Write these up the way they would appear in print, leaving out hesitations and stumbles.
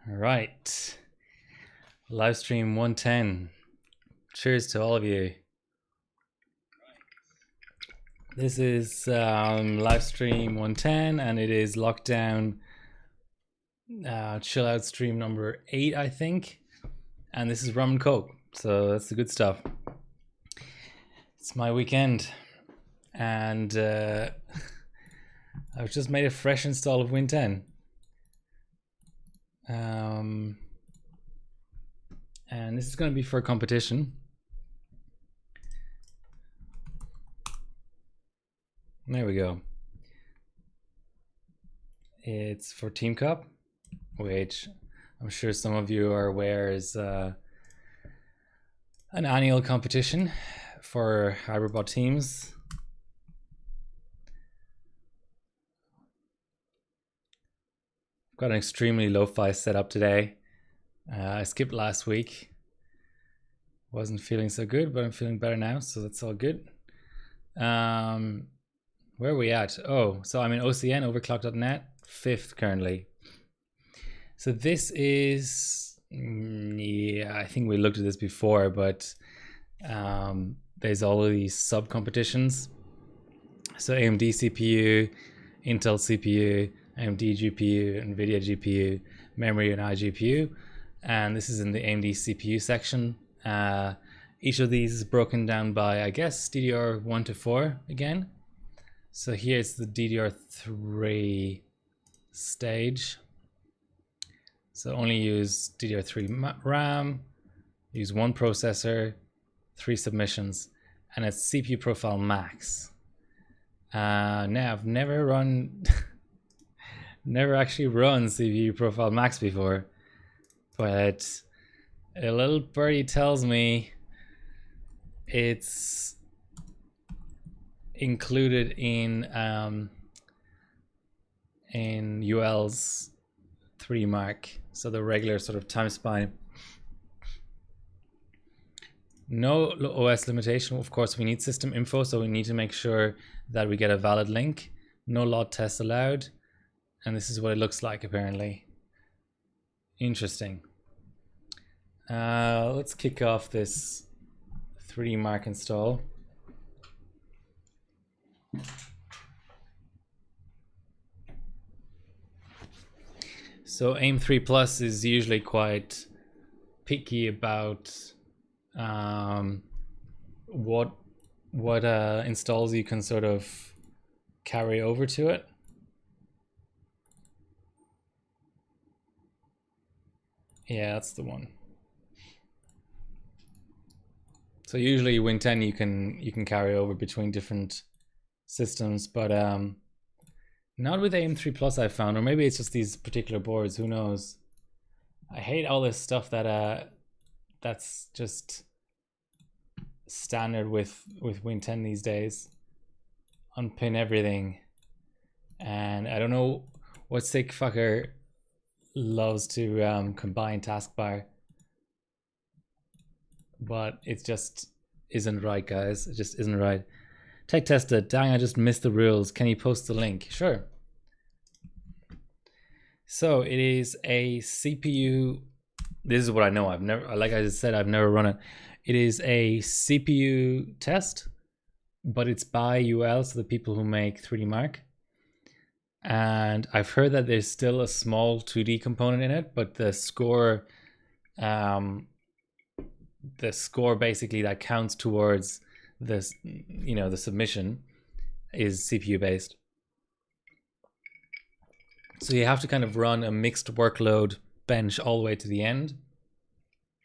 All right. Livestream 110. Cheers to all of you. This is Livestream 110, and it is lockdown chill out stream number 8, I think. And this is rum and coke, so that's the good stuff. It's my weekend, and I've just made a fresh install of Win 10. And this is going to be for a competition. There we go. It's for Team Cup, which I'm sure some of you are aware is an annual competition for Hyperbot teams. I've got an extremely lo-fi setup today. I skipped last week. Wasn't feeling so good, but I'm feeling better now, so that's all good. Where are we at? Oh, so I'm in OCN, overclock.net, 5th currently. So this is, yeah, I think we looked at this before, but there's all of these sub competitions. So AMD CPU, Intel CPU, AMD GPU, Nvidia GPU, memory and iGPU. And this is in the AMD CPU section. Each of these is broken down by, I guess, DDR1 to 4 again. So here's the DDR3 stage. So only use DDR3 RAM, use one processor, 3 submissions, and it's CPU profile max. Now I've never run, never actually run CPU profile max before, but a little birdie tells me it's included in UL's 3 mark, so the regular sort of time span. No OS limitation. Of course, we need system info, so we need to make sure that we get a valid link. No lot tests allowed, and this is what it looks like apparently. Interesting. Let's kick off this 3D Mark install. So AIM3 Plus is usually quite picky about what installs you can sort of carry over to it. Yeah, that's the one. So usually Win 10 you can carry over between different systems, but not with AIM3 Plus I found, or maybe it's just these particular boards, who knows. I hate all this stuff that that's just standard with Win 10 these days. Unpin everything, and I don't know what sick fucker loves to combine taskbar, but it just isn't right, guys. It just isn't right. Tech tested. Dang, I just missed the rules. Can you post the link? Sure. So it is a CPU. This is what I know. I've never, like I said, I've never run it. It is a CPU test, but it's by UL, so the people who make 3D Mark. And I've heard that there's still a small 2D component in it, but the score basically that counts towards this, you know, the submission is CPU based. So you have to kind of run a mixed workload bench all the way to the end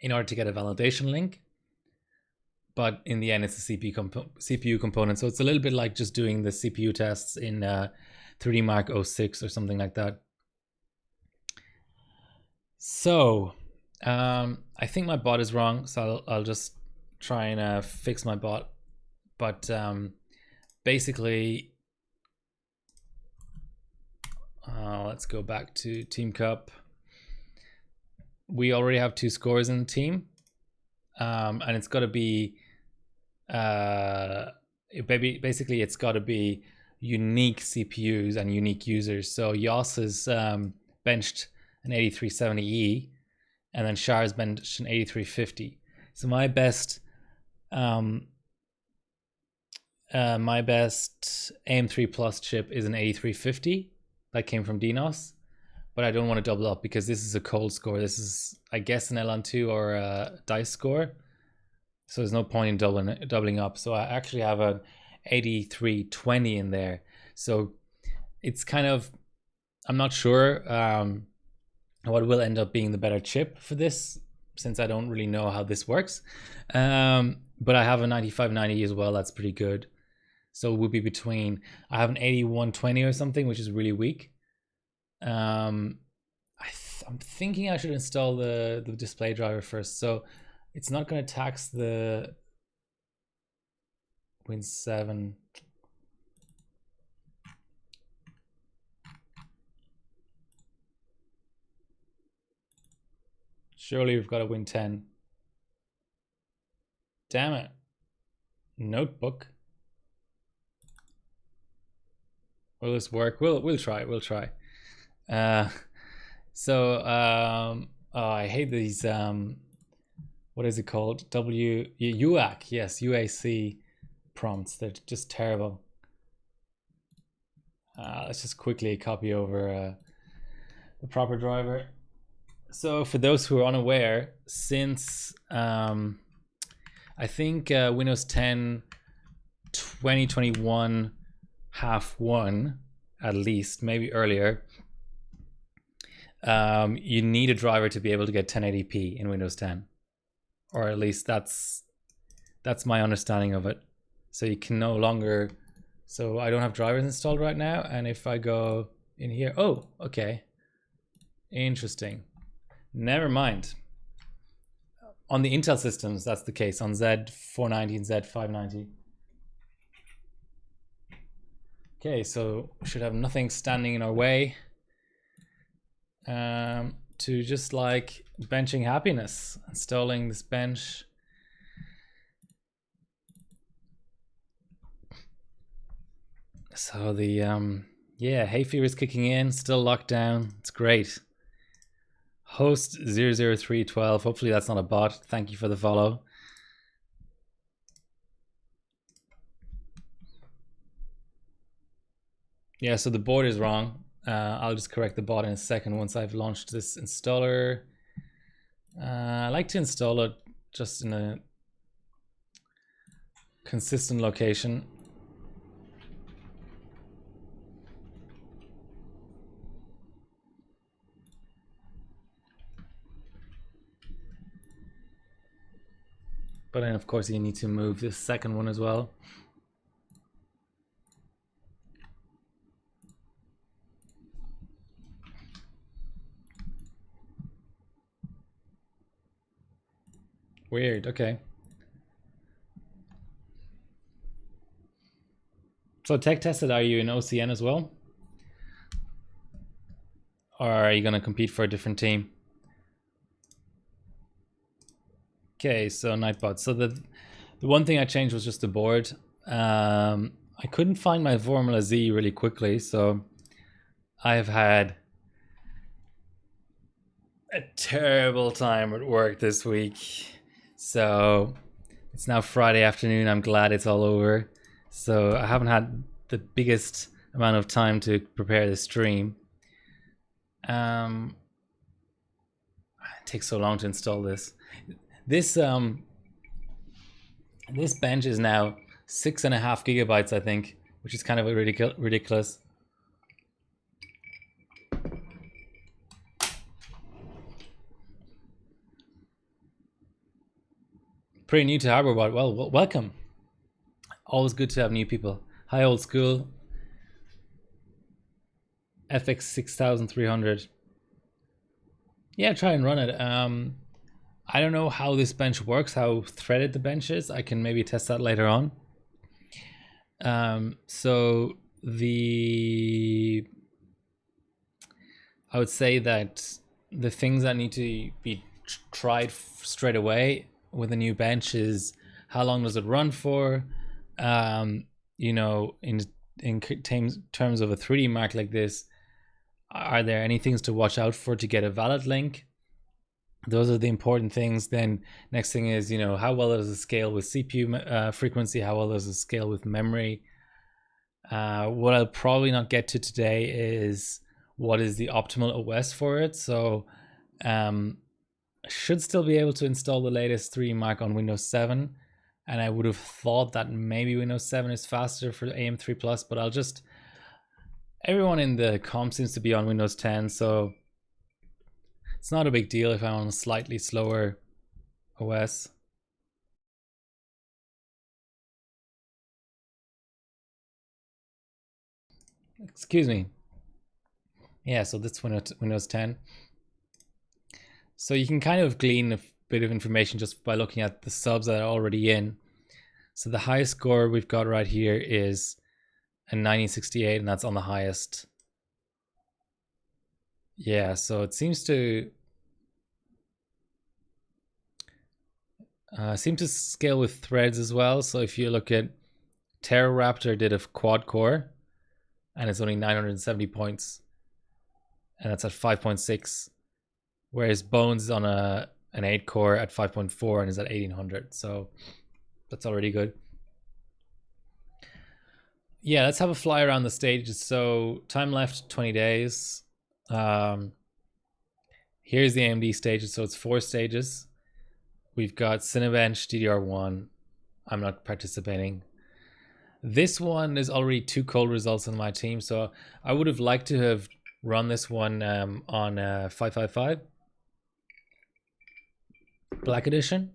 in order to get a validation link. But in the end, it's a CPU component. So it's a little bit like just doing the CPU tests in 3D Mark 06 or something like that. So I think my bot is wrong, so I'll just try and fix my bot. But basically, let's go back to Team Cup. We already have 2 scores in the team, and it's got to be basically it's got to be unique CPUs and unique users. So Yoss has benched an 8370E, and then Shar's benched an 8350. So my best AM3 Plus chip is an 8350 that came from Dinos, but I don't want to double up because this is a cold score. This is, I guess, an LN2 or a dice score, so there's no point in doubling up. So I actually have an 8320 in there. So it's kind of, I'm not sure what will end up being the better chip for this, since I don't really know how this works. But I have a 9590 as well. That's pretty good. So it would be between, I have an 8120 or something, which is really weak. I'm thinking I should install the display driver first. So it's not going to tax the Win 7. Surely we've got a Win 10. Damn it. Notebook. Will this work? We'll try. Oh, I hate these what is it called? UAC, yes, UAC prompts. They're just terrible. Let's just quickly copy over the proper driver. So for those who are unaware, since I think Windows 10 2021 H1 at least, maybe earlier, you need a driver to be able to get 1080p in Windows 10, or at least that's my understanding of it. So you can no longer, so I don't have drivers installed right now, and if I go in here, oh, okay, interesting, never mind. On the Intel systems, that's the case. On Z490 and Z590. Okay, so we should have nothing standing in our way to just like benching happiness. Installing this bench. So the yeah, hay fever is kicking in, still locked down. It's great. Host 00312. Hopefully that's not a bot. Thank you for the follow. Yeah, so the board is wrong. I'll just correct the bot in a second once I've launched this installer. I like to install it just in a consistent location. But then of course you need to move this second one as well. Weird, okay. So tech tested, are you in OCN as well? Or are you gonna compete for a different team? Okay, so Nightbot. So the one thing I changed was just the board. I couldn't find my Formula Z really quickly, so I've had a terrible time at work this week. So it's now Friday afternoon. I'm glad it's all over. So I haven't had the biggest amount of time to prepare the stream. It takes so long to install this. This bench is now 6.5 gigabytes, I think, which is kind of ridiculous. Pretty new to HarborBot. Well, welcome. Always good to have new people. Hi, old school. FX 6300. Yeah, try and run it. I don't know how this bench works, how threaded the bench is. I can maybe test that later on. So I would say that the things that need to be tried straight away with a new bench is how long does it run for? You know, in terms of a 3D Mark like this, Are there any things to watch out for to get a valid link? Those are the important things. Then next thing is, you know, how well does it scale with CPU frequency? How well does it scale with memory? What I'll probably not get to today is what is the optimal OS for it. So I should still be able to install the latest 3 Mark on Windows 7. And I would have thought that maybe Windows 7 is faster for AM3 Plus, but I'll just... Everyone in the comp seems to be on Windows 10, so it's not a big deal if I'm on a slightly slower OS. Excuse me. Yeah, so that's Windows 10. So you can kind of glean a bit of information just by looking at the subs that are already in. So the highest score we've got right here is a 1968, and that's on the highest. Yeah, so it seems to scale with threads as well. So if you look at Raptor did a quad core, and it's only 970 points, and that's at 5.6. Whereas Bones is on an 8 core at 5.4 and is at 1800. So that's already good. Yeah, let's have a fly around the stages. So time left 20 days. Here's the AMD stages. So it's 4 stages. We've got Cinebench DDR1. I'm not participating. This one is already 2 cold results on my team. So I would have liked to have run this one on 555 Black Edition.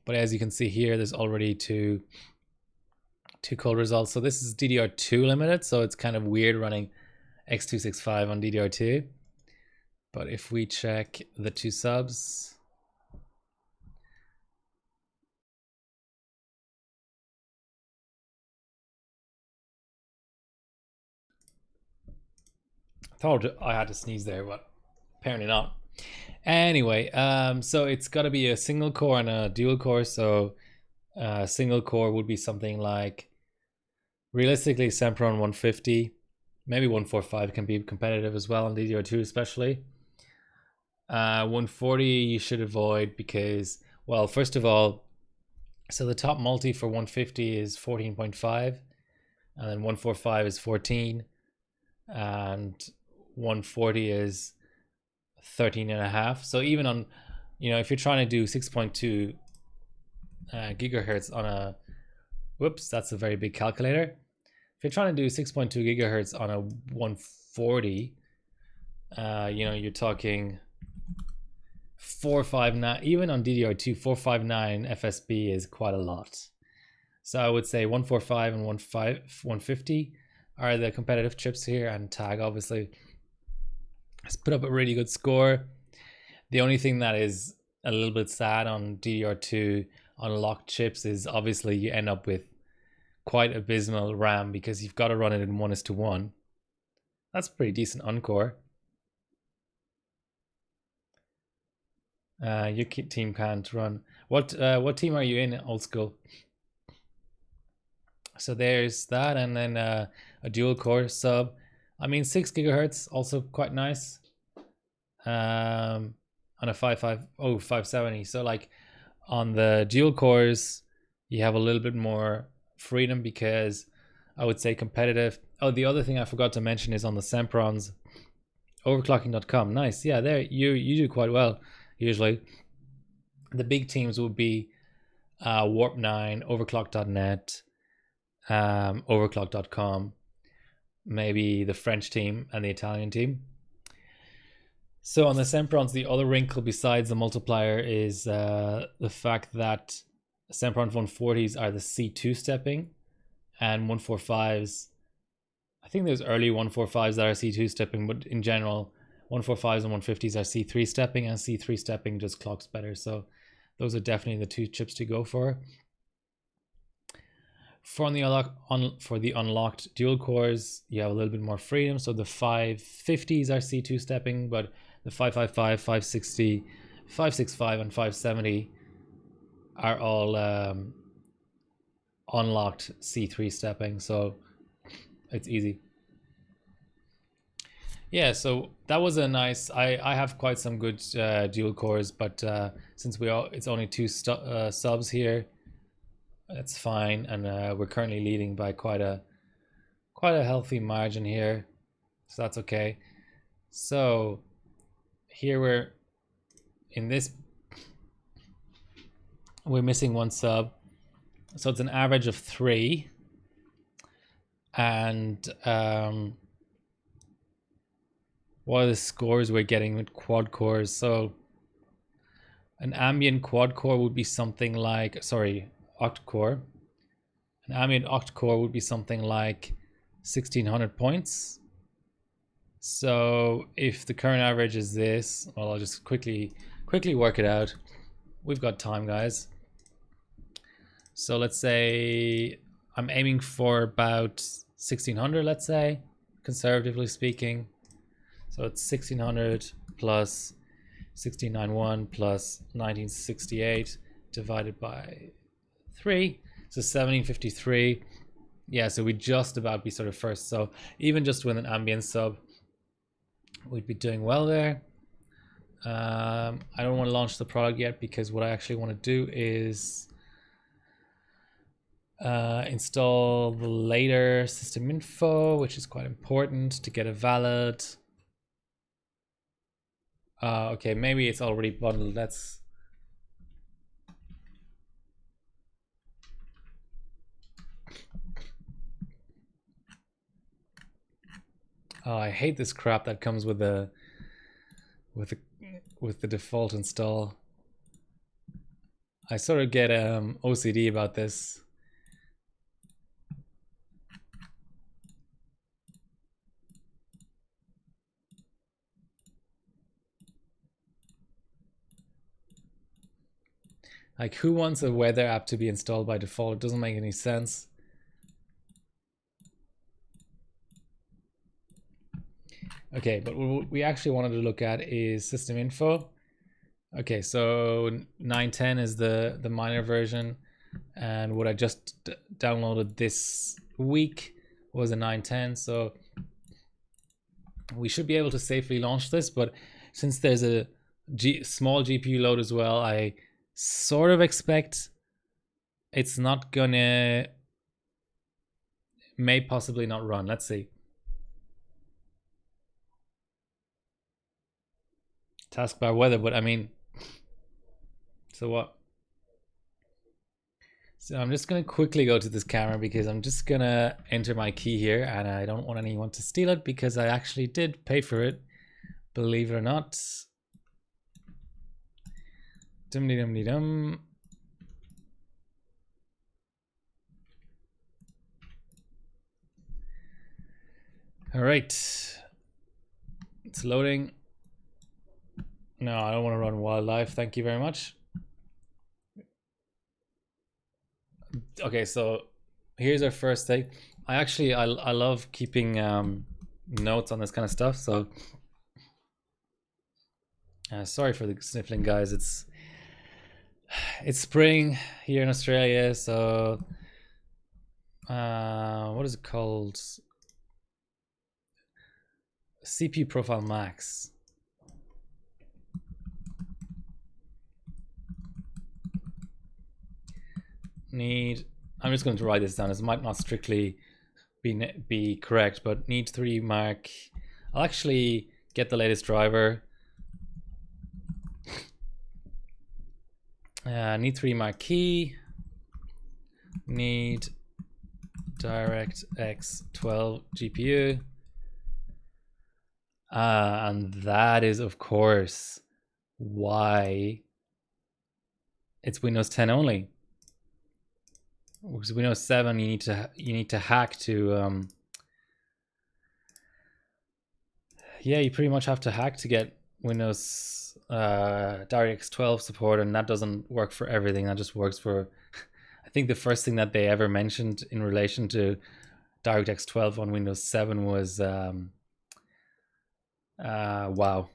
But as you can see here, there's already two cold results. So this is DDR2 limited, so it's kind of weird running X265 on DDR2. But if we check the 2 subs, I thought I had to sneeze there, but apparently not. Anyway, so it's got to be a single core and a dual core. So single core would be something like, realistically, Sempron 150, maybe 145 can be competitive as well on DDR2 especially. 140 you should avoid because, well, first of all, so the top multi for 150 is 14.5, and then 145 is 14, and 140 is 13.5. So even on, you know, if you're trying to do 6.2 gigahertz on a, whoops, that's a very big calculator. If you're trying to do 6.2 gigahertz on a 140, you know, you're talking 459, even on DDR2, 459 FSB is quite a lot. So I would say 145 and 150 are the competitive chips here, and Tag obviously has put up a really good score. The only thing that is a little bit sad on DDR2 on locked chips is obviously you end up with quite abysmal RAM because you've got to run it in 1:1. That's pretty decent Encore. Your team can't run. What team are you in, old school? So there's that, and then a dual core sub. I mean, 6 gigahertz also quite nice. On a 570. So like on the dual cores, you have a little bit more freedom because I would say competitive. Oh, the other thing I forgot to mention is on the Semprons, overclocking.com. Nice. Yeah, there you do quite well usually. The big teams would be Warp9, overclock.net, overclock.com, maybe the French team and the Italian team. So on the Semprons, the other wrinkle besides the multiplier is the fact that Sempron 140s are the C2 stepping, and 145s, I think there's early 145s that are C2 stepping, but in general 145s and 150s are C3 stepping, and C3 stepping just clocks better. So those are definitely the 2 chips to go for. For the unlocked dual cores, you have a little bit more freedom. So the 550s are C2 stepping, but the 555, 560, 565, and 570 are all unlocked C3 stepping. So it's easy. Yeah, so that was a nice. I have quite some good dual cores, but since it's only two subs here, that's fine, and we're currently leading by quite a healthy margin here, so that's okay. So here we're missing one sub, so it's an average of 3, and what are the scores we're getting with quad cores? So an ambient quad core would be something like, sorry, oct core. An ambient oct core would be something like 1600 points. So if the current average is this, well, I'll just quickly work it out. We've got time, guys. So let's say I'm aiming for about 1600, let's say, conservatively speaking. So it's 1600 plus 1691 plus 1968 divided by 3. So 1753. Yeah, so we'd just about be sort of first. So even just with an ambient sub, we'd be doing well there. I don't want to launch the product yet because what I actually want to do is install the later system info, which is quite important to get a valid. Okay, maybe it's already bundled. That's I hate this crap that comes with the default install. I sort of get OCD about this. Like, who wants a weather app to be installed by default? It doesn't make any sense. Okay, but what we actually wanted to look at is system info. Okay, so 9.10 is the minor version, and what I just downloaded this week was a 9.10, so we should be able to safely launch this. But since there's a small GPU load as well, I sort of expect it's not gonna, may possibly not run. Let's see. Taskbar weather, but I mean, so what? So I'm just gonna quickly go to this camera because I'm just gonna enter my key here, and I don't want anyone to steal it because I actually did pay for it, believe it or not. Dum-de-dum-de-dum. All right, it's loading. No, I don't want to run wildlife. Thank you very much. Okay, so here's our first thing. I love keeping notes on this kind of stuff. So sorry for the sniffling, guys. It's spring here in Australia, so what is it called? CPU profile max. I'm just going to write this down. This might not strictly be correct, but need 3 mark. I'll actually get the latest driver. Need 3 mark key. Need DirectX 12 GPU. And that is, of course, why it's Windows 10 only. Because Windows 7, you need to hack to yeah, you pretty much have to hack to get Windows DirectX 12 support, and that doesn't work for everything. That just works for I think the first thing that they ever mentioned in relation to DirectX 12 on Windows 7 was wow.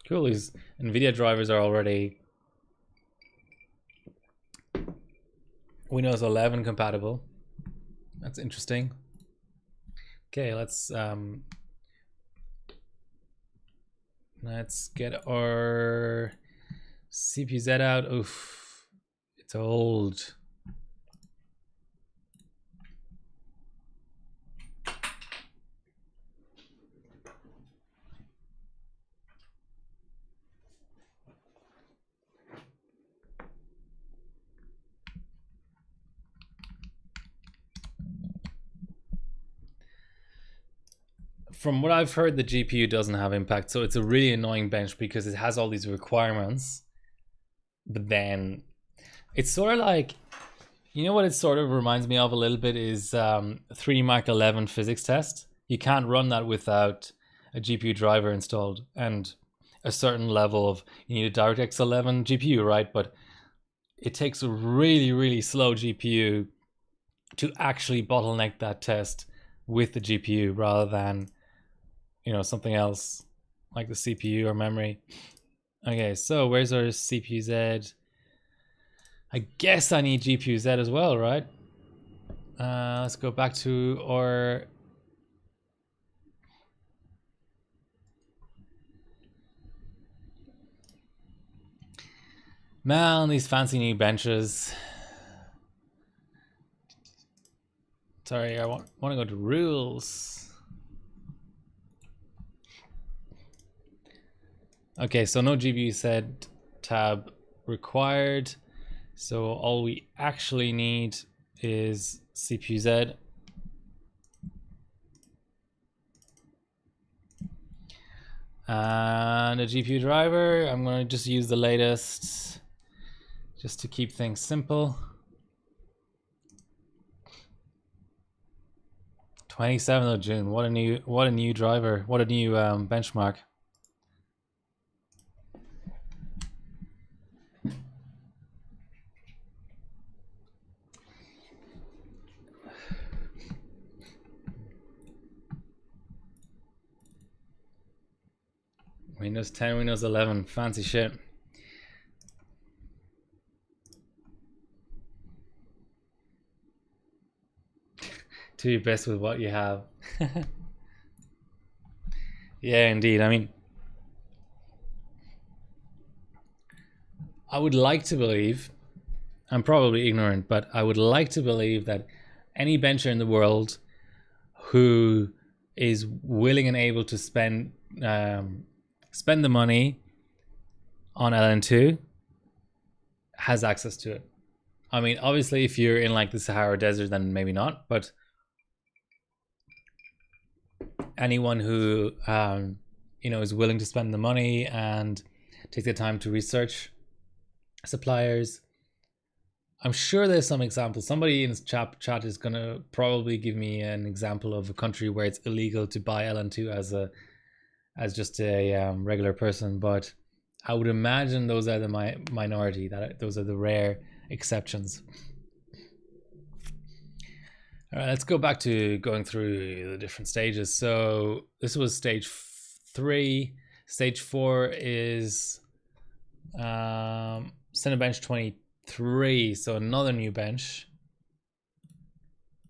Cool, these Nvidia drivers are already Windows 11 compatible. That's interesting. Okay, let's get our CPZ out. Oof, it's old. From what I've heard, the GPU doesn't have impact, so it's a really annoying bench because it has all these requirements, but then it's sort of like, you know what it sort of reminds me of a little bit is 3D Mark 11 physics test. You can't run that without a GPU driver installed and a certain level of, you need a DirectX 11 GPU, right? But it takes a really, really slow GPU to actually bottleneck that test with the GPU rather than, you know, something else like the CPU or memory. Okay, so where's our CPU Z? I guess I need GPU Z as well, right? Let's go back to our man, these fancy new benches. Sorry, I want to go to rules. Okay, so no GPU Z tab required. So all we actually need is CPU Z. And a GPU driver. I'm going to just use the latest just to keep things simple. 27th of June. What a new driver. What a new benchmark. Windows 10, Windows 11, fancy shit. Do your best with what you have. Yeah, indeed. I mean, I would like to believe, I'm probably ignorant, but I would like to believe that any bencher in the world who is willing and able to spend the money on LN2 has access to it. I mean, obviously, if you're in like the Sahara Desert, then maybe not. But anyone who you know, is willing to spend the money and take the time to research suppliers, I'm sure there's some examples. Somebody in chat is gonna probably give me an example of a country where it's illegal to buy LN2 as just a regular person, but I would imagine those are the minority. Those are the rare exceptions. All right, let's go back to going through the different stages. So this was stage 3. Stage 4 is Cinebench 23. So another new bench.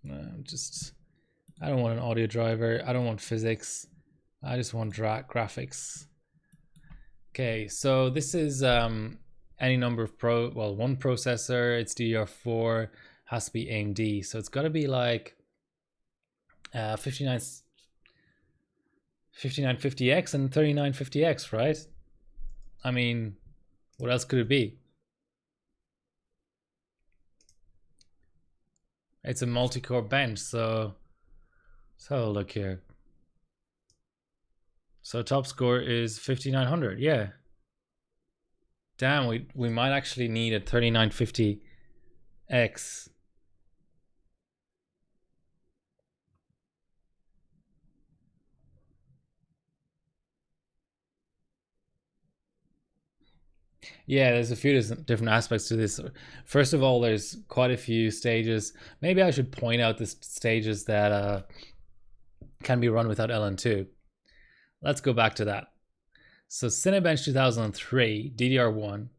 I don't want an audio driver. I don't want physics. I just want graphics. Okay, so this is any number of one processor. It's DDR4, has to be AMD. So it's got to be like 5950X and 3950X, right? I mean, what else could it be? It's a multi-core bench, so let's have a look here. So top score is 5900. Yeah. Damn, we might actually need a 3950X. Yeah, there's a few different aspects to this. First of all, there's quite a few stages. Maybe I should point out the stages that can be run without LN2. Let's go back to that. So Cinebench 2003 DDR1,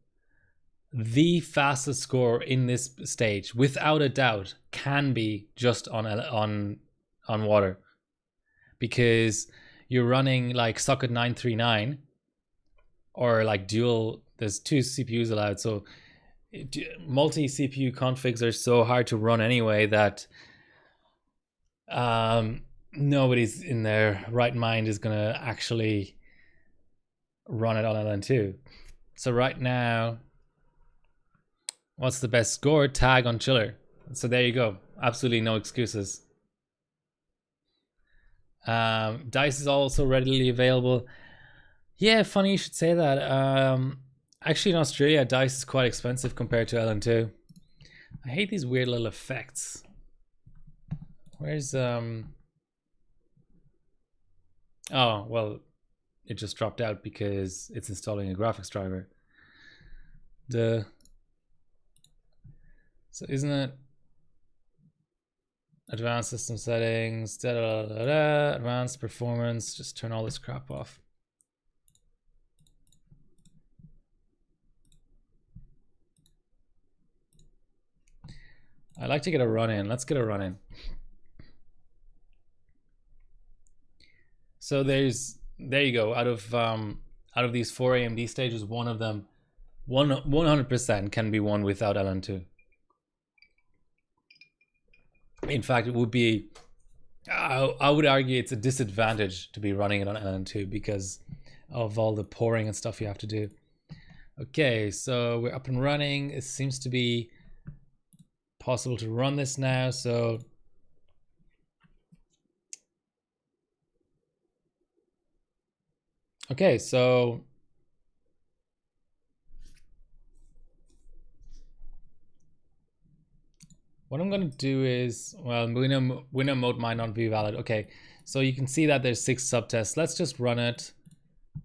the fastest score in this stage, without a doubt, can be just on water, because you're running like socket 939 or like dual. There's 2 CPUs allowed, so multi CPU configs are so hard to run anyway that nobody's in their right mind is gonna actually run it on LN2. So right now, what's the best score? Tag on chiller. So there you go. Absolutely no excuses. Dice is also readily available. Yeah, funny you should say that. Actually, in Australia, Dice is quite expensive compared to LN2. I hate these weird little effects. Where's oh well, it just dropped out because it's installing a graphics driver. So isn't it advanced system settings, advanced performance? Just turn all this crap off. I like to get a run in. Let's get a run in. So there you go. Out of these 4 AMD stages, one of them 100% can be won without LN2. In fact, it would be, I would argue it's a disadvantage to be running it on LN2 because of all the pouring and stuff you have to do. Okay, so we're up and running. It seems to be possible to run this now. So okay, so what I'm going to do is, well, winner mode might not be valid. Okay, so you can see that there's 6 subtests. Let's just run it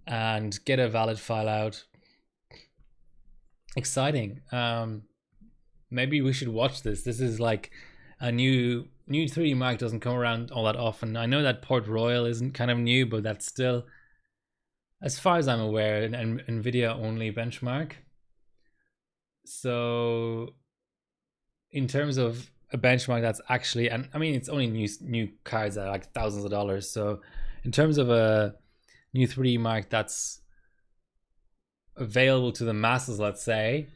and get a valid file out. Exciting. Maybe we should watch this. This is like a new 3D Mark doesn't come around all that often. I know that Port Royal isn't kind of new, but that's still, as far as I'm aware, an Nvidia only benchmark. So in terms of a benchmark that's actually, and I mean, it's only new cards that are like thousands of dollars. So in terms of a new 3D Mark that's available to the masses, let's say,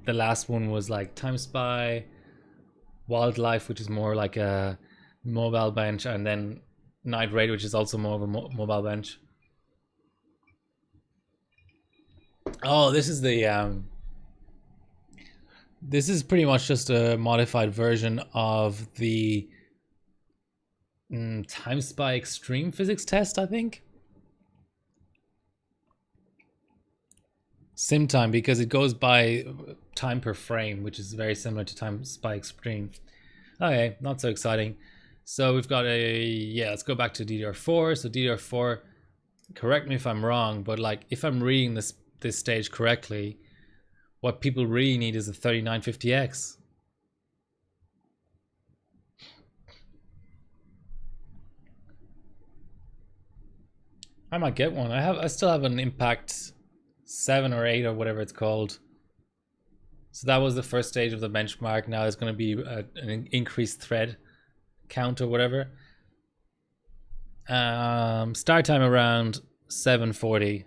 the last one was like Time Spy, Wildlife, which is more like a mobile bench, and then Night Raid, which is also more of a mobile bench. Oh, this is the this is pretty much just a modified version of the Time Spy Extreme Physics test, I think. Sim time, because it goes by time per frame, which is very similar to Time Spy Extreme. Okay, not so exciting. So we've got let's go back to DDR4. So DDR4, correct me if I'm wrong, but like if I'm reading this stage correctly, what people really need is a 3950X. I might get one. I still have an Impact 7 or 8 or whatever it's called. So that was the first stage of the benchmark. Now there's going to be an increased thread count or whatever. Start time around 7:40,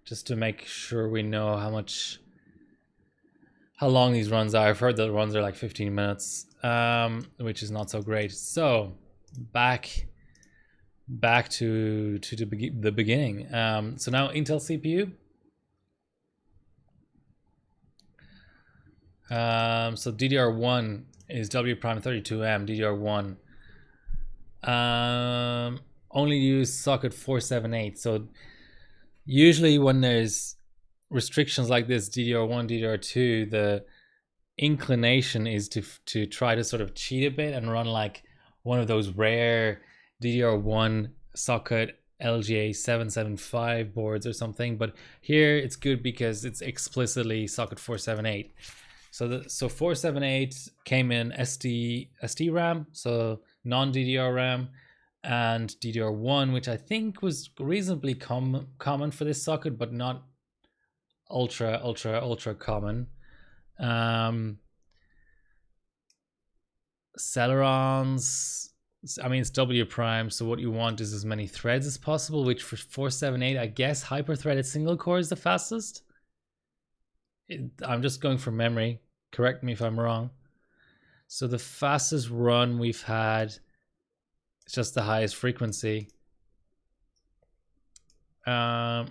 just to make sure we know how long these runs are. I've heard that the runs are like 15 minutes, which is not so great. So back to the beginning. So now Intel CPU. So DDR1 is W prime 32M DDR1. Only use socket 478. So usually when there's restrictions like this, DDR1, DDR2, the inclination is to try to sort of cheat a bit and run like one of those rare DDR1 socket LGA 775 boards or something. But here it's good because it's explicitly socket 478. So 478 came in SD RAM, so non-DDR RAM, and DDR1, which I think was reasonably common for this socket, but not ultra common. Celerons, I mean, it's W prime, so what you want is as many threads as possible, which for 478, I guess hyper-threaded single core is the fastest. I'm just going from memory. Correct me if I'm wrong. So the fastest run we've had, it's just the highest frequency. I'm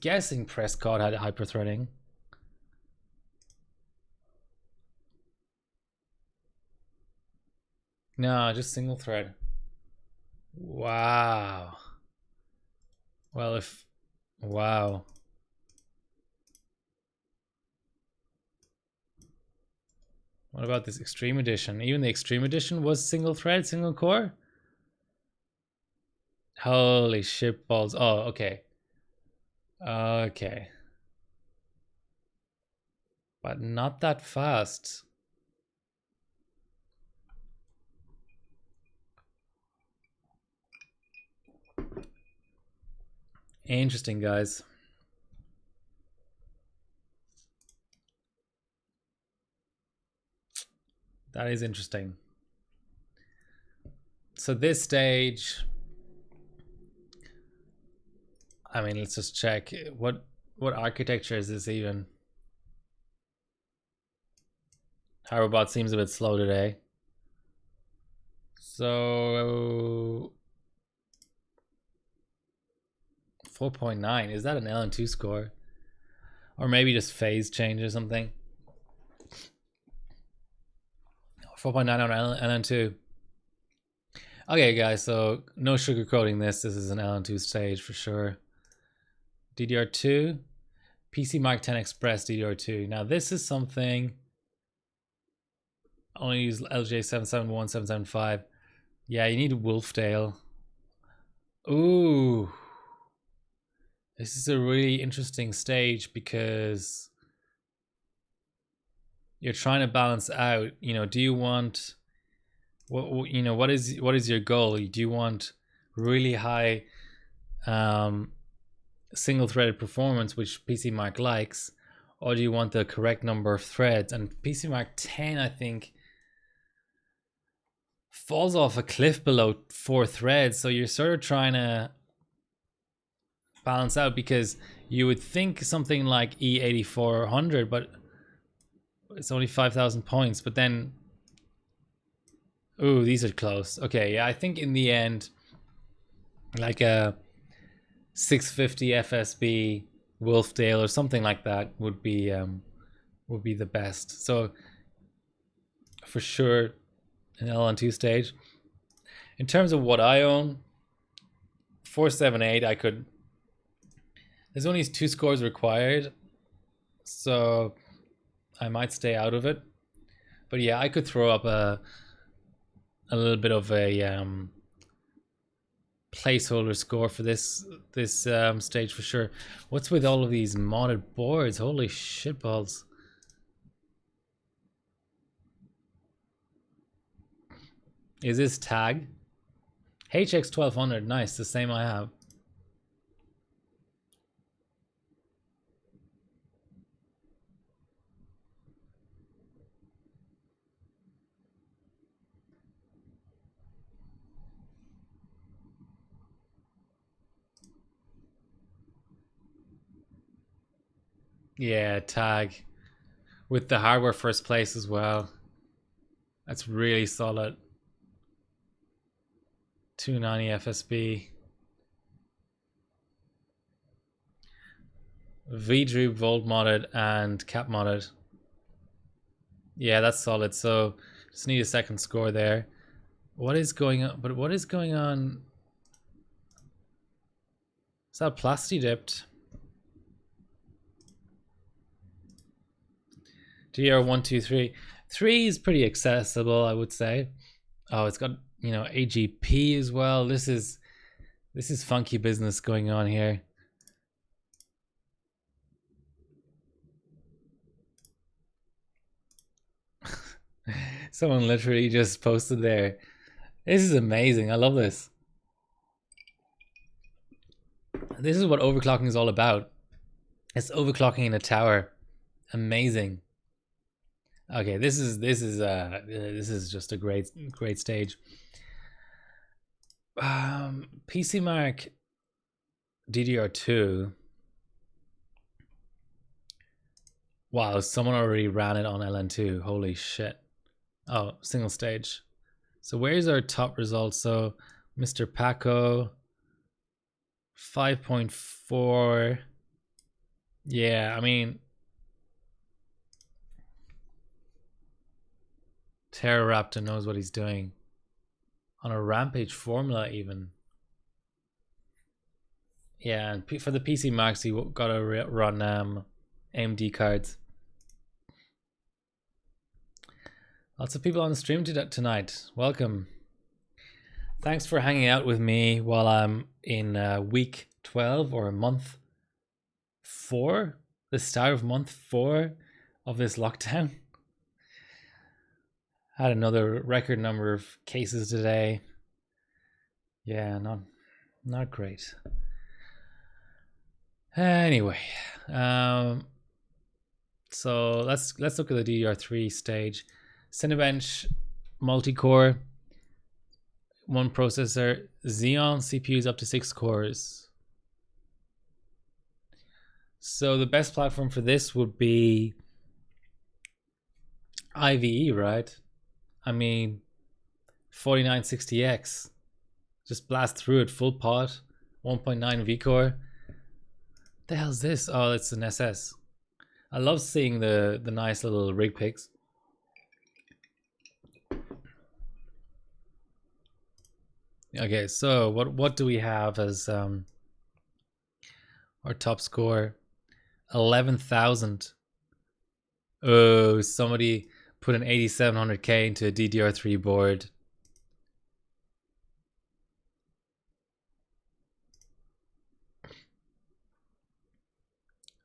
guessing Prescott had hyper-threading. No, just single thread. Wow. Well, wow. What about this Extreme Edition? Even the Extreme Edition was single thread, single core? Holy shit balls. Oh, okay. Okay. But not that fast. Interesting, guys. That is interesting. So this stage, I mean, let's just check what architecture is this even? Harrobot seems a bit slow today. So 4.9, is that an LN2 score? Or maybe just phase change or something? 4.9 on LN2. Okay, guys, so no sugarcoating this. This is an LN2 stage for sure. DDR2, PC Mark 10 Express DDR2. Now this is something, I only use LJ 771, 775. Yeah, you need Wolfdale. Ooh. This is a really interesting stage because you're trying to balance out, you know, do you want, what you know, what is your goal? Do you want really high single threaded performance, which PC Mark likes, or do you want the correct number of threads? And PC Mark 10, I think, falls off a cliff below 4 threads, so you're sort of trying to balance out, because you would think something like E8400, but it's only 5,000 points. But then, ooh, these are close. Okay, yeah, I think in the end, like a 650 FSB Wolfdale or something like that would be the best. So for sure, an LN2 stage. In terms of what I own, 478, I could. There's only 2 scores required, so I might stay out of it. But yeah, I could throw up a little bit of a placeholder score for this stage for sure. What's with all of these modded boards? Holy shitballs. Is this tag? HX1200, nice, the same I have. Yeah, tag. With the hardware first place as well. That's really solid. 290 FSB. V-Droop Volt modded and cap modded. Yeah, that's solid. So just need a second score there. What is going on? But what is going on? Is that plasti dipped? GR123. 3 is pretty accessible, I would say. Oh, it's got, you know, AGP as well. This is funky business going on here. Someone literally just posted there. This is amazing. I love this. This is what overclocking is all about. It's overclocking in a tower. Amazing. Okay, this is just a great stage. PC Mark DDR2. Wow, someone already ran it on LN2. Holy shit. Oh, single stage. So where's our top result? So Mr. Paco 5.4. Yeah, I mean, Terroraptor knows what he's doing. On a Rampage formula even. Yeah, and for the PC Max, he got to run AMD cards. Lots of people on the stream tonight. Welcome. Thanks for hanging out with me while I'm in week 12 or month 4, the start of month 4 of this lockdown. Had another record number of cases today. Yeah, not great. Anyway, so let's look at the DDR3 stage. Cinebench multi-core, 1 processor, Xeon CPUs up to 6 cores. So the best platform for this would be IVE, right? I mean, 4960X. Just blast through it, full pot, 1.9 vCore. The hell's this? Oh, it's an SS. I love seeing the nice little rig picks. Okay, so what do we have as our top score? 11,000. Oh, somebody put an 8700K into a DDR3 board.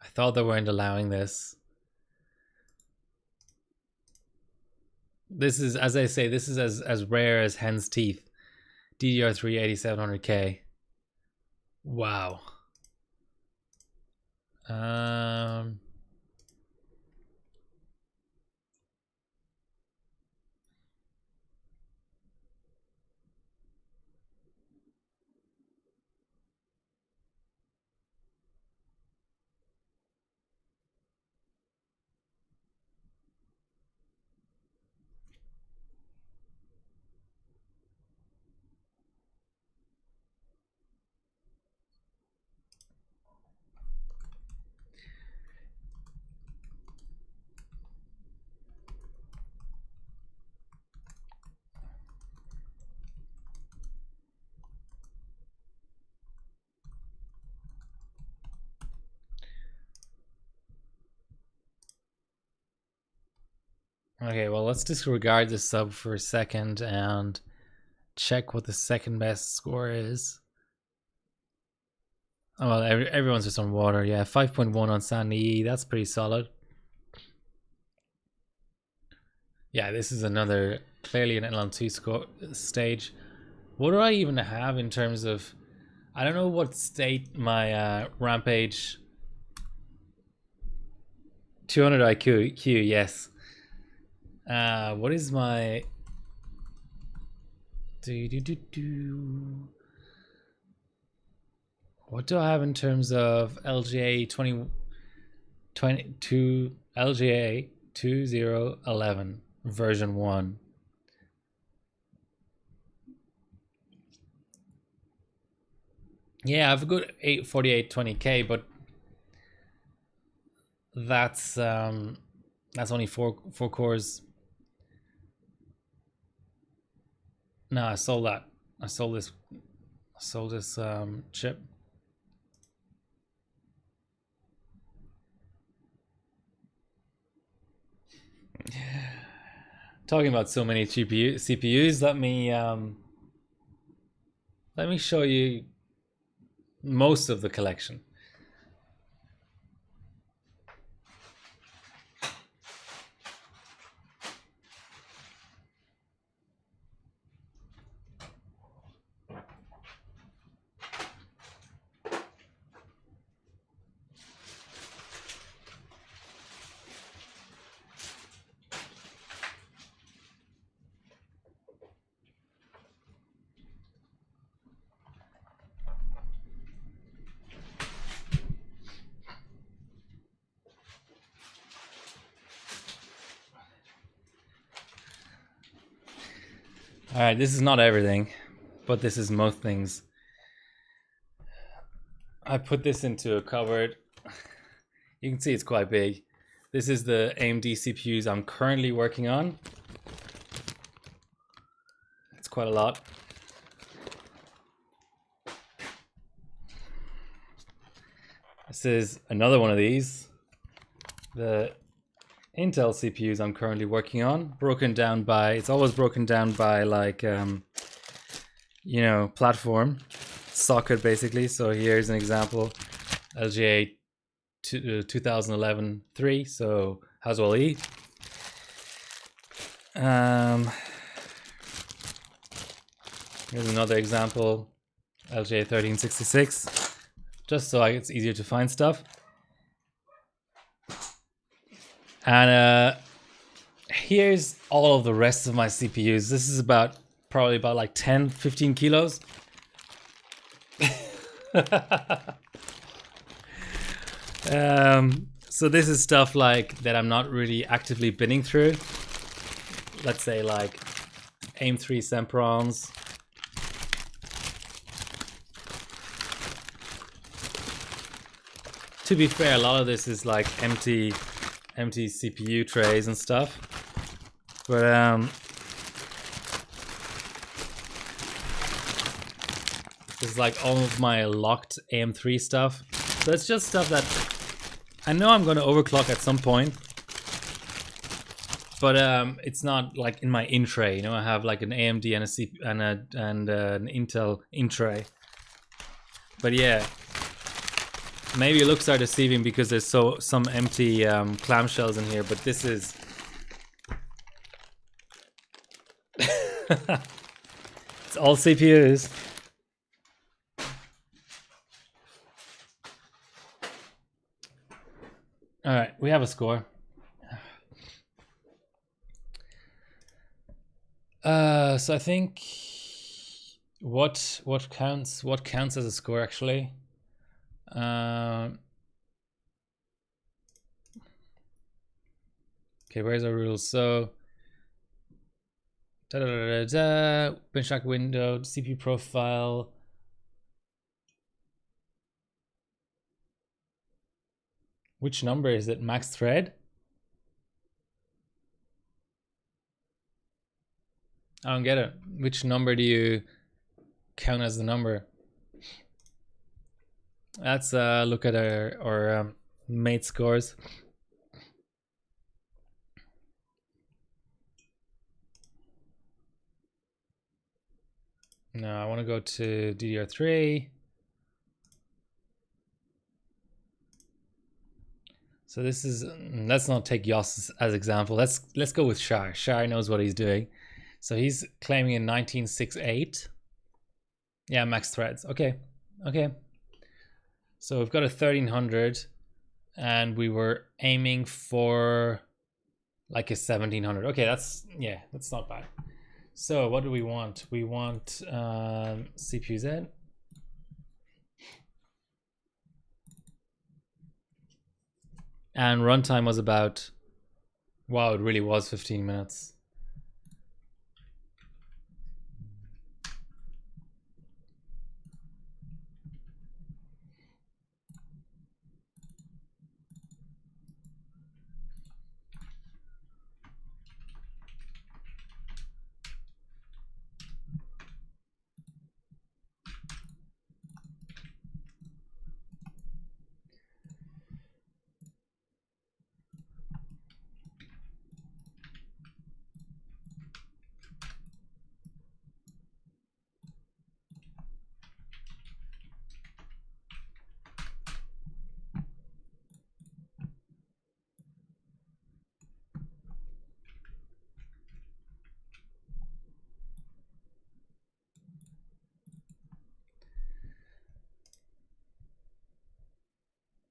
I thought they weren't allowing this. This is, as I say, this is as rare as hen's teeth. DDR3 8700K. Wow. Okay, well, let's disregard this sub for a second and check what the second best score is. Oh, well, everyone's just on water. Yeah, 5.1 on Sandy. That's pretty solid. Yeah, this is another, clearly an LM2 stage. What do I even have in terms of, I don't know what state my Rampage 200 IQ, yes. What is my what do I have in terms of LGA 2022 LGA 2011 version 1? Yeah, I have a good 4820K, but that's only four cores. No, I sold that. I sold this chip. Talking about so many CPUs, let me show you most of the collection. All right, this is not everything, but this is most things. I put this into a cupboard. You can see it's quite big. This is the AMD CPUs I'm currently working on. It's quite a lot. This is another one of these. The Intel CPUs I'm currently working on, broken down by, it's always broken down by like, you know, platform, socket basically. So here's an example, LGA 2011-3, so Haswell E. Here's another example, LGA 1366, just so it's easier to find stuff. And here's all of the rest of my CPUs. This is probably about like 10-15 kilos. So this is stuff like that I'm not really actively binning through. Let's say like AIM3 Semprons. To be fair, a lot of this is like empty CPU trays and stuff. But this is like all of my locked AM3 stuff. So it's just stuff that I know I'm going to overclock at some point. But it's not like in my in tray. You know, I have like an AMD and a CPU and an Intel in tray. But yeah, maybe looks are deceiving because there's some empty clamshells in here. But this is it's all CPUs. All right, we have a score. So I think what counts as a score actually. Okay, where's our rules? So benchmark window, CPU profile. Which number is it? Max thread? I don't get it. Which number do you count as the number? Let's look at our mate scores. No, I want to go to DDR3. So this is, let's not take Yoss as example. Let's go with Shai. Shai knows what he's doing. So he's claiming a 1968. Yeah, max threads. Okay. So we've got a 1300 and we were aiming for like a 1700. Okay, that's not bad. So what do we want? We want CPU Z. And runtime was about, wow, it really was 15 minutes.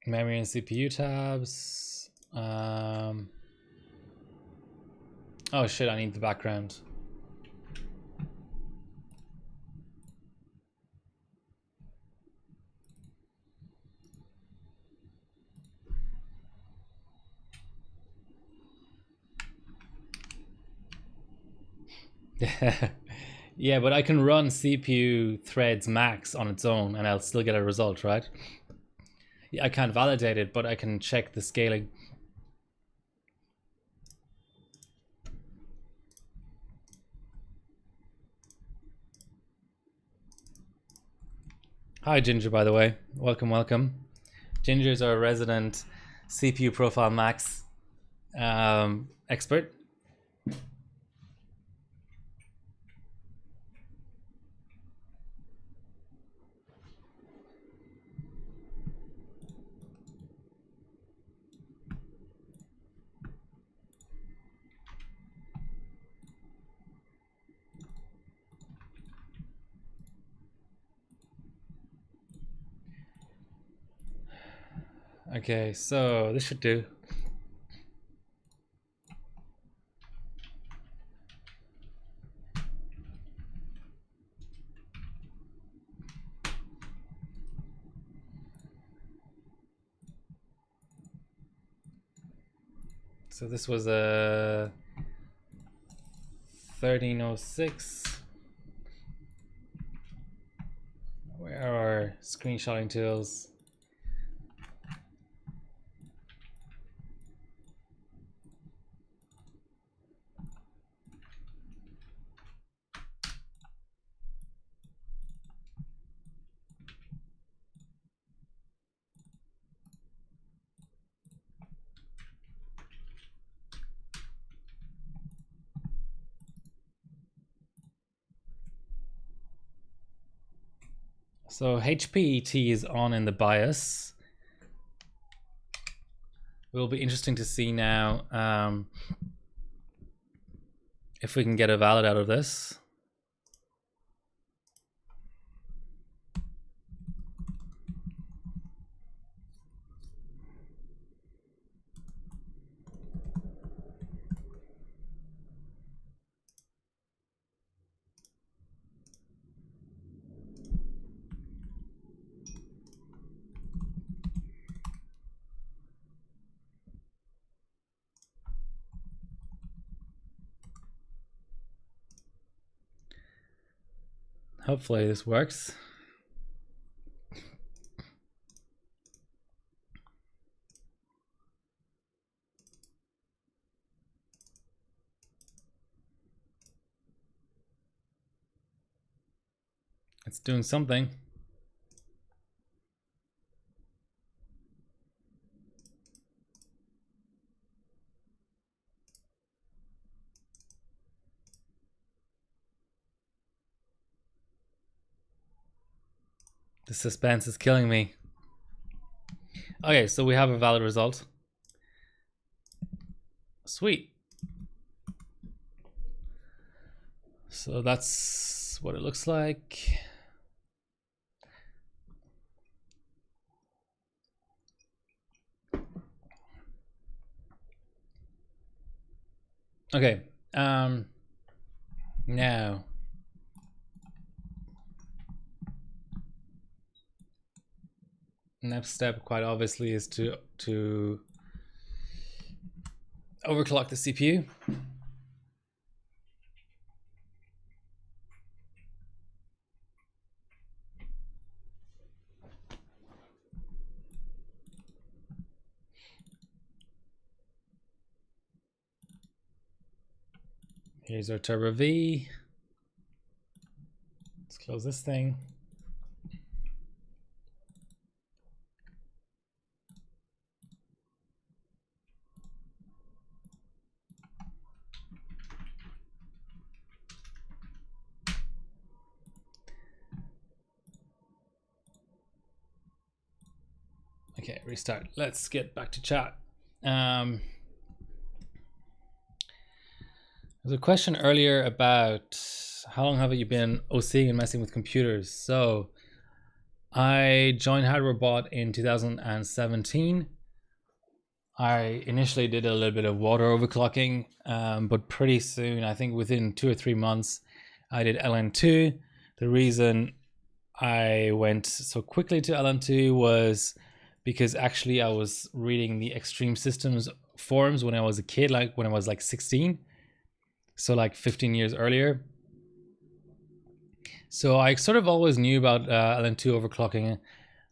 Memory and CPU tabs. Oh shit, I need the background. Yeah, but I can run CPU threads max on its own and I'll still get a result, right? Yeah, I can't validate it, but I can check the scaling. Hi, Ginger, by the way. Welcome, welcome. Ginger's our resident CPU profile max expert. Okay, so this should do. So this was a 1306. Where are our screenshotting tools? So HPET is on in the BIOS. It will be interesting to see now if we can get a valid out of this. Hopefully this works. It's doing something. The suspense is killing me. Okay, so we have a valid result. Sweet. So that's what it looks like. Okay, now next step quite obviously is to overclock the CPU. Here's our Turbo V. Let's close this thing. Okay, restart. Let's get back to chat. There's a question earlier about how long have you been OCing and messing with computers? So I joined Hardware Bot in 2017. I initially did a little bit of water overclocking, but pretty soon, I think within 2 or 3 months, I did LN2. The reason I went so quickly to LN2 was because actually I was reading the Extreme Systems forums when I was a kid, like when I was like 16. So like 15 years earlier. So I sort of always knew about LN2 overclocking.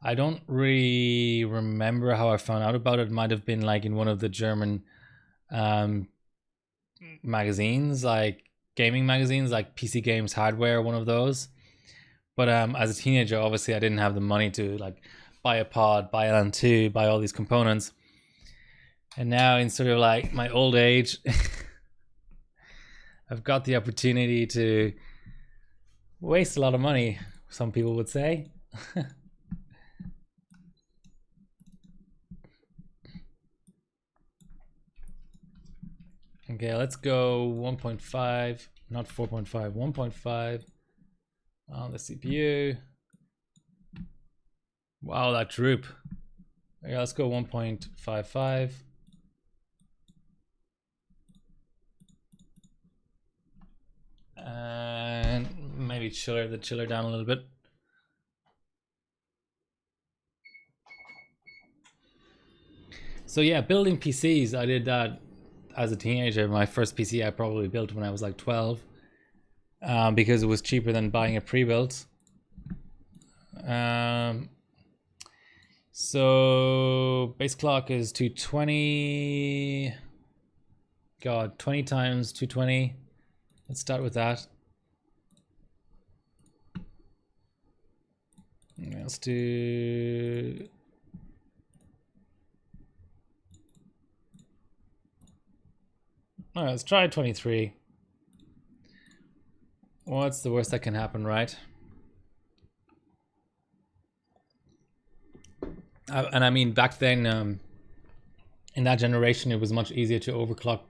I don't really remember how I found out about it. It might have been like in one of the German magazines, like gaming magazines, like PC Games Hardware, one of those. But as a teenager, obviously I didn't have the money to like buy a pod, buy LN2, buy all these components. And now in sort of like my old age, I've got the opportunity to waste a lot of money, some people would say. Okay, let's go 1.5, not 4.5, 1.5 on the CPU. Wow, that droop. Okay, let's go 1.55. And maybe the chiller down a little bit. So yeah, building PCs, I did that as a teenager. My first PC I probably built when I was like 12, because it was cheaper than buying a pre-built. So base clock is 220. God, 20 times 220. Let's start with that. Let's do... All right, let's try 23. What's the worst that can happen, right? And I mean, back then, in that generation, it was much easier to overclock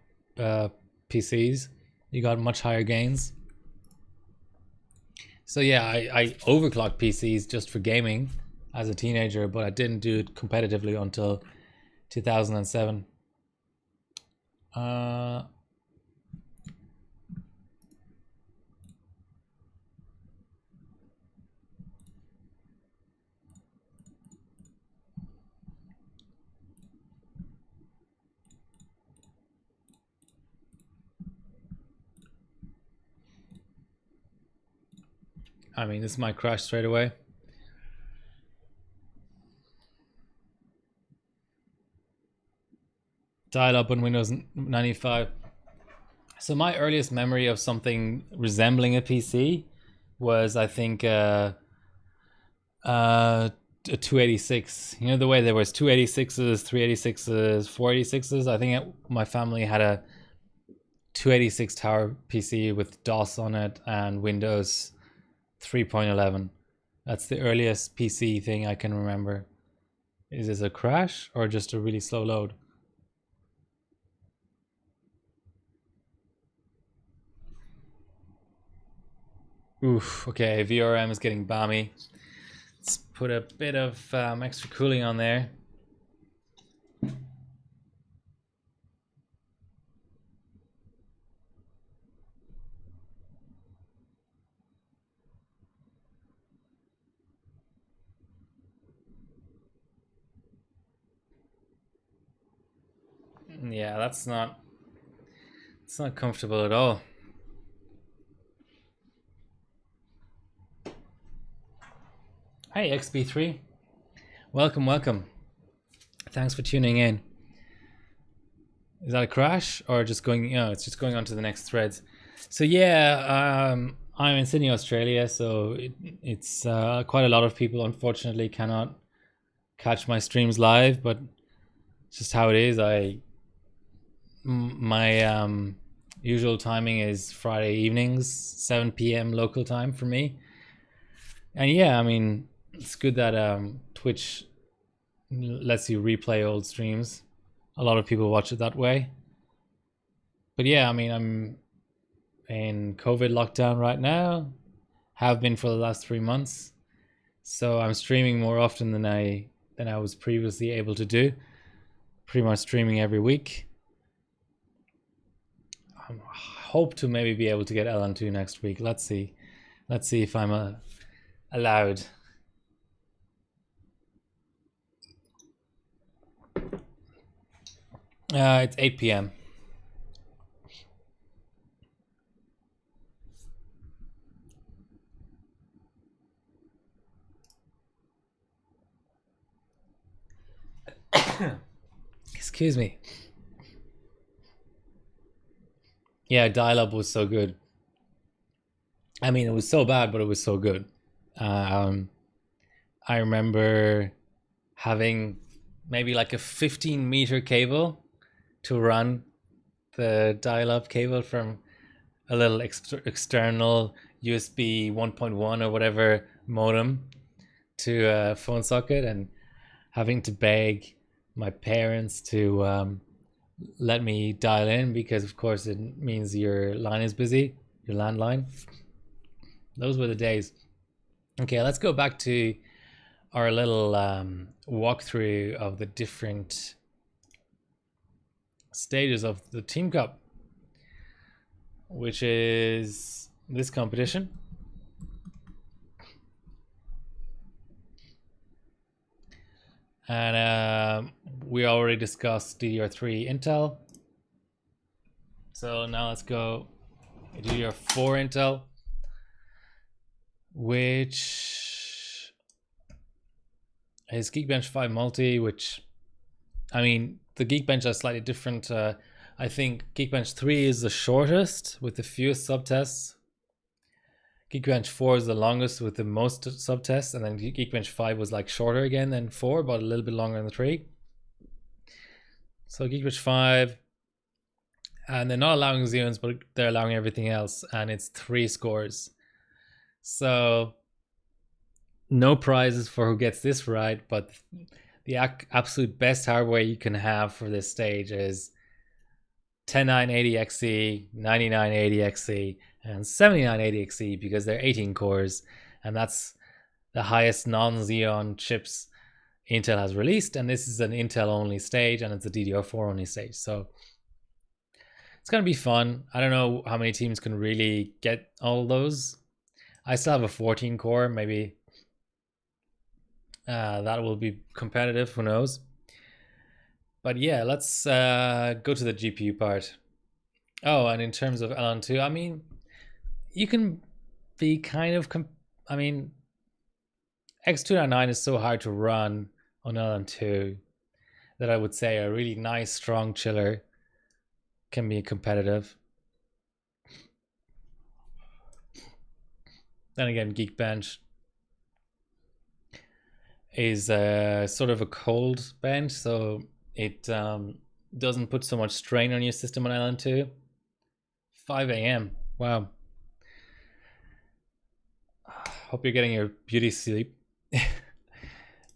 PCs. You got much higher gains. So yeah, I overclocked PCs just for gaming as a teenager, but I didn't do it competitively until 2007. I mean, this might crash straight away. Dial up on Windows 95. So my earliest memory of something resembling a PC was, I think, a 286. You know, the way there was 286s, 386s, 486s. I think my family had a 286 tower PC with DOS on it and Windows 3.11. That's the earliest PC thing I can remember. Is this a crash or just a really slow load? Oof, okay, VRM is getting balmy. Let's put a bit of extra cooling on there. Yeah, it's not comfortable at all. Hi XB3, welcome. Thanks for tuning in. Is that a crash or just going? It's just going on to the next threads. So yeah, I'm in Sydney, Australia, so it's quite a lot of people unfortunately cannot catch my streams live, but it's just how it is. My usual timing is Friday evenings, 7 p.m. local time for me. And yeah, I mean, it's good that Twitch lets you replay old streams. A lot of people watch it that way. But yeah, I mean, I'm in COVID lockdown right now, have been for the last 3 months. So I'm streaming more often than I was previously able to do. Pretty much streaming every week. I hope to maybe be able to get LN2 next week. Let's see if I'm allowed. It's 8 p.m. Excuse me. Yeah, dial-up was so good. I mean, it was so bad, but it was so good. I remember having maybe like a 15-meter cable to run the dial-up cable from a little external USB 1.1 or whatever modem to a phone socket, and having to beg my parents to let me dial in, because of course it means your line is busy, your landline. Those were the days. Okay, let's go back to our little walkthrough of the different stages of the Team Cup, which is this competition. And we already discussed DDR3 Intel. So now let's go DDR4 Intel, which is Geekbench 5 Multi, which, I mean, the Geekbench are slightly different. I think Geekbench 3 is the shortest with the fewest subtests. Geekbench 4 is the longest with the most subtests, and then Geekbench 5 was like shorter again than 4, but a little bit longer than the 3. So Geekbench 5, and they're not allowing Xeons, but they're allowing everything else, and it's 3 scores. So no prizes for who gets this right, but the absolute best hardware you can have for this stage is 10980XE, 9980XE, and 7980XE, because they're 18 cores, and that's the highest non-Xeon chips Intel has released, and this is an Intel only stage, and it's a DDR4 only stage, so it's gonna be fun. I don't know how many teams can really get all those. I still have a 14 core, maybe that will be competitive, who knows. But yeah, let's go to the GPU part. Oh, and in terms of LN2, I mean, you can be kind of, I mean, X299 is so hard to run on LN2 that I would say a really nice, strong chiller can be competitive. Then again, Geekbench is sort of a cold bench, so it doesn't put so much strain on your system on LN2. 5 a.m. Wow. Hope you're getting your beauty sleep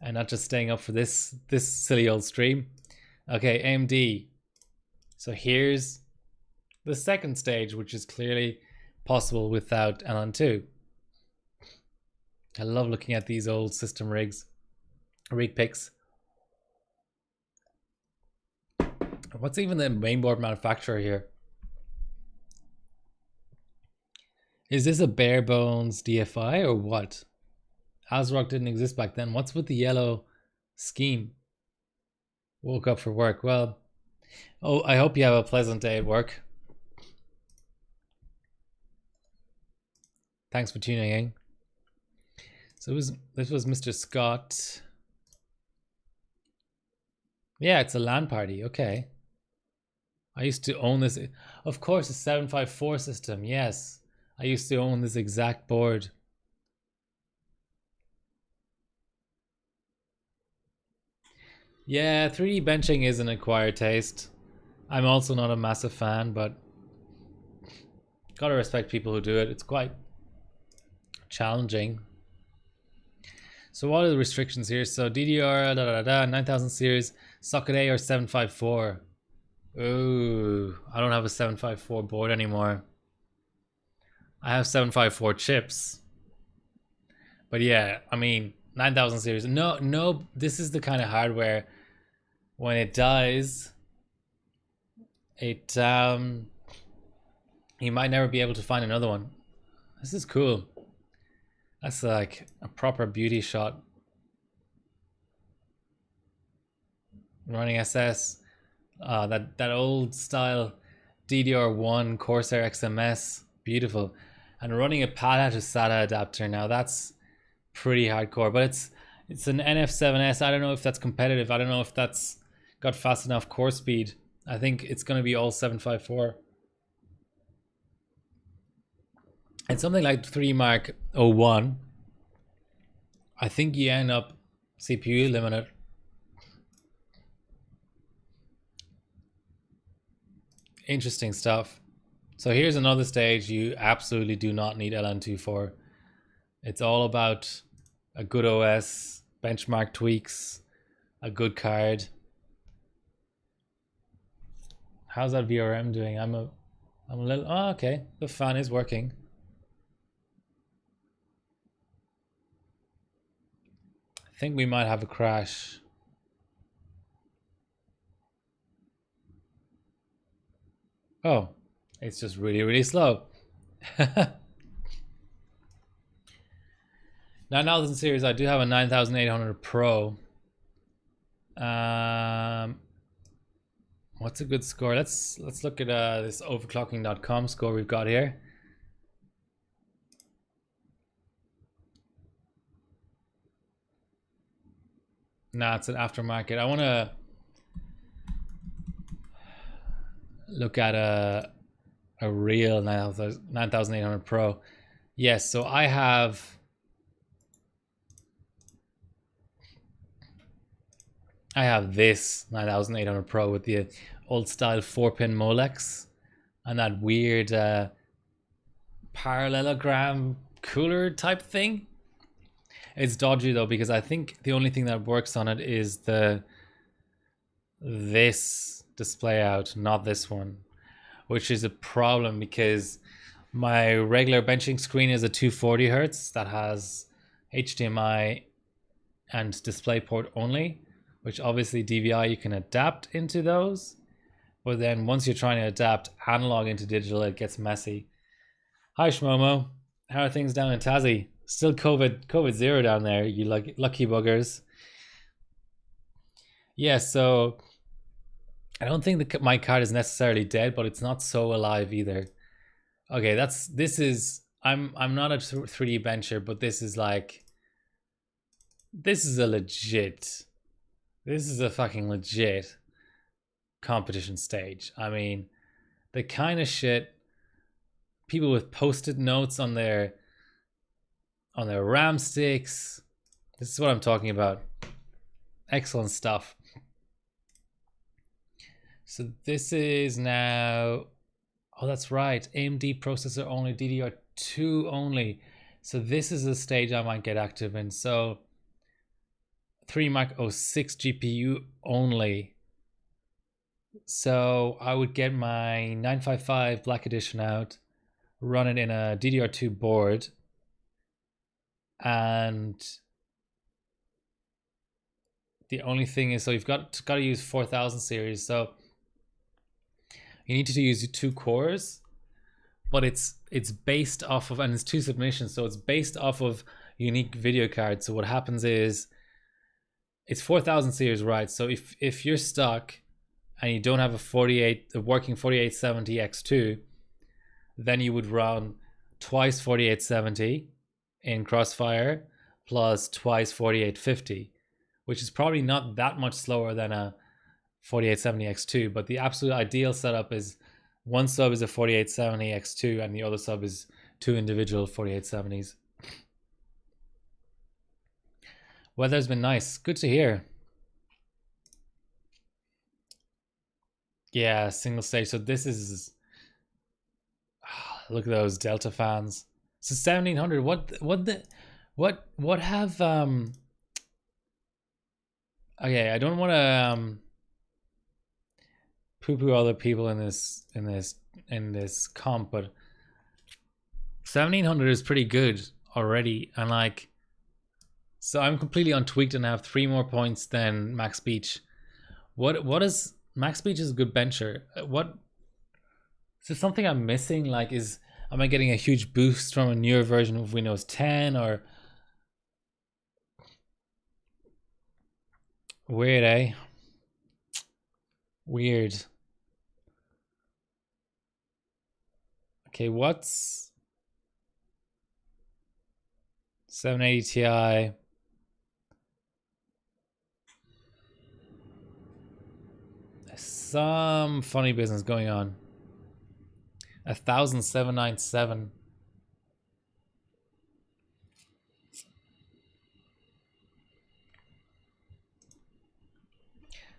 and not just staying up for this silly old stream. Okay, AMD. So here's the second stage, which is clearly possible without LN2. I love looking at these old system rig pics. What's even the mainboard manufacturer here? Is this a bare bones DFI or what? ASRock didn't exist back then. What's with the yellow scheme? Woke up for work. Well, oh, I hope you have a pleasant day at work. Thanks for tuning in. So this was Mr. Scott. Yeah, it's a LAN party. Okay. I used to own this. Of course, a 754 system. Yes. I used to own this exact board. Yeah, 3D benching is an acquired taste. I'm also not a massive fan, but gotta respect people who do it. It's quite challenging. So what are the restrictions here? So DDR 9000 series, socket A or 754. Ooh, I don't have a 754 board anymore. I have 754 chips. But yeah, I mean, 9000 series. No, this is the kind of hardware when it dies, it you might never be able to find another one. This is cool. That's like a proper beauty shot. Running SS. That old style DDR1 Corsair XMS. Beautiful. And running a PATA to SATA adapter. Now that's pretty hardcore, but it's an NF7S. I don't know if that's competitive. I don't know if that's got fast enough core speed. I think it's going to be all 754. And something like 3 Mark 01, I think you end up CPU limited. Interesting stuff. So here's another stage you absolutely do not need LN2 for. It's all about a good OS, benchmark tweaks, a good card. How's that VRM doing? I'm a little, oh, okay. The fan is working. I think we might have a crash. Oh, it's just really, really slow. 9000 series, I do have a 9800 Pro. What's a good score? Let's look at this overclocking.com score we've got here. Nah, it's an aftermarket. I want to look at a real 9800 Pro. Yes, so I have this 9800 Pro with the old style 4-pin Molex and that weird parallelogram cooler type thing. It's dodgy though, because I think the only thing that works on it is this display out, not this one, which is a problem because my regular benching screen is a 240 hertz that has HDMI and DisplayPort only, which obviously DVI you can adapt into those, but then once you're trying to adapt analog into digital, it gets messy. Hi Shmomo, how are things down in Tassie? Still COVID zero down there, you lucky buggers. Yeah, so I don't think my card is necessarily dead, but it's not so alive either. Okay, this is I'm not a 3D bencher, but this is a fucking legit competition stage. I mean, the kind of shit people with post-it notes on their RAM sticks. This is what I'm talking about. Excellent stuff. So this is now, oh, that's right. AMD processor only, DDR2 only. So this is a stage I might get active in. So 3 Mark 06 GPU only. So I would get my 955 Black Edition out, run it in a DDR2 board, and the only thing is, so you've got to use 4000 series. So you need to use 2 cores, but it's based off of, and it's 2 submissions, so it's based off of unique video cards. So what happens is it's 4000 series, right? So if you're stuck and you don't have a working 4870 X2, then you would run twice 4870 in Crossfire plus twice 4850, which is probably not that much slower than a 4870 X2, but the absolute ideal setup is one sub is a 4870 X2 and the other sub is 2 individual 4870s. Weather's been nice. Good to hear. Yeah, single stage. So this is, look at those Delta fans. So 1700. What have Okay, I don't want to poo-poo other people in this comp, but 1700 is pretty good already, and like, so I'm completely untweaked and I have 3 more points than Max Beach. What is Max Beach is a good bencher. What is there something I'm missing? Like, am I getting a huge boost from a newer version of Windows 10 or weird, eh? Weird. Okay, what's 780 Ti? Some funny business going on. 1,797.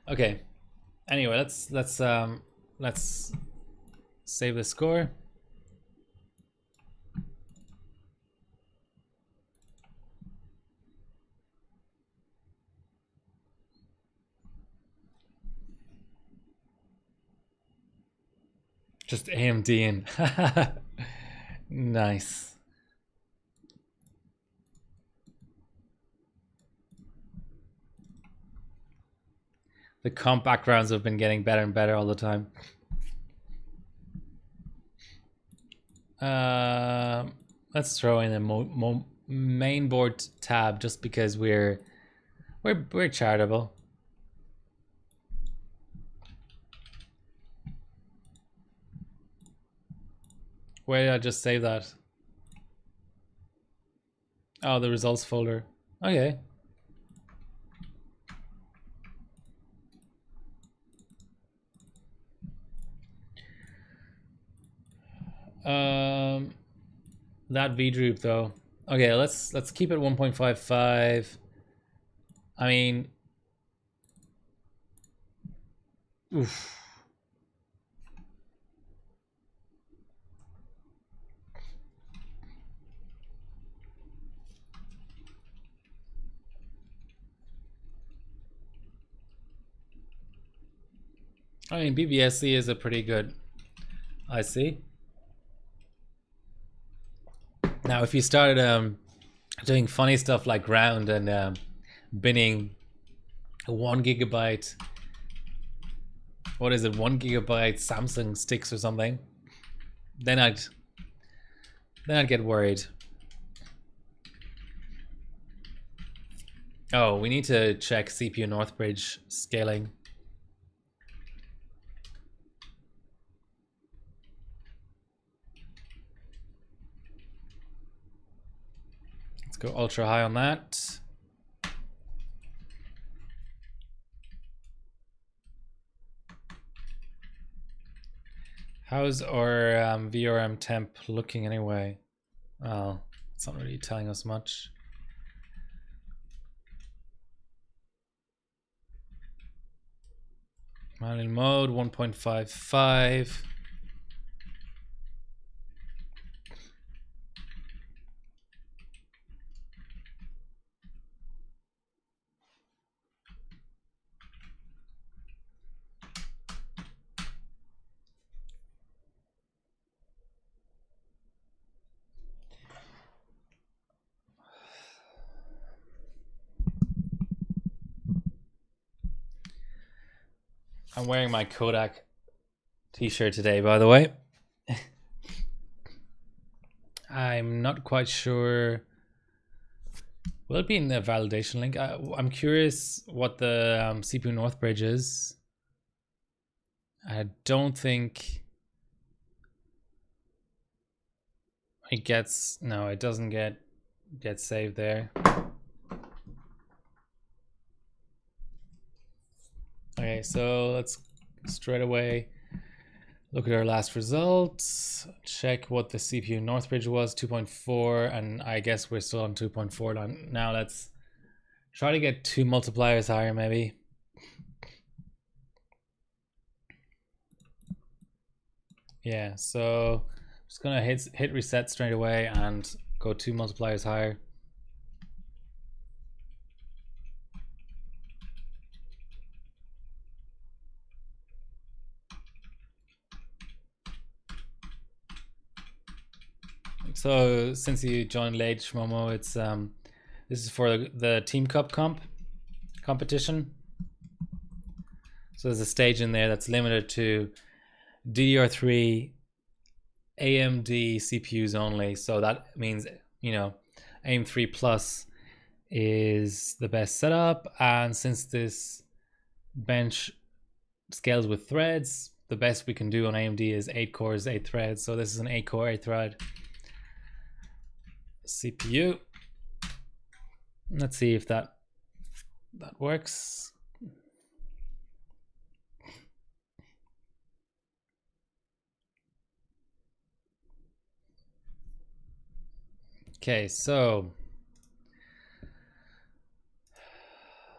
Okay. Anyway, let's save the score. Just AMD in. Nice. The comp backgrounds have been getting better and better all the time. Let's throw in a main board tab just because we're charitable. Where did I just save that? Oh, the results folder. Okay. That VDroop though. Okay, let's keep it 1.55. I mean, oof. I mean, BBSC is a pretty good IC. Now, if you started doing funny stuff like ground and binning 1 gigabyte, what is it, 1 gigabyte Samsung sticks or something, then I'd get worried. Oh, we need to check CPU Northbridge scaling. Let's go ultra high on that. How's our VRM temp looking anyway? Well, it's not really telling us much. Manual mode 1.55. I'm wearing my Kodak t-shirt today, by the way. I'm not quite sure. Will it be in the validation link? I'm curious what the CPU Northbridge is. I don't think it gets, no, it doesn't get saved there. Okay, so let's straight away look at our last results, check what the CPU Northbridge was, 2.4, and I guess we're still on 2.4 now. Let's try to get 2 multipliers higher maybe. Yeah, so I'm just gonna hit reset straight away and go 2 multipliers higher. So since you joined late, Shmomo, it's this is for the Team Cup competition. So there's a stage in there that's limited to DDR3 AMD CPUs only. So that means, you know, AM3 Plus is the best setup, and since this bench scales with threads, the best we can do on AMD is 8 cores, 8 threads. So this is an 8 core, 8 thread CPU. Let's see if that works. Okay, so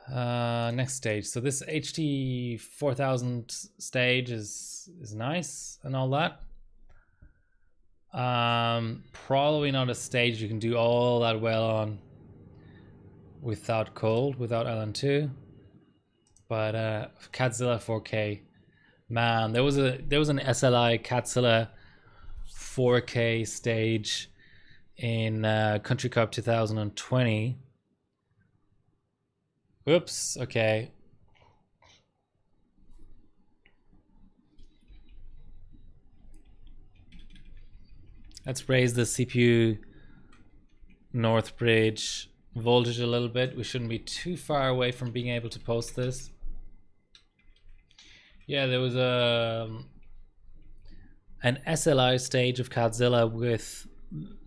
next stage. So this HT 4000 stage is nice and all that. Probably not a stage you can do all that well on without cold, without LN2. But Catzilla 4K, man, there was an SLI Catzilla 4K stage in Country Cup 2020. Whoops, okay. Let's raise the CPU North Bridge voltage a little bit. We shouldn't be too far away from being able to post this. Yeah, there was an SLI stage of Catzilla with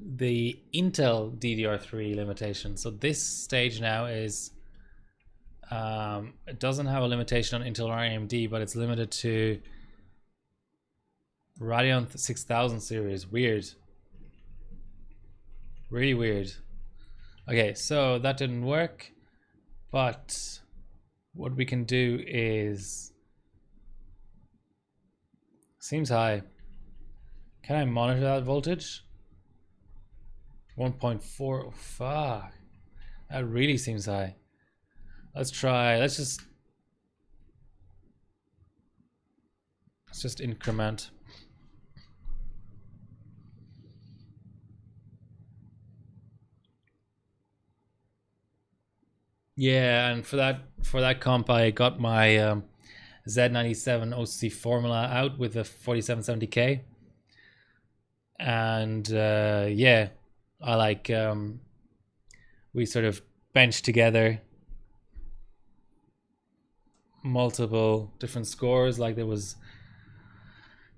the Intel DDR3 limitation. So this stage now is it doesn't have a limitation on Intel or AMD, but it's limited to Radeon 6000 series. Weird. Really weird. Okay, so that didn't work, but what we can do is, seems high. Can I monitor that voltage? 1.4. Oh, fuck. That really seems high. Let's try. Let's just increment. Yeah, and for that comp, I got my Z97 OC formula out with the 4770K, and yeah, I like we sort of benched together multiple different scores. Like there was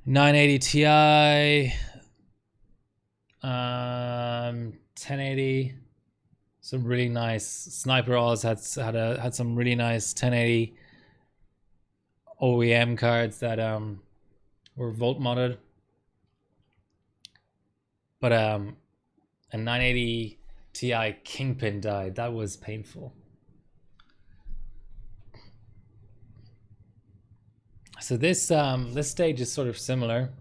980 Ti, 1080. Some really nice Sniper Oz had some really nice 1080 OEM cards that were volt modded, but a 980 Ti Kingpin died. That was painful. So this this stage is sort of similar.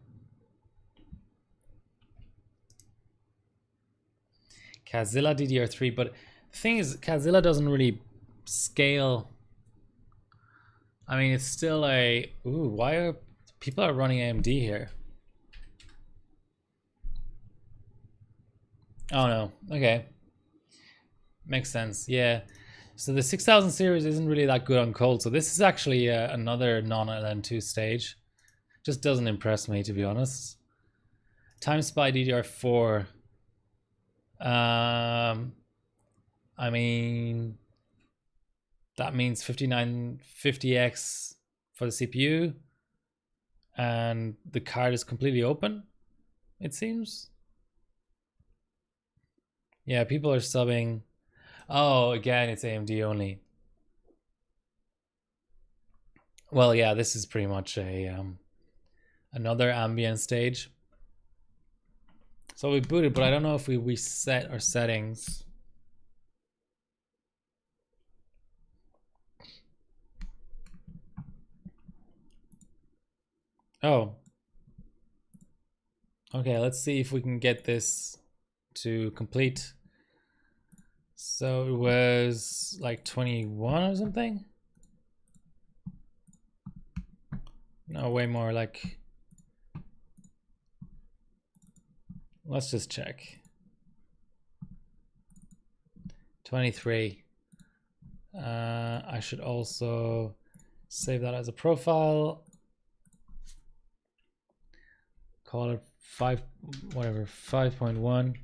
Catzilla DDR3, but the thing is, Catzilla doesn't really scale. I mean, it's still a... Ooh, why are people are running AMD here? Oh no, okay. Makes sense, yeah. So the 6000 series isn't really that good on cold, so this is actually another non-LN2 stage. Just doesn't impress me, to be honest. Time Spy DDR4. I mean, that means 5950X for the CPU, and the card is completely open, it seems. Yeah, people are subbing. Oh, again, it's AMD only. Well, yeah, this is pretty much a another ambient stage. So we booted, but I don't know if we reset our settings. Oh. Okay, let's see if we can get this to complete. So it was like 21 or something? No, way more, like... Let's just check. 23. I should also save that as a profile. Call it 5.1.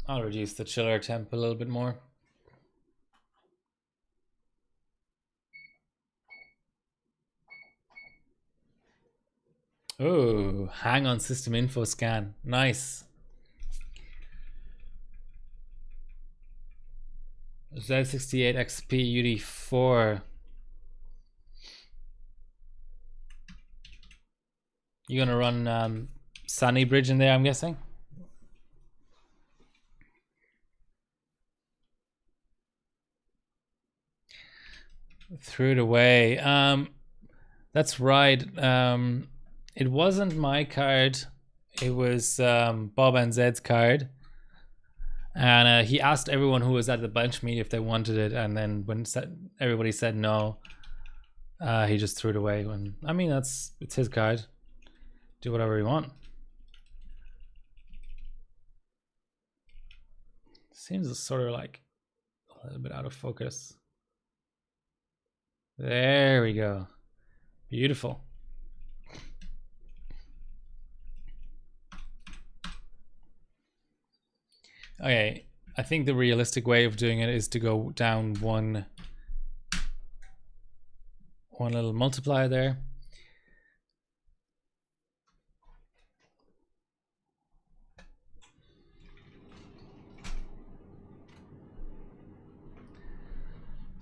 I'll reduce the chiller temp a little bit more. Oh, hang on system info scan. Nice. Z68 XP UD4. You're gonna run Sunny Bridge in there, I'm guessing. Threw it away. That's right. It wasn't my card. It was Bob and Zed's card. And he asked everyone who was at the bench meet if they wanted it, and then when everybody said no, he just threw it away. When I mean, it's his card. Do whatever you want. Seems sort of like a little bit out of focus. There we go. Beautiful. Okay, I think the realistic way of doing it is to go down one little multiplier there.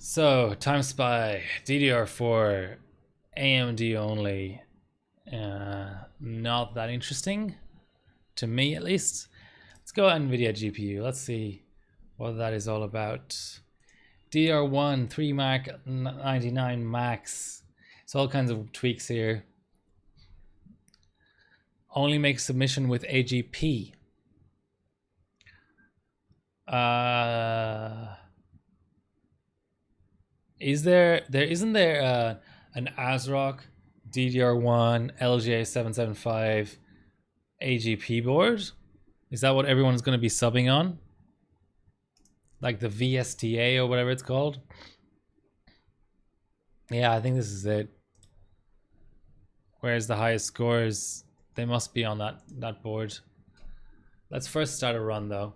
So, Time Spy, DDR4, AMD only. Not that interesting, to me at least. Let's go Nvidia GPU. Let's see what that is all about. DDR1, 3 Mac, 99 Max. It's all kinds of tweaks here. Only make submission with AGP. Isn't there an ASRock DDR1 LGA775 AGP board? Is that what everyone's going to be subbing on? Like the VSTA or whatever it's called? Yeah, I think this is it. Where's the highest scores? They must be on that board. Let's first start a run though.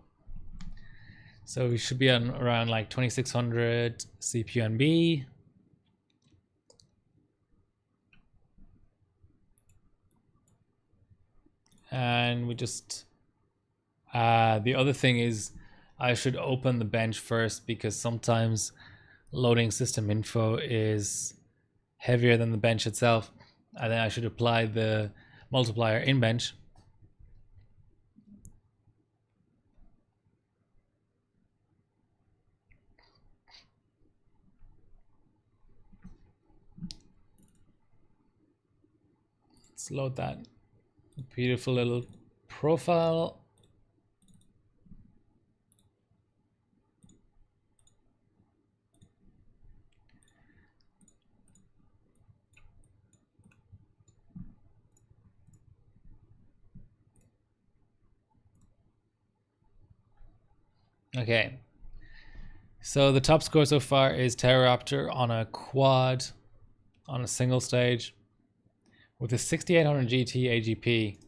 So we should be on around like 2600 CPU-NB. And we just... the other thing is I should open the bench first, because sometimes loading system info is heavier than the bench itself. And then I should apply the multiplier in bench. Let's load that beautiful little profile. Okay, so the top score so far is Pteroraptor on a quad on a single stage with a 6800 GT AGP.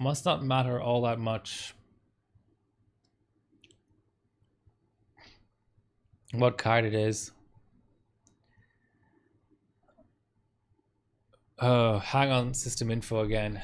Must not matter all that much what card it is. Oh, hang on, system info again.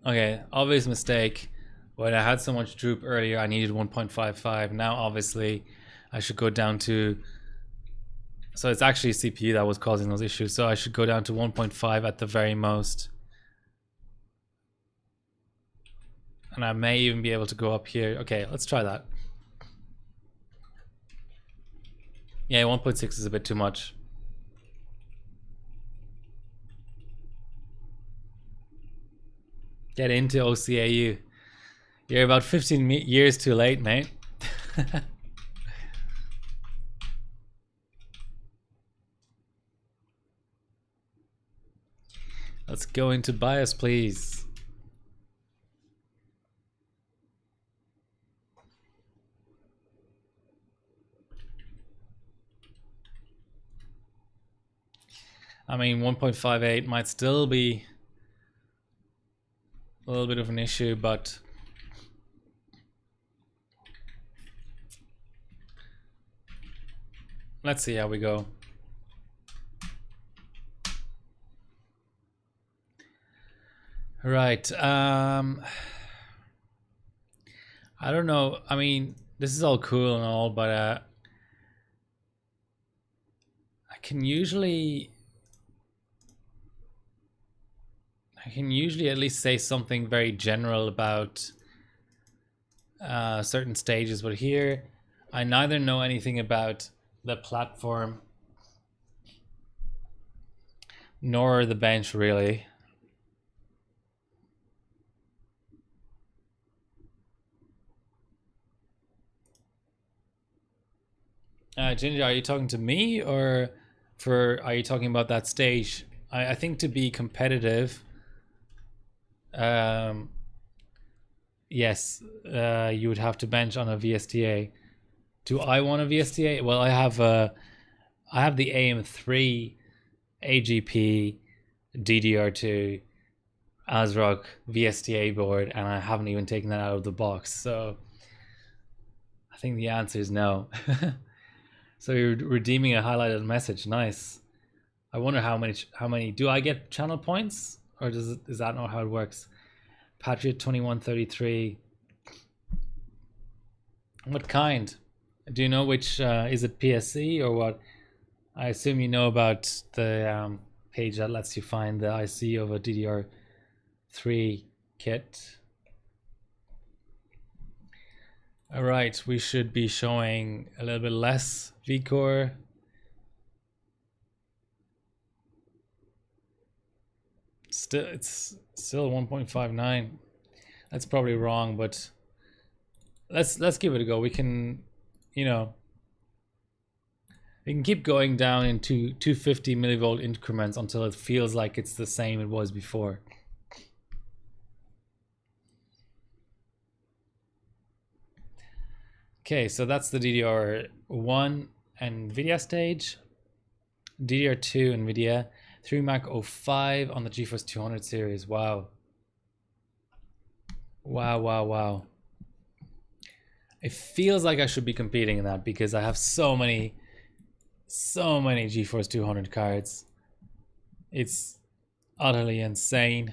Okay, obvious mistake. When I had so much droop earlier, I needed 1.55. Now obviously I should go down to, so it's actually CPU that was causing those issues, so I should go down to 1.5 at the very most. And I may even be able to go up here. Okay, let's try that. Yeah, 1.6 is a bit too much. Get into OCAU. You're about 15 years too late, mate. Let's go into BIOS, please. I mean, 1.58 might still be a little bit of an issue, but let's see how we go. Right. I don't know. I mean, this is all cool and all, but I can usually at least say something very general about certain stages, but here I neither know anything about the platform nor the bench really. Ginger, are you talking to me or are you talking about that stage? I think to be competitive, yes, you would have to bench on a VSTA. Do I want a VSTA? Well, I have the AM3 AGP DDR2 ASRock VSTA board, and I haven't even taken that out of the box. So I think the answer is no. So you're redeeming a highlighted message. Nice. I wonder how many do I get channel points, or is that not how it works? Patriot 2133. What kind? Do you know which? Is it PSC or what? I assume you know about the page that lets you find the IC of a DDR3 kit. All right, we should be showing a little bit less vCore. It's still 1.59. That's probably wrong, but let's give it a go. We can, you know, we can keep going down into 250 millivolt increments until it feels like it's the same it was before. Okay, so that's the DDR1 Nvidia stage. DDR2 Nvidia, 3 Mac 05 on the GeForce 200 series. Wow. Wow, wow, wow. It feels like I should be competing in that because I have so many GeForce 200 cards. It's utterly insane.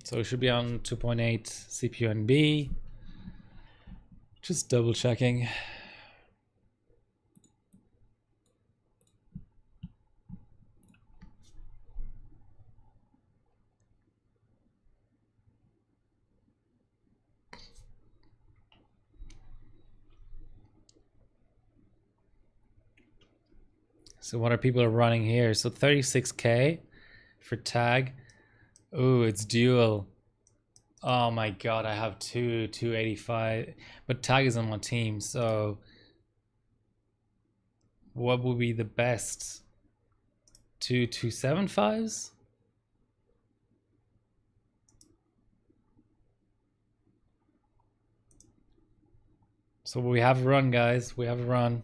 So it should be on 2.8 CPU NB. Just double checking. So what are people running here? So 36K for tag. Oh, it's dual. Oh my god, I have 285, but tag is on my team, so what would be the best? 275s? So we have a run, guys. We have a run.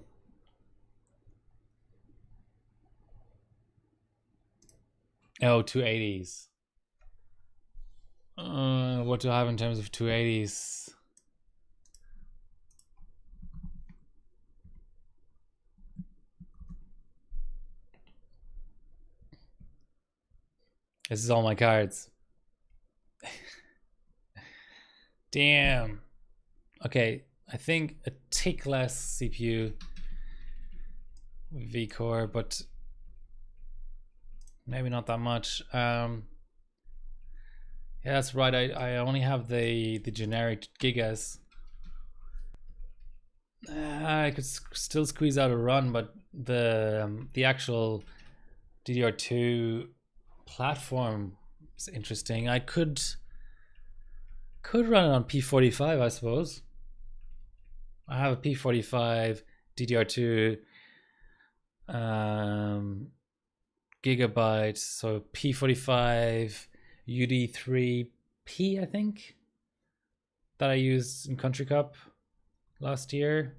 Oh, 280s. What do I have in terms of 280s? This is all my cards. Damn. Okay, I think a tick less CPU V-core, but maybe not that much. Yeah, that's right. I only have the generic gigas. I could still squeeze out a run, but the actual DDR2 platform is interesting. I could run it on P45, I suppose. I have a P45 DDR2 gigabyte, so P45 UD3P, I think, that I used in Country Cup last year.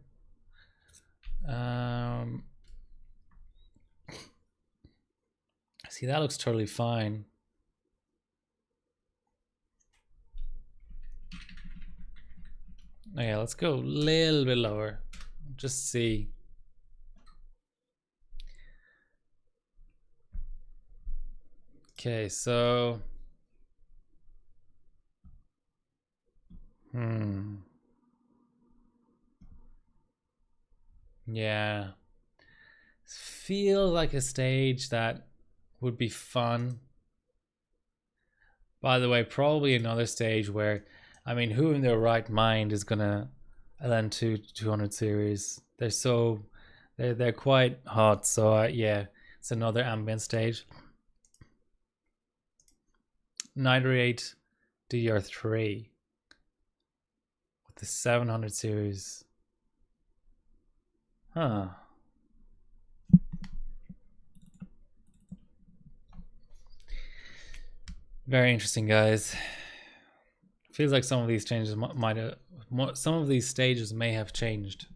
See, that looks totally fine. Oh yeah, let's go a little bit lower. Just see. Okay, so yeah. Feels like a stage that would be fun. By the way, probably another stage where, I mean, who in their right mind is gonna LN2 200 series? They're quite hot. So yeah, it's another ambient stage. Niter 8 DDR3 with the 700 series. Huh. Very interesting, guys. Feels like some of these changes might have, some of these stages may have changed.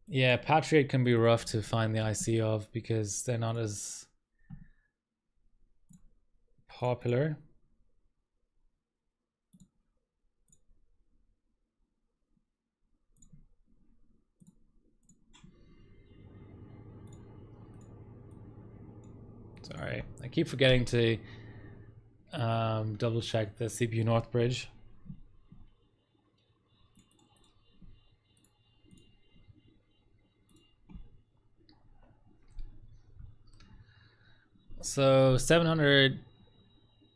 Yeah, Patriot can be rough to find the IC of because they're not as popular. Sorry, I keep forgetting to double check the CPU North bridge. So 700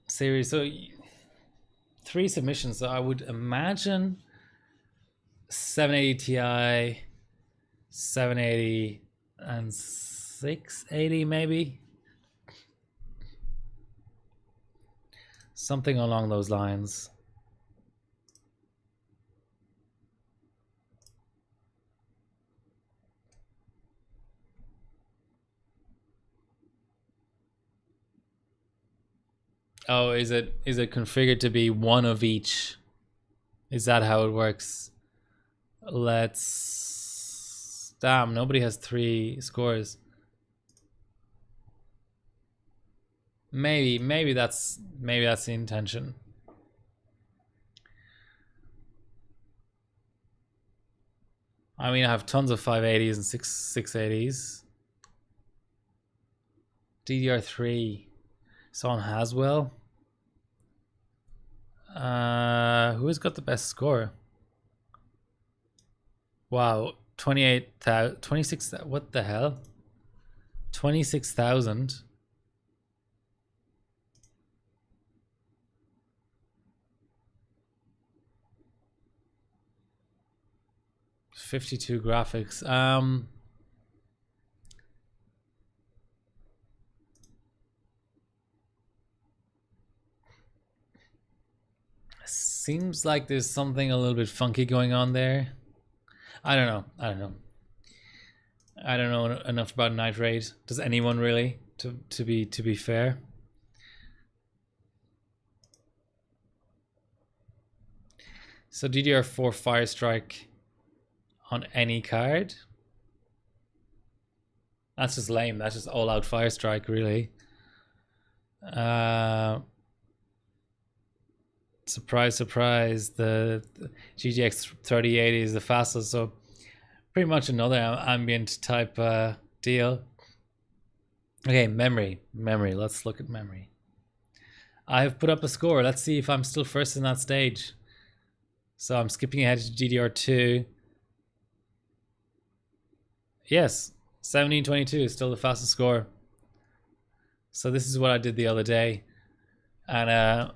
series, so 3 submissions. So I would imagine 780 Ti, 780 and 680 maybe. Something along those lines. Oh, is it configured to be one of each? Is that how it works? Let's... Damn, nobody has 3 scores. Maybe that's the intention. I mean, I have tons of 580s and 680s. DDR3. Someone Haswell. Who has got the best score? Wow, 28,000, 26. What the hell? 26,000. $52 graphics. Seems like there's something a little bit funky going on there. I don't know. I don't know enough about nitrate. Does anyone really? To be fair. So DDR4 Firestrike on any card? That's just lame. That's just all out Firestrike, really. So Surprise, surprise, the GTX 3080 is the fastest, so pretty much another ambient type deal. Okay, memory, let's look at memory. I've put up a score. Let's see if I'm still first in that stage. So I'm skipping ahead to DDR2. Yes, 1722 is still the fastest score. So this is what I did the other day. And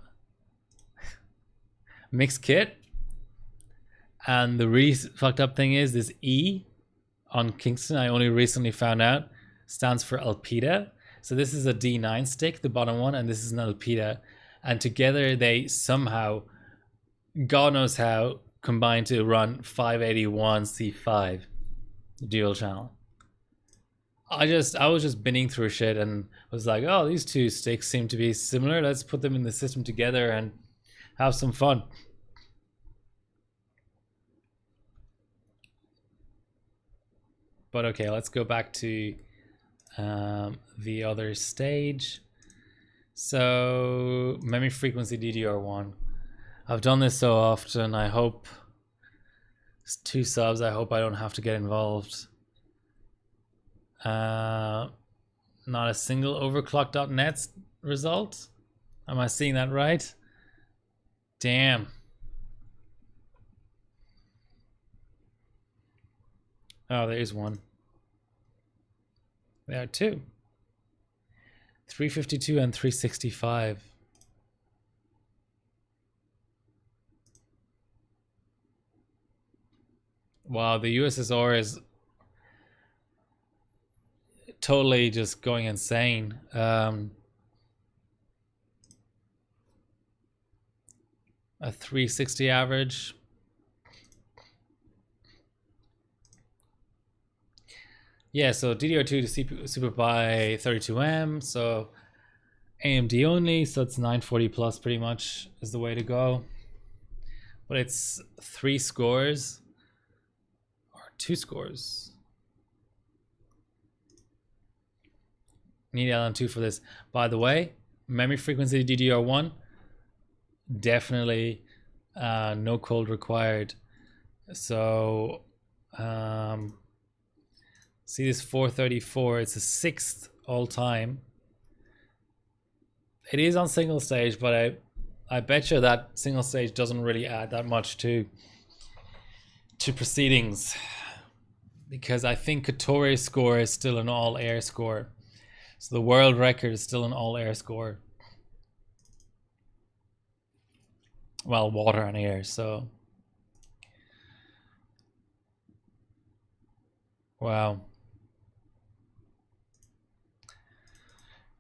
mixed kit. And the really fucked up thing is this E on Kingston, I only recently found out, stands for Elpida. So this is a D9 stick, the bottom one, and this is an Elpida. And together they somehow, God knows how, combined to run 581 C5 dual channel. I was just binning through shit and was like, oh, these two sticks seem to be similar. Let's put them in the system together and have some fun. But okay, let's go back to the other stage. So memory frequency DDR1. I've done this so often. I hope it's 2 subs. I hope I don't have to get involved. Not a single overclock.net result. Am I seeing that right? Damn. Oh, there is one. There are 2. 352 and 365. Wow, the USSR is totally just going insane. A 360 average. Yeah, so DDR2 to Super by 32M, so AMD only, so it's 940 plus pretty much is the way to go. But it's 3 scores or 2 scores. Need LM2 for this. By the way, memory frequency DDR1, definitely no cold required. So see this 434, it's the 6th all time. It is on single stage, but I bet you that single stage doesn't really add that much to proceedings, because I think Kotore's score is still an all air score. So the world record is still an all air score. Well, water and air, so. Wow.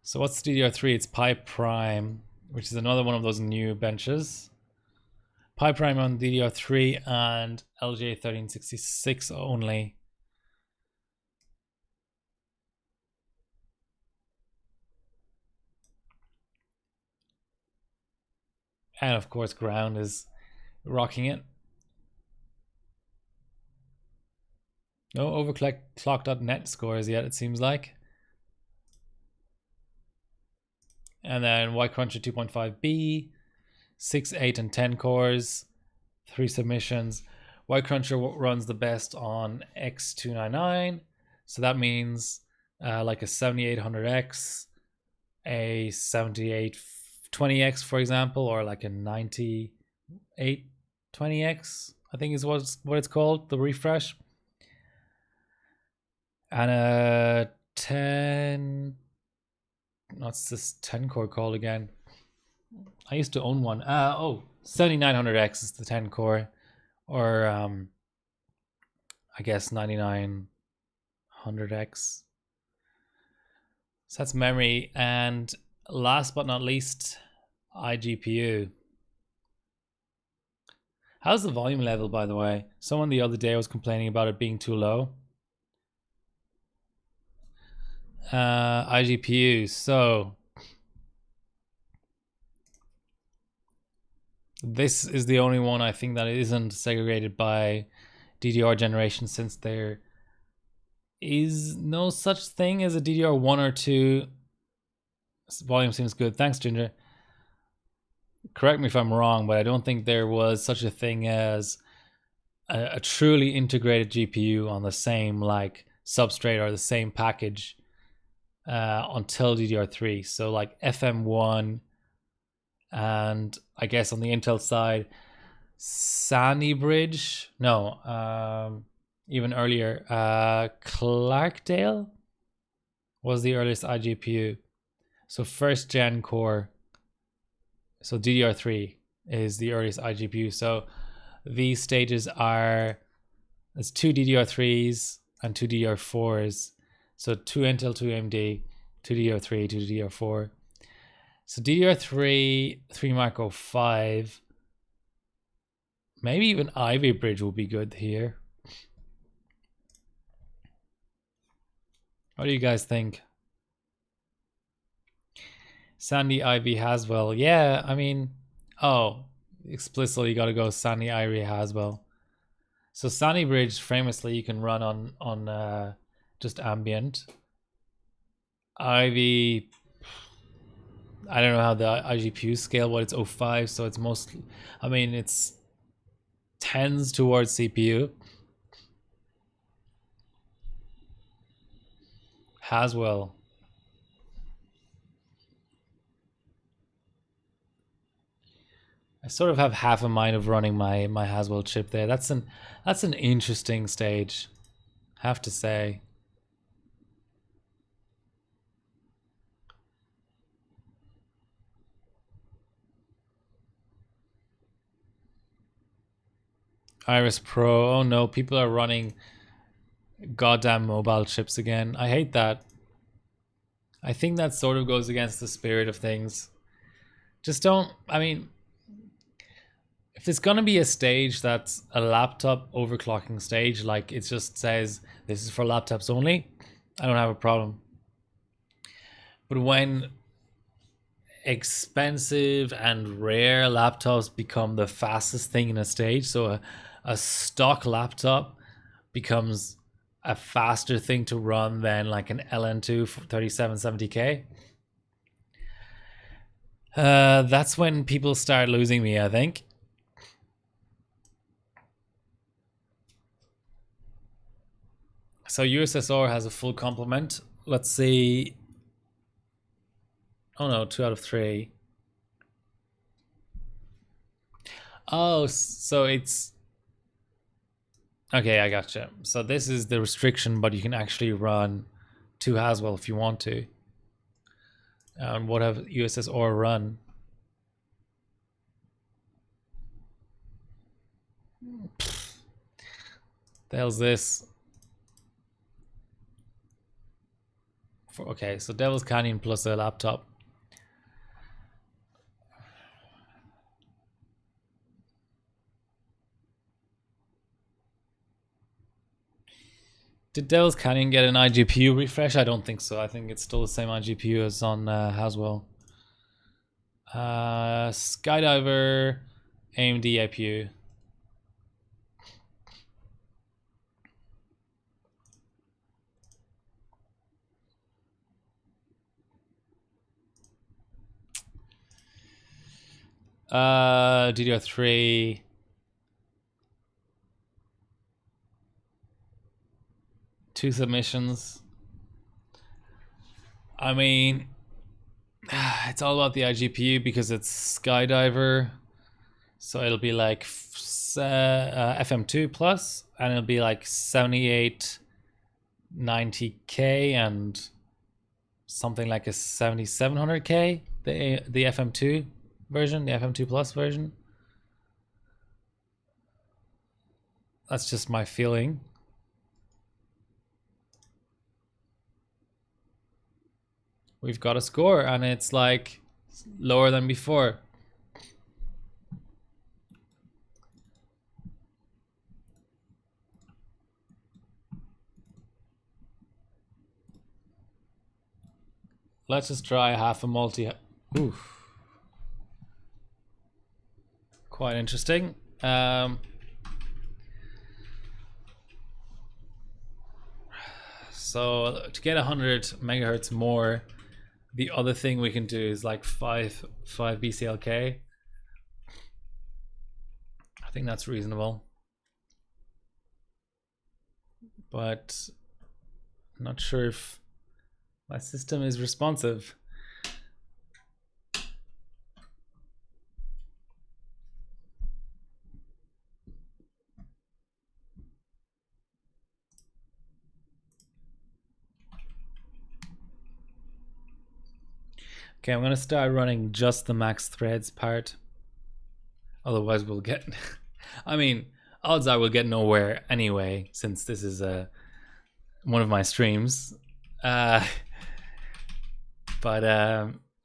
So what's DDR3? It's Pi Prime, which is another one of those new benches. Pi Prime on DDR3 and LJ1366 only. And of course, Ground is rocking it. No overclock.net scores yet, it seems like. And then Y Cruncher 2.5B, 6, 8, and 10 cores, 3 submissions. Y Cruncher runs the best on X299, so that means like a 7800X, a 7820X, for example, or like a 9820X, I think is what it's called, the refresh. And a 10, what's this 10 core called again? I used to own one. 7900X is the 10 core, or I guess 9900X. So that's memory. And last but not least, Igpu. How's the volume level, by the way? Someone the other day was complaining about it being too low. Igpu. So this is the only one I think that isn't segregated by DDR generation, since there is no such thing as a DDR1 or 2. Volume seems good. Thanks, Ginger. correct me if I'm wrong, but I don't think there was such a thing as a truly integrated GPU on the same like substrate or the same package until DDR3. So like FM1, and I guess on the Intel side, Sandy Bridge. No, even earlier, Clarkdale was the earliest iGPU. So first gen core. So DDR3 is the earliest iGPU. So these stages are, there's two DDR3s and two DDR4s. So two Intel, two AMD, two DDR3, two DDR4. So DDR3, 3 Macro 5. Maybe even Ivy Bridge will be good here. What do you guys think? Sandy Ivy Haswell. Yeah, I mean, oh, explicitly got to go Sandy Ivy Haswell. So Sandy Bridge, famously, you can run on just ambient. Ivy, I don't know how the iGPU scale, but it's 05, so it's mostly, I mean, it's tends towards CPU. Haswell. I sort of have half a mind of running my Haswell chip there. That's an interesting stage, have to say. Iris Pro. Oh no, people are running goddamn mobile chips again. I hate that. I think that sort of goes against the spirit of things. Just don't, I mean, if it's gonna be a stage that's a laptop overclocking stage, like it just says this is for laptops only, I don't have a problem. But when expensive and rare laptops become the fastest thing in a stage, so a stock laptop becomes a faster thing to run than like an LN2 for 3770K, that's when people start losing me, I think. So USSR has a full complement. Let's see. Oh no, 2 out of 3. Oh, so it's okay, I gotcha. So this is the restriction, but you can actually run 2 Haswell if you want to. And what have USSR run? The hell's this? Okay, so Devil's Canyon plus a laptop. Did Devil's Canyon get an iGPU refresh? I don't think so. I think it's still the same iGPU as on Haswell. Skydiver, AMD Igpu. DDR3. Two submissions. I mean, it's all about the iGPU because it's Skydiver. So it'll be like FM2 plus, and it'll be like 7890K and something like a 7700K, the FM2 version, the FM2 plus version. That's just my feeling. We've got a score and it's like lower than before. Let's just try half a multi. Oof. Quite interesting. So to get 100 megahertz more, the other thing we can do is like 5 BCLK. I think that's reasonable. But I'm not sure if my system is responsive. Okay, I'm gonna start running just the max threads part. Otherwise we'll get, I mean, odds are we'll get nowhere anyway, since this is one of my streams. But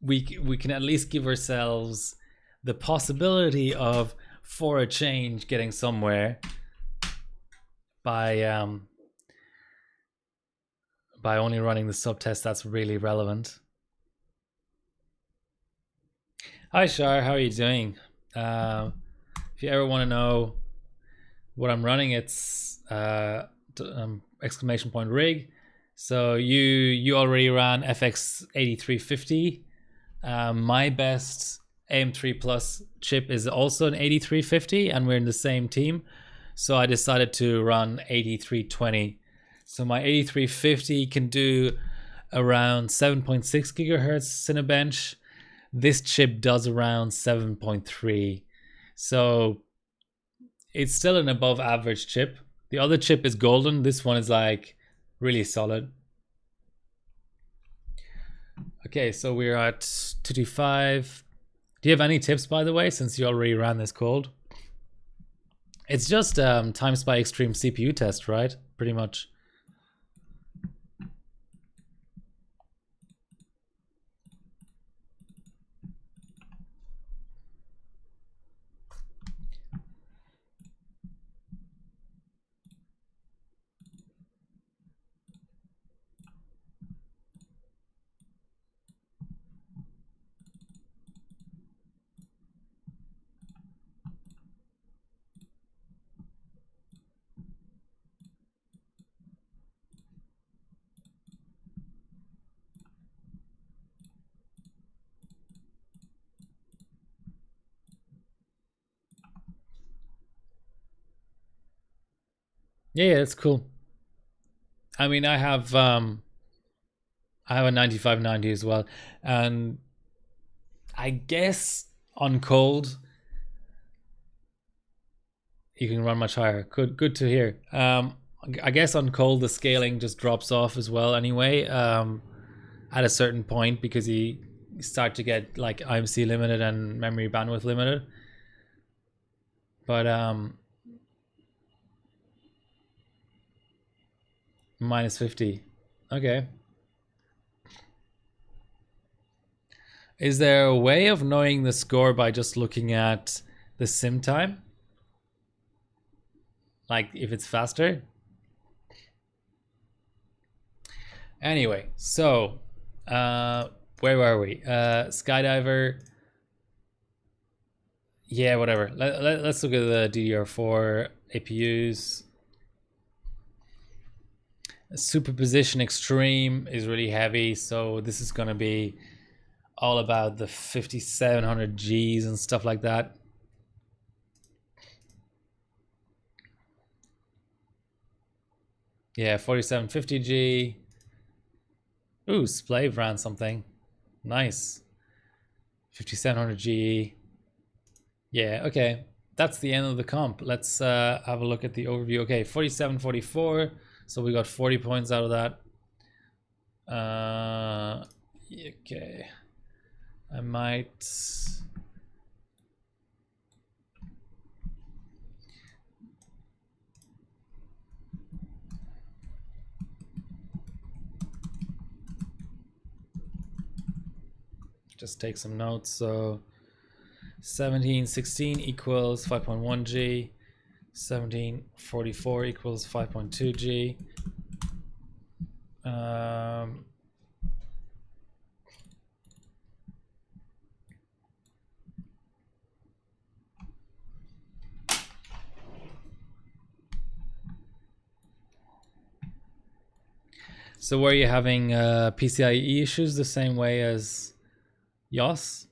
we can at least give ourselves the possibility of, for a change, getting somewhere by only running the subtest that's really relevant. Hi Shar, how are you doing? If you ever want to know what I'm running, it's exclamation point rig. So you already ran FX 8350. My best AM3 Plus chip is also an 8350, and we're in the same team. So I decided to run 8320. So my 8350 can do around 7.6 gigahertz Cinebench. This chip does around 7.3. So it's still an above average chip. The other chip is golden. This one is like really solid. Okay, so we're at 225. Do you have any tips, by the way, since you already ran this cold? It's just time spy extreme CPU test, right? Pretty much. Yeah, it's cool. I mean, I have a 9590 as well, and I guess on cold you can run much higher. Good to hear. I guess on cold the scaling just drops off as well anyway. At a certain point, because you start to get like IMC limited and memory bandwidth limited. But minus 50. Okay. Is there a way of knowing the score by just looking at the sim time? Like if it's faster? Anyway, so where were we? Skydiver. Yeah, whatever. Let's look at the DDR4 APUs. Superposition extreme is really heavy, so this is going to be all about the 5700 Gs and stuff like that. Yeah, 4750G. Ooh, Splave ran something. Nice. 5700G. Yeah, okay. That's the end of the comp. Let's have a look at the overview. Okay, 4744. So we got 40 points out of that. Okay. I might... just take some notes. So 1716 equals 5.1 G. 1744 equals 5.2 G. So were you having PCIe issues the same way as Yos?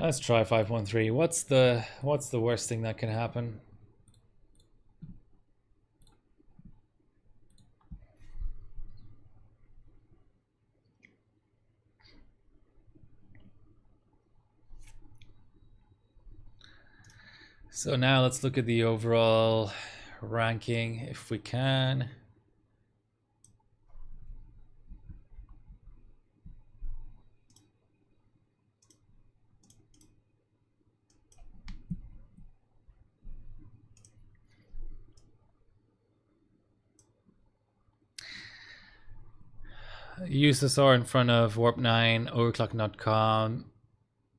Let's try 513. What's the worst thing that can happen? So now let's look at the overall ranking if we can. USSR in front of Warp 9, Overclocking.com,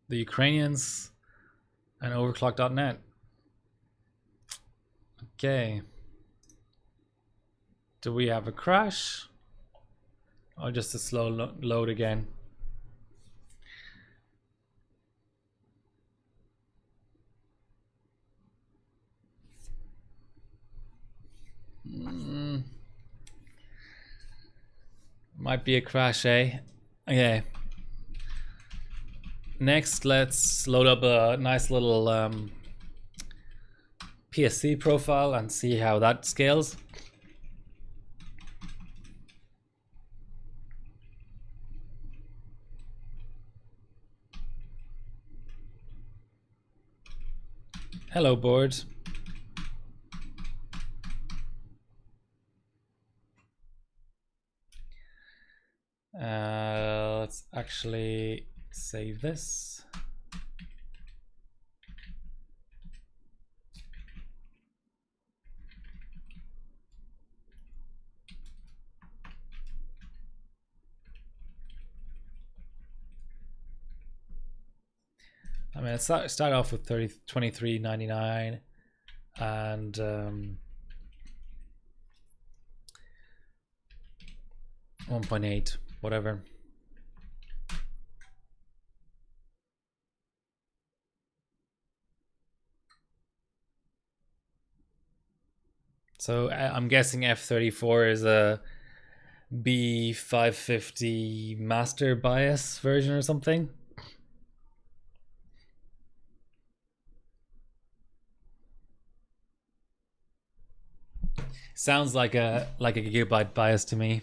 the Ukrainians, and Overclock.net. Okay. Do we have a crash? Or just a slow load again? Might be a crash, eh? Okay. Next, let's load up a nice little PSC profile and see how that scales. Hello, board. Let's actually save this. I mean, let's start off with 23.99 and 1.8, whatever. So I'm guessing F34 is a B550 master bias version or something. Sounds like a gigabyte bias to me.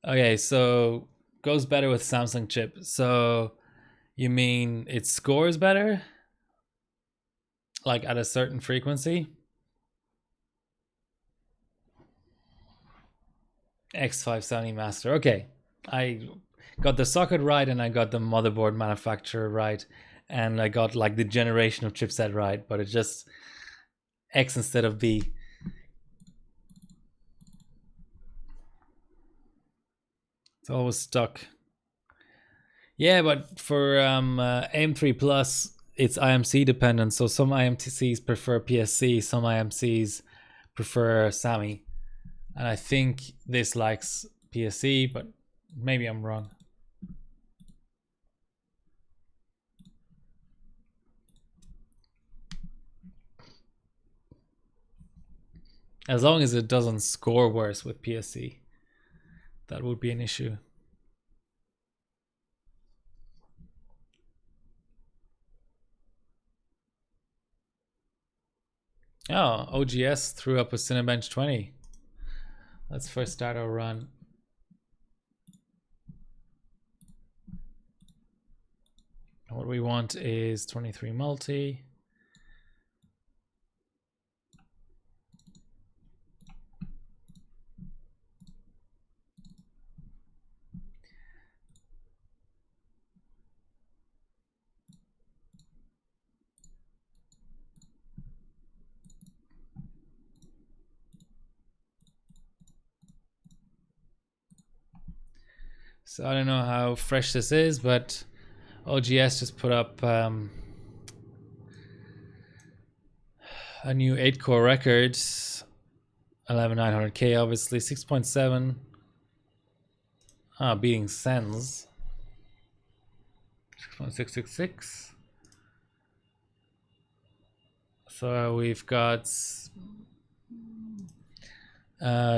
Okay, so goes better with Samsung chip. So you mean it scores better? Like at a certain frequency? X570 master. Okay. I got the socket right and I got the motherboard manufacturer right. And I got like the generation of chipset right, but it's just X instead of B. It's always stuck. Yeah, but for AM3 Plus, it's IMC dependent. So some IMCs prefer PSC, some IMCs prefer SAMI. And I think this likes PSC, but maybe I'm wrong. As long as it doesn't score worse with PSC, that would be an issue. Oh, OGS threw up a Cinebench 20. Let's first start our run. What we want is 23 multi. So I don't know how fresh this is, but OGS just put up a new 8-core record, 11900K, obviously 6.7. Beating Sens. 6.666. So we've got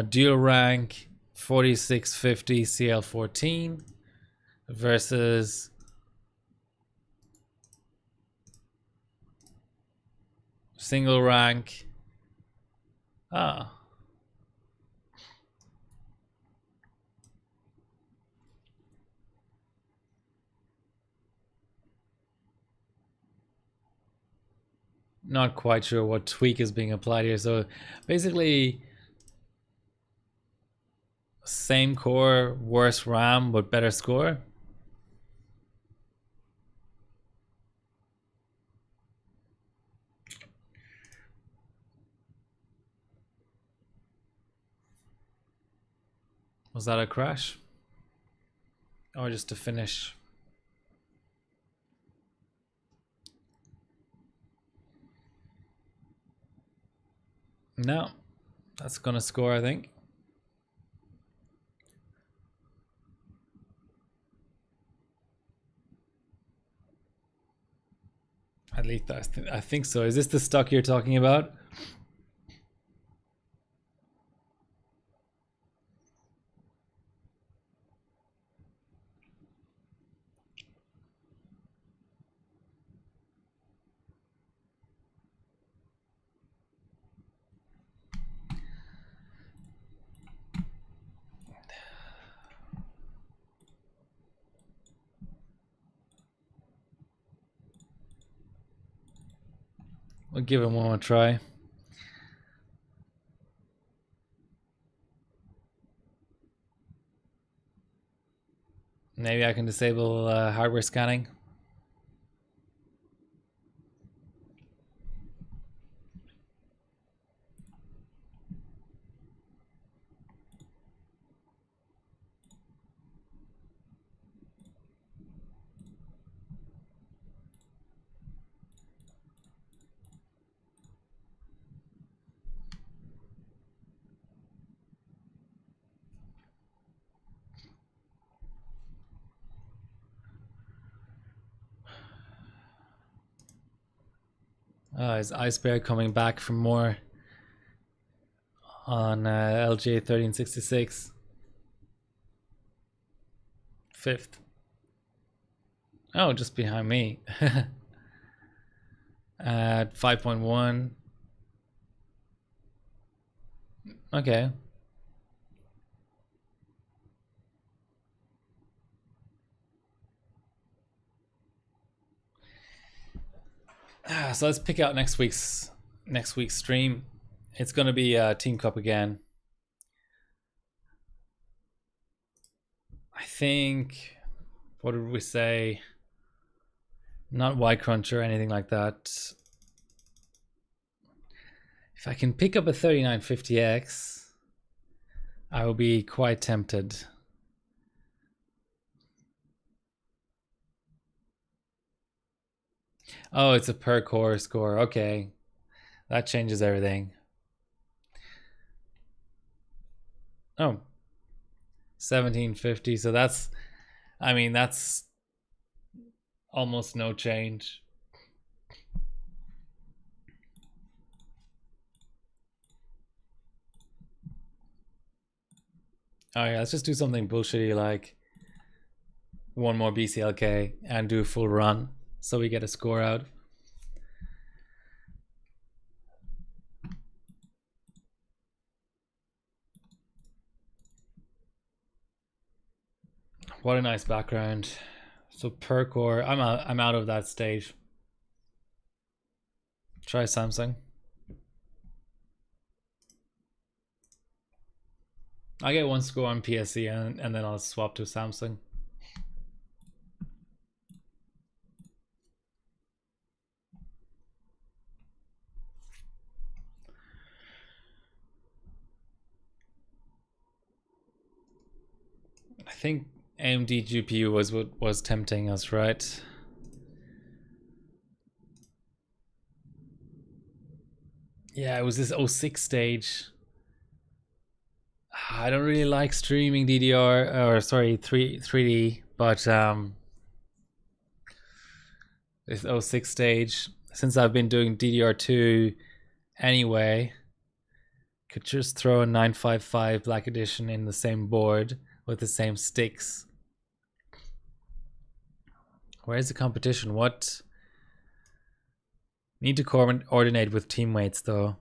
dual rank 4650 CL14. versus single rank. Ah. Not quite sure what tweak is being applied here. So basically, same core, worse RAM, but better score. Was that a crash? Or just to finish? No, that's gonna score, I think. At least I think so. Is this the stock you're talking about? We'll give it one more try. Maybe I can disable hardware scanning. Is Ice Bear coming back for more on LJ 1366? Fifth. Oh, just behind me. At 5.1. Okay. So let's pick out next week's stream. It's gonna be Team Cup again. I think. What did we say? Not Y Crunch or anything like that. If I can pick up a 3950X, I will be quite tempted. Oh, it's a per core score. Okay. That changes everything. Oh. 1750. So that's, I mean, that's almost no change. Oh yeah, let's just do something bullshitty like one more BCLK and do a full run so we get a score out. What a nice background. So per core, I'm out of that stage. Try Samsung. I get one score on PSC and then I'll swap to Samsung. I think AMD GPU was what was tempting us, right? Yeah, it was this 06 stage. I don't really like streaming DDR, or sorry, 3D, but this 06 stage, since I've been doing DDR2 anyway, could just throw a 955 Black Edition in the same board with the same sticks. Where's the competition? What? Need to coordinate with teammates though.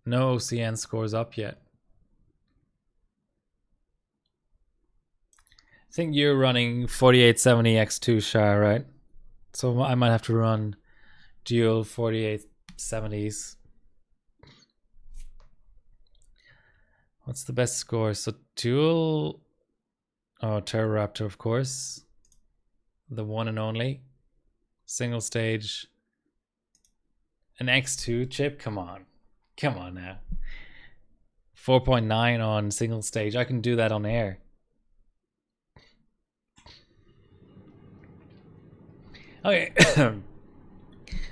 No OCN scores up yet. I think you're running 4870 X2 Shah, right? So I might have to run dual 4870s. What's the best score? So dual, oh, Terroraptor, of course. The one and only. Single stage. An X2 chip? Come on. Come on now. 4.9 on single stage. I can do that on air. Okay.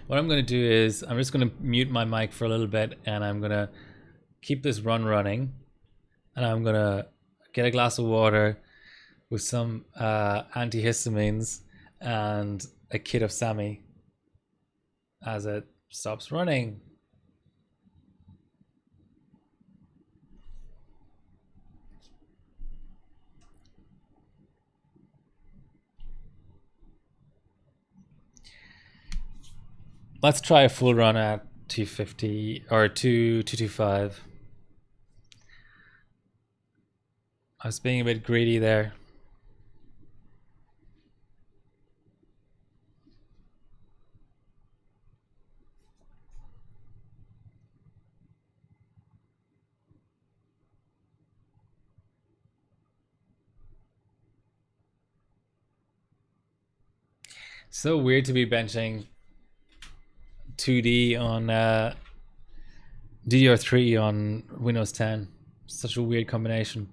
What I'm going to do is I'm just going to mute my mic for a little bit and I'm going to keep this run running. And I'm going to get a glass of water with some antihistamines and a kit of Sammy as it stops running. Let's try a full run at 250 or 225. I was being a bit greedy there. So weird to be benching 2D on DDR3 on Windows 10. Such a weird combination.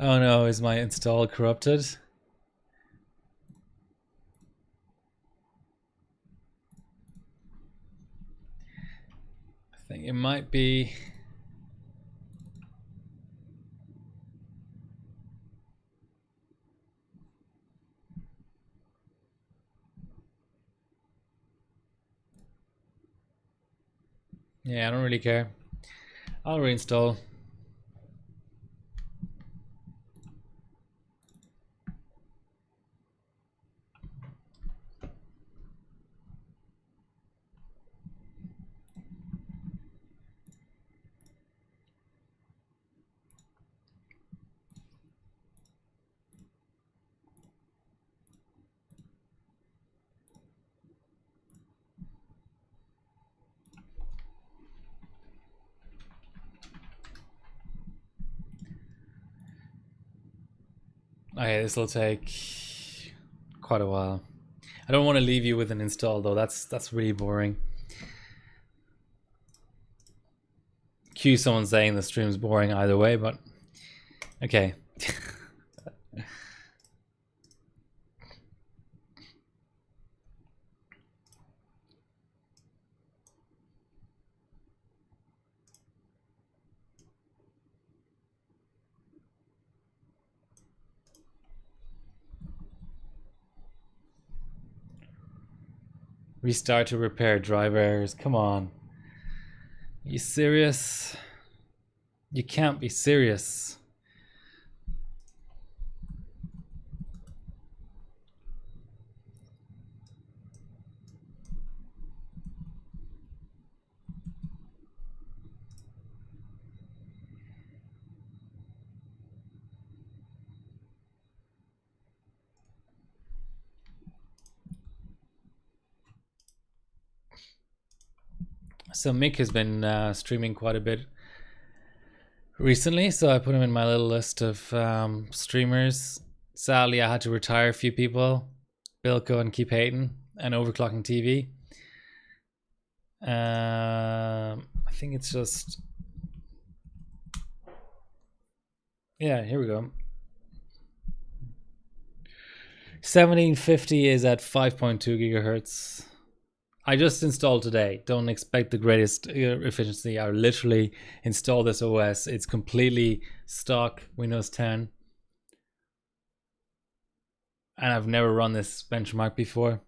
Oh no, is my install corrupted? I think it might be. Yeah, I don't really care. I'll reinstall. Okay, this will take quite a while. I don't want to leave you with an install though. That's really boring. Cue someone saying the stream's boring either way, but okay. Restart to repair drive errors. Come on. Are you serious? You can't be serious. So Mick has been streaming quite a bit recently, so I put him in my little list of streamers. Sadly, I had to retire a few people. Bilko and Keep Hating and Overclocking TV. I think it's just... Yeah, here we go. 1750 is at 5.2 gigahertz. I just installed today. Don't expect the greatest efficiency. I literally installed this OS. It's completely stock Windows 10. And I've never run this benchmark before.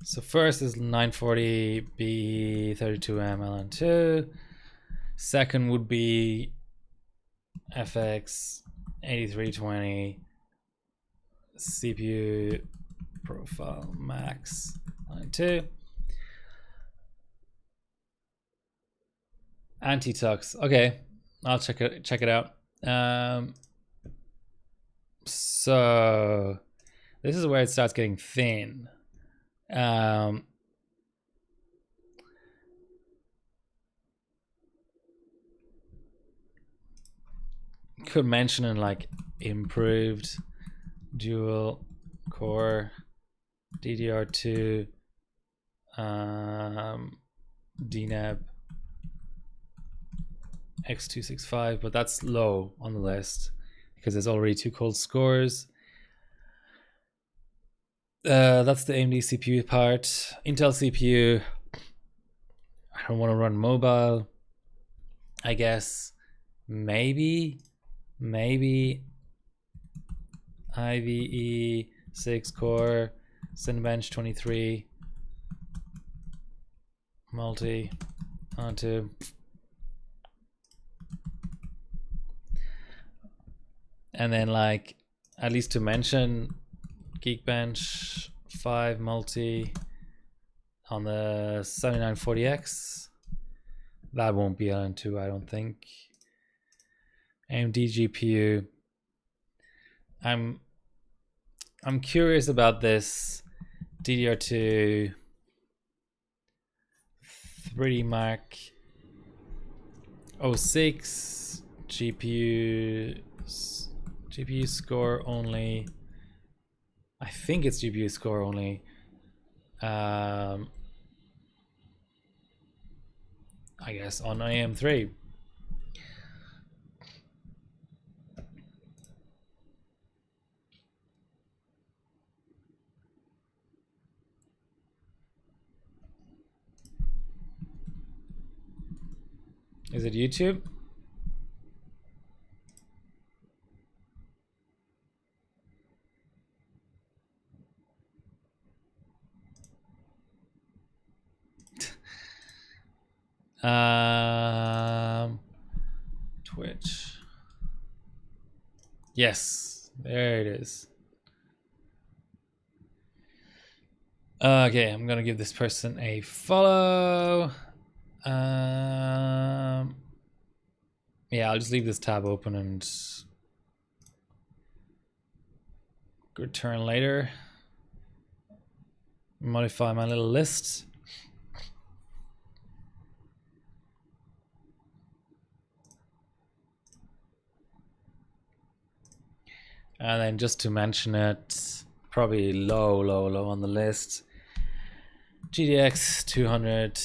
So first is 940B32M LN2. Second would be FX 8320 CPU profile max LN2. Anti-tux. Okay, I'll check it out. So this is where it starts getting thin. Could mention in like improved dual core DDR2 DNAB X265, but that's low on the list because there's already two cold scores. That's the AMD CPU part. Intel CPU, I don't want to run mobile. I guess maybe IVE 6 core Cinebench 23 multi onto and then like at least to mention Geekbench 5 multi on the 7940X. That won't be LN2, I don't think. AMD GPU. I'm curious about this DDR2 3D Mark 06 GPU score only. I think it's GPU score only. I guess on AM3. Is it YouTube? Twitch. Yes, there it is. Okay, I'm gonna give this person a follow. Yeah, I'll just leave this tab open and return later. Modify my little list. And then just to mention it, probably low on the list. GTX 200.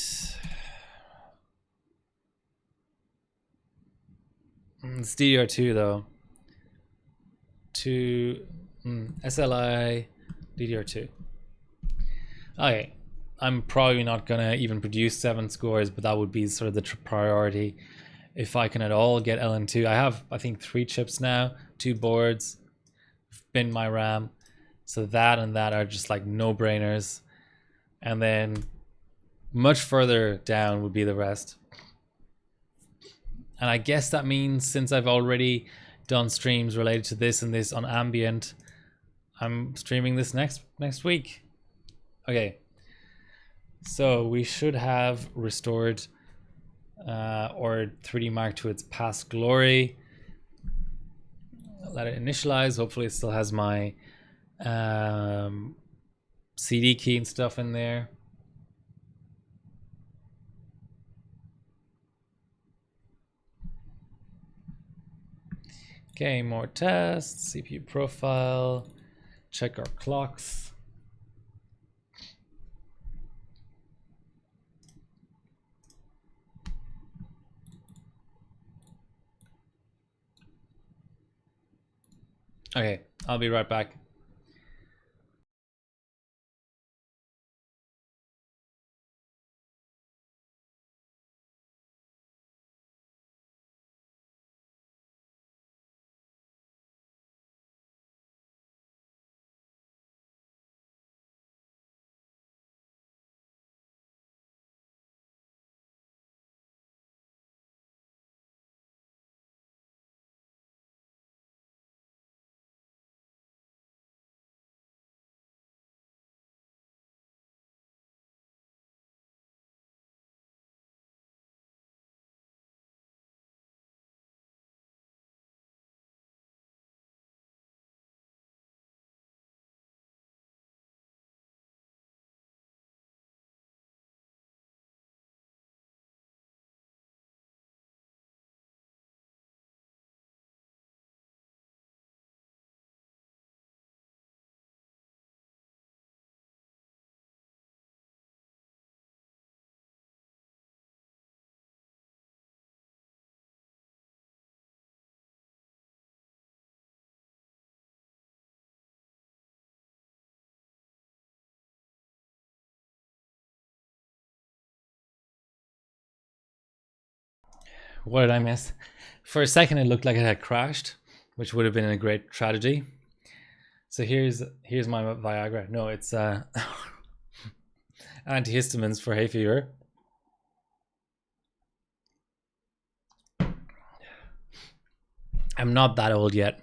It's DDR2 though. SLI DDR2. Okay, I'm probably not gonna even produce 7 scores, but that would be sort of the priority. If I can at all get LN2, I have I think 3 chips now, 2 boards, bin my RAM, so that and that are just like no-brainers. And then much further down would be the rest. And I guess that means since I've already done streams related to this and this on ambient, I'm streaming this next week. Okay, so we should have restored or 3D Mark to its past glory. Let it initialize. Hopefully it still has my CD key and stuff in there. Okay, more tests, CPU profile, check our clocks. Okay, I'll be right back. What did I miss? For a second, it looked like it had crashed, which would have been a great tragedy. So here's my Viagra. No, it's antihistamines for hay fever. I'm not that old yet,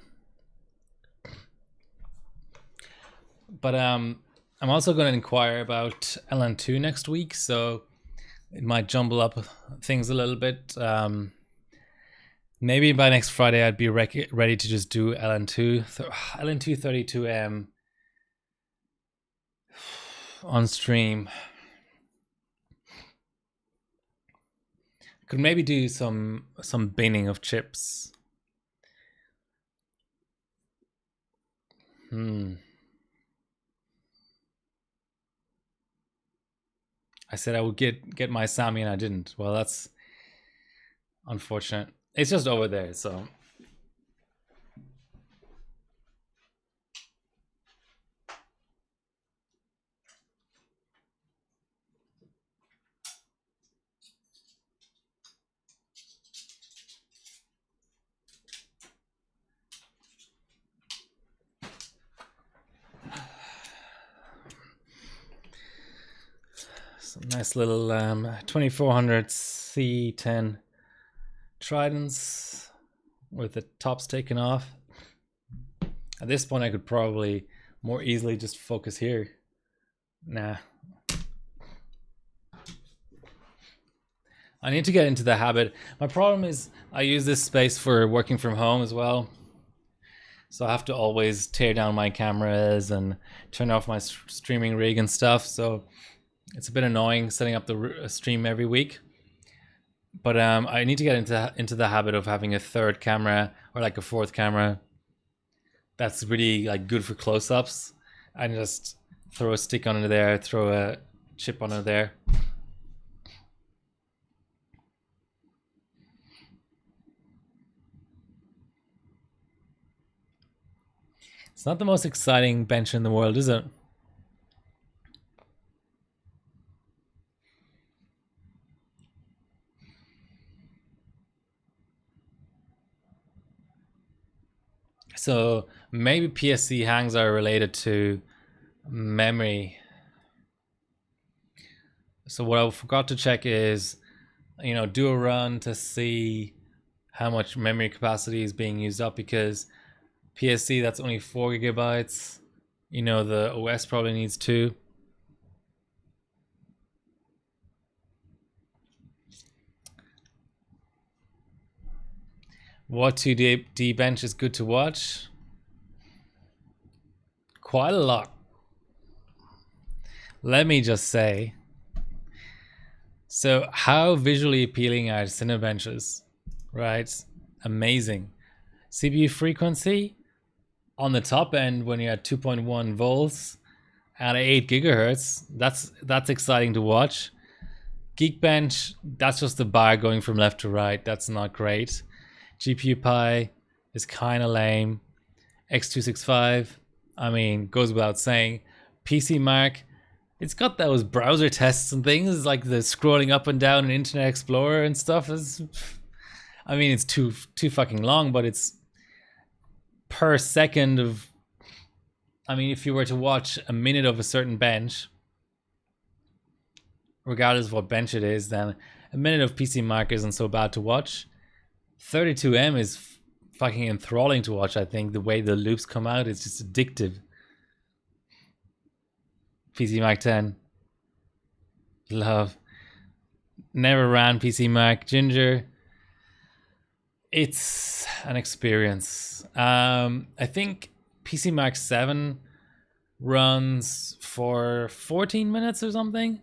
but I'm also going to inquire about LN2 next week, so it might jumble up things a little bit. Maybe by next Friday I'd be ready to just do LN2 32M on stream. Could maybe do some binning of chips. I said I would get my Sammy and I didn't. Well, that's unfortunate. It's just over there, so. Some nice little 2400 C10 Tridents with the tops taken off. At this point I could probably more easily just focus here. Nah. I need to get into the habit. My problem is I use this space for working from home as well. So I have to always tear down my cameras and turn off my streaming rig and stuff. So it's a bit annoying setting up the stream every week. But I need to get into the habit of having a third camera or like a fourth camera that's really like good for close-ups, and just throw a stick onto there, throw a chip onto there. It's not the most exciting bench in the world, is it? So maybe PSC hangs are related to memory. So what I forgot to check is, do a run to see how much memory capacity is being used up, because PSC, that's only 4 gigabytes. The OS probably needs 2. What 2D bench is good to watch? Quite a lot. Let me just say. So how visually appealing are Cinebenches, right? Amazing. CPU frequency on the top end when you're at 2.1 volts at 8 gigahertz. That's exciting to watch. Geekbench, that's just the bar going from left to right. That's not great. GPU Pi is kind of lame. X265, I mean, goes without saying. PC Mark, it's got those browser tests and things, like the scrolling up and down in Internet Explorer and stuff. I mean, it's too fucking long, but it's per second of... I mean, if you were to watch a minute of a certain bench, regardless of what bench it is, then a minute of PC Mark isn't so bad to watch. 32M is fucking enthralling to watch, I think. The way the loops come out is just addictive. PC Mark 10. Love. Never ran PC Mark. Ginger. It's an experience. I think PC Mark 7 runs for 14 minutes or something.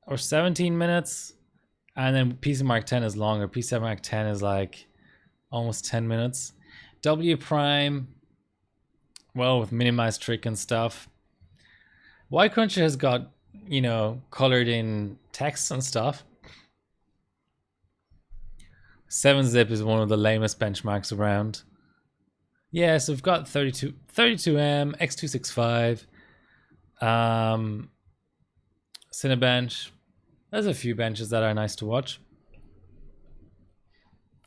Or 17 minutes. And then PC Mark 10 is longer. PC Mark 10 is like almost 10 minutes. W Prime, well, with minimized trick and stuff. Y Cruncher has got, you know, colored in text and stuff. 7-zip is one of the lamest benchmarks around. Yeah, so we've got 32M, X265, Cinebench. There's a few benches that are nice to watch.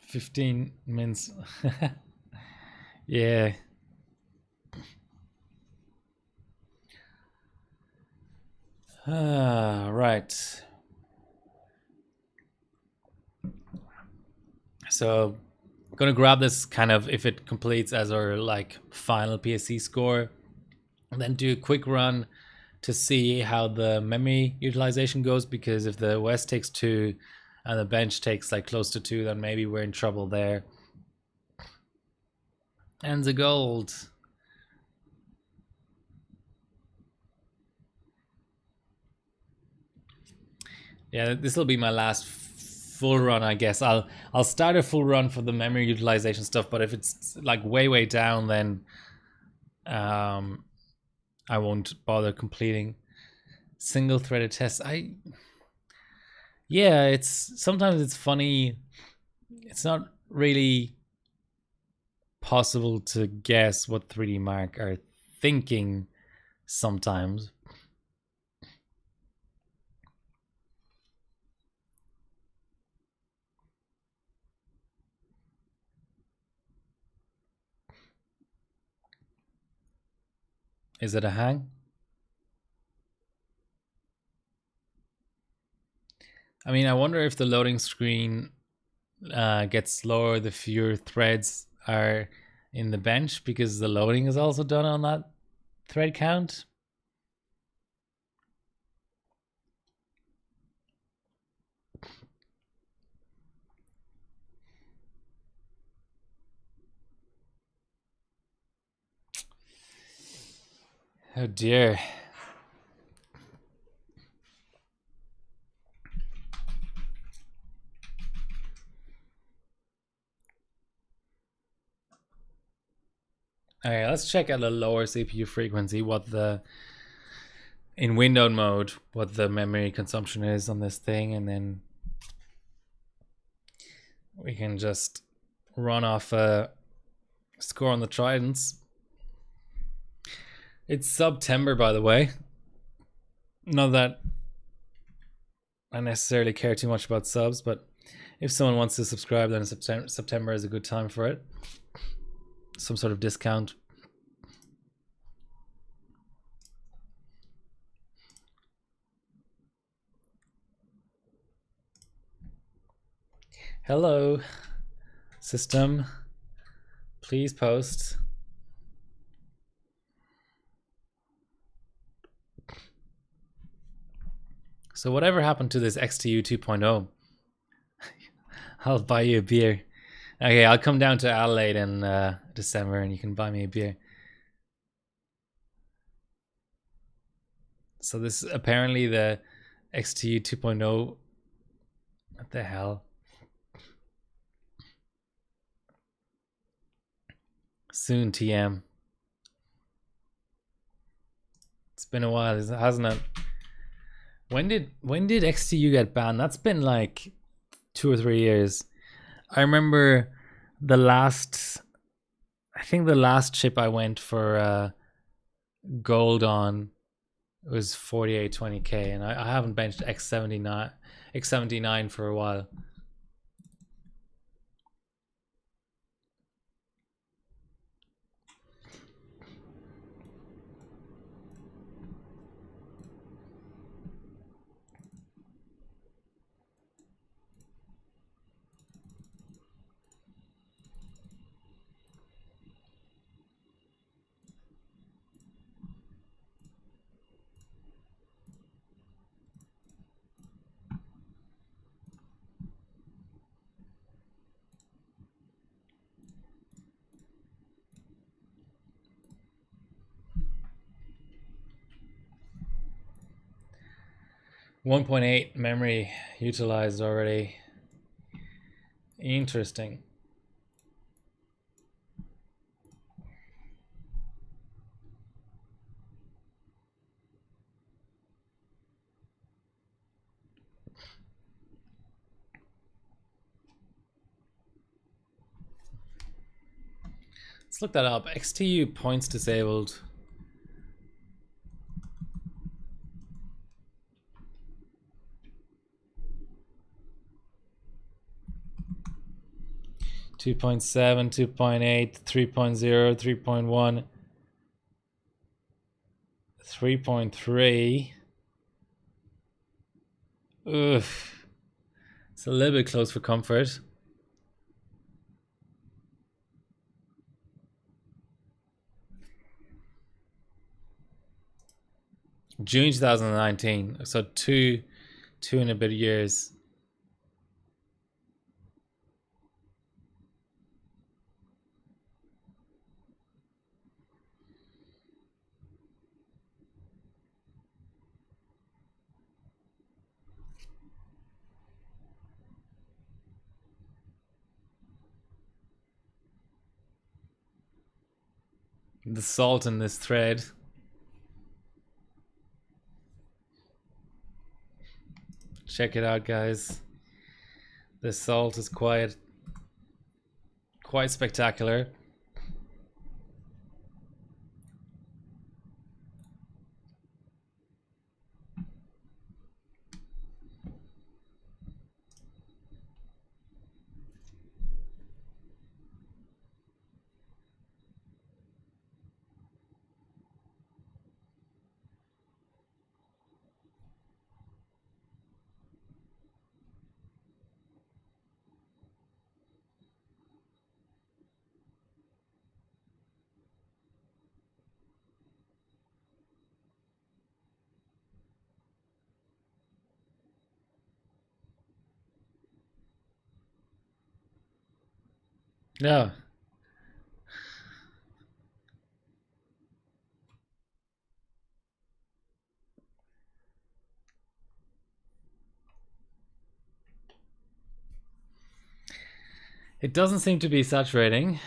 15 mins. Yeah. Right. So I'm gonna grab this kind of, if it completes as our like final PSC score, and then do a quick run to see how the memory utilization goes, because if the West takes 2 and the bench takes like close to 2, then maybe we're in trouble there. And the gold. Yeah, this will be my last full run, I guess. I'll start a full run for the memory utilization stuff, but if it's like way down, then I won't bother completing. Single threaded tests. Yeah, it's sometimes it's funny. It's not really possible to guess what 3D Mark are thinking sometimes. Is it a hang? I mean, I wonder if the loading screen gets slower the fewer threads are in the bench, because the loading is also done on that thread count. Oh dear. Okay, let's check at a lower CPU frequency what the, in windowed mode, what the memory consumption is on this thing, and then we can just run off a score on the Tridents. It's September, by the way. Not that I necessarily care too much about subs, but if someone wants to subscribe, then September is a good time for it. Some sort of discount. Hello, system. Please post. So whatever happened to this XTU 2.0? I'll buy you a beer. Okay, I'll come down to Adelaide in December and you can buy me a beer. So this is apparently the XTU 2.0. What the hell? Soon TM. It's been a while, hasn't it? When did XTU get banned? That's been like 2 or 3 years. I remember the last chip I went for gold on was 4820K, and I haven't benched X79 for a while. .8 memory utilized already. Interesting. Let's look that up. XTU points disabled. Two 2.7, 2.8, 3.0, 3.1, 3.3. Oof. It's a little bit close for comfort. June 2019, so two and a bit years. The salt in this thread. Check it out, guys. The salt is quite spectacular. No. It doesn't seem to be saturating.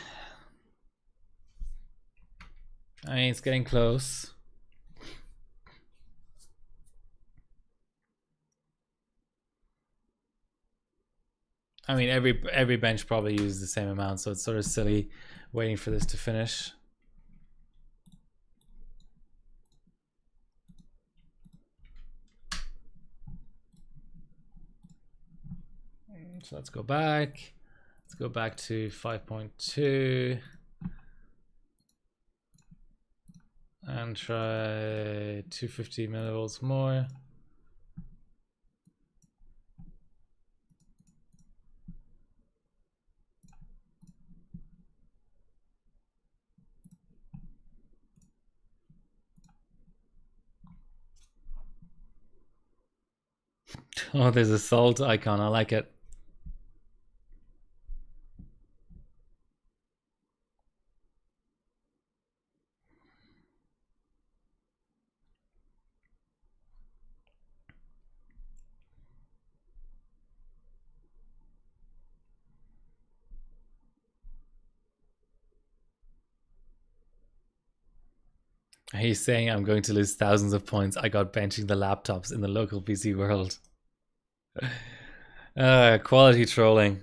I mean, it's getting close. I mean, every bench probably uses the same amount, so it's sort of silly waiting for this to finish. So let's go back. Let's go back to 5.2 and try 250 millivolts more. Oh, there's a salt icon. I like it. He's saying I'm going to lose thousands of points. I got benching the laptops in the local PC world. Quality trolling.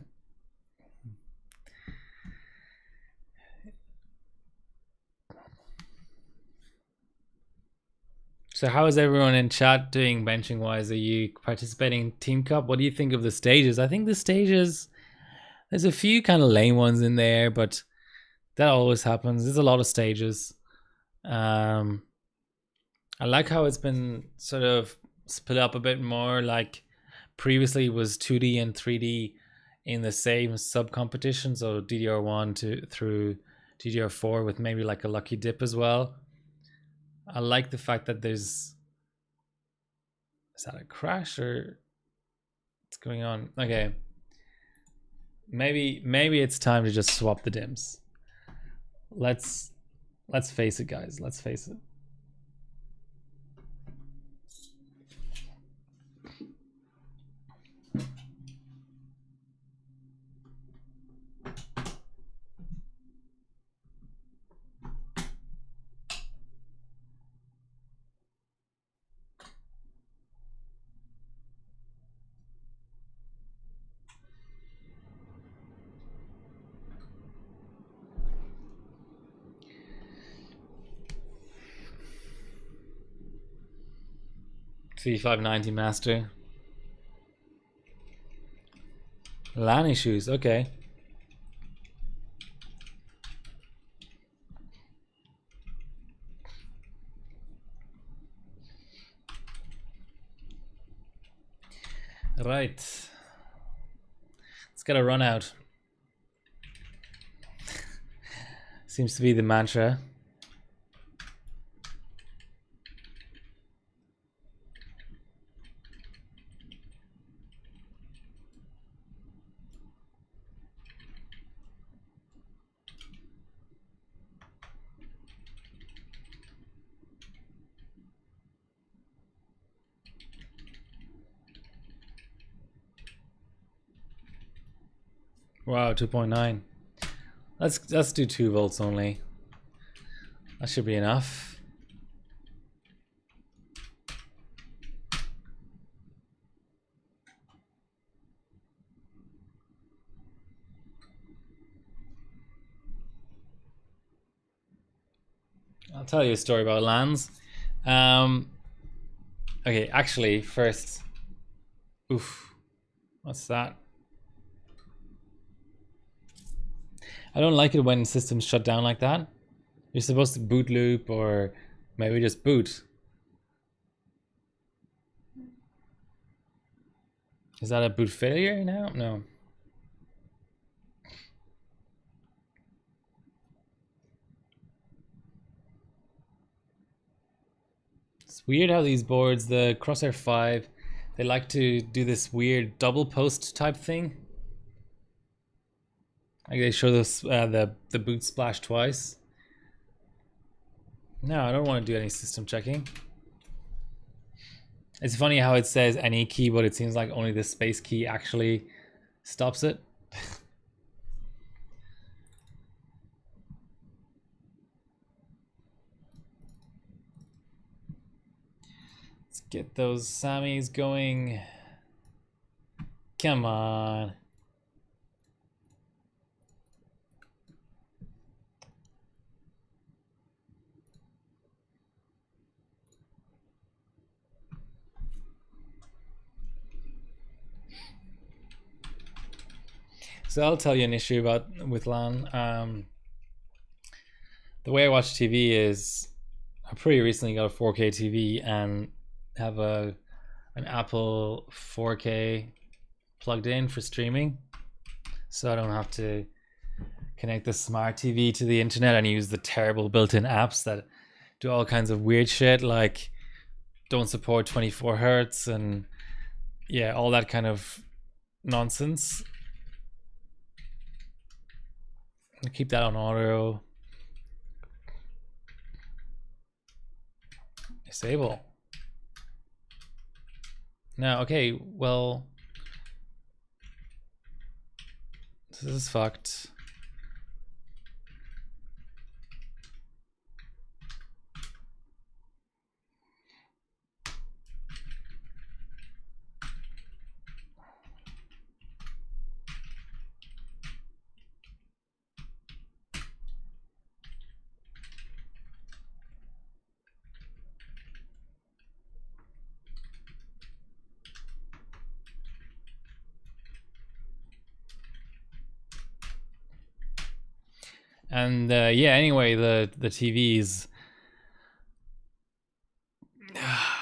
So how is everyone in chat doing benching wise? Are you participating in Team Cup? What do you think of the stages? I think the stages, there's a few kind of lame ones in there, but that always happens. There's a lot of stages. I like how it's been sort of split up a bit more. Like previously it was 2D and 3D in the same sub competition, so DDR1 through DDR4 with maybe like a lucky dip as well. I like the fact that is that a crash or what's going on? Okay. Maybe it's time to just swap the dims. Let's face it, guys. Let's face it. C590 master. LAN issues, okay. Right. Let's get a run out. Seems to be the mantra. Wow, 2.9. Let's do 2 volts only. That should be enough. I'll tell you a story about LANs. Okay, actually, first. Oof. What's that? I don't like it when systems shut down like that. You're supposed to boot loop or maybe just boot. Is that a boot failure now? No. It's weird how these boards, the Crosshair 5, they like to do this weird double post type thing. Like they show this the boot splash twice. No, I don't want to do any system checking. It's funny how it says any key, but it seems like only the space key actually stops it. Let's get those Sammys going. Come on. So I'll tell you an issue with LAN. The way I watch TV is I pretty recently got a 4K TV and have an Apple 4K plugged in for streaming, so I don't have to connect the smart TV to the internet and use the terrible built-in apps that do all kinds of weird shit, like don't support 24 hertz and yeah, all that kind of nonsense. I'll keep that on auto. Disable. Now, okay, well, this is fucked. And yeah, anyway, the TV's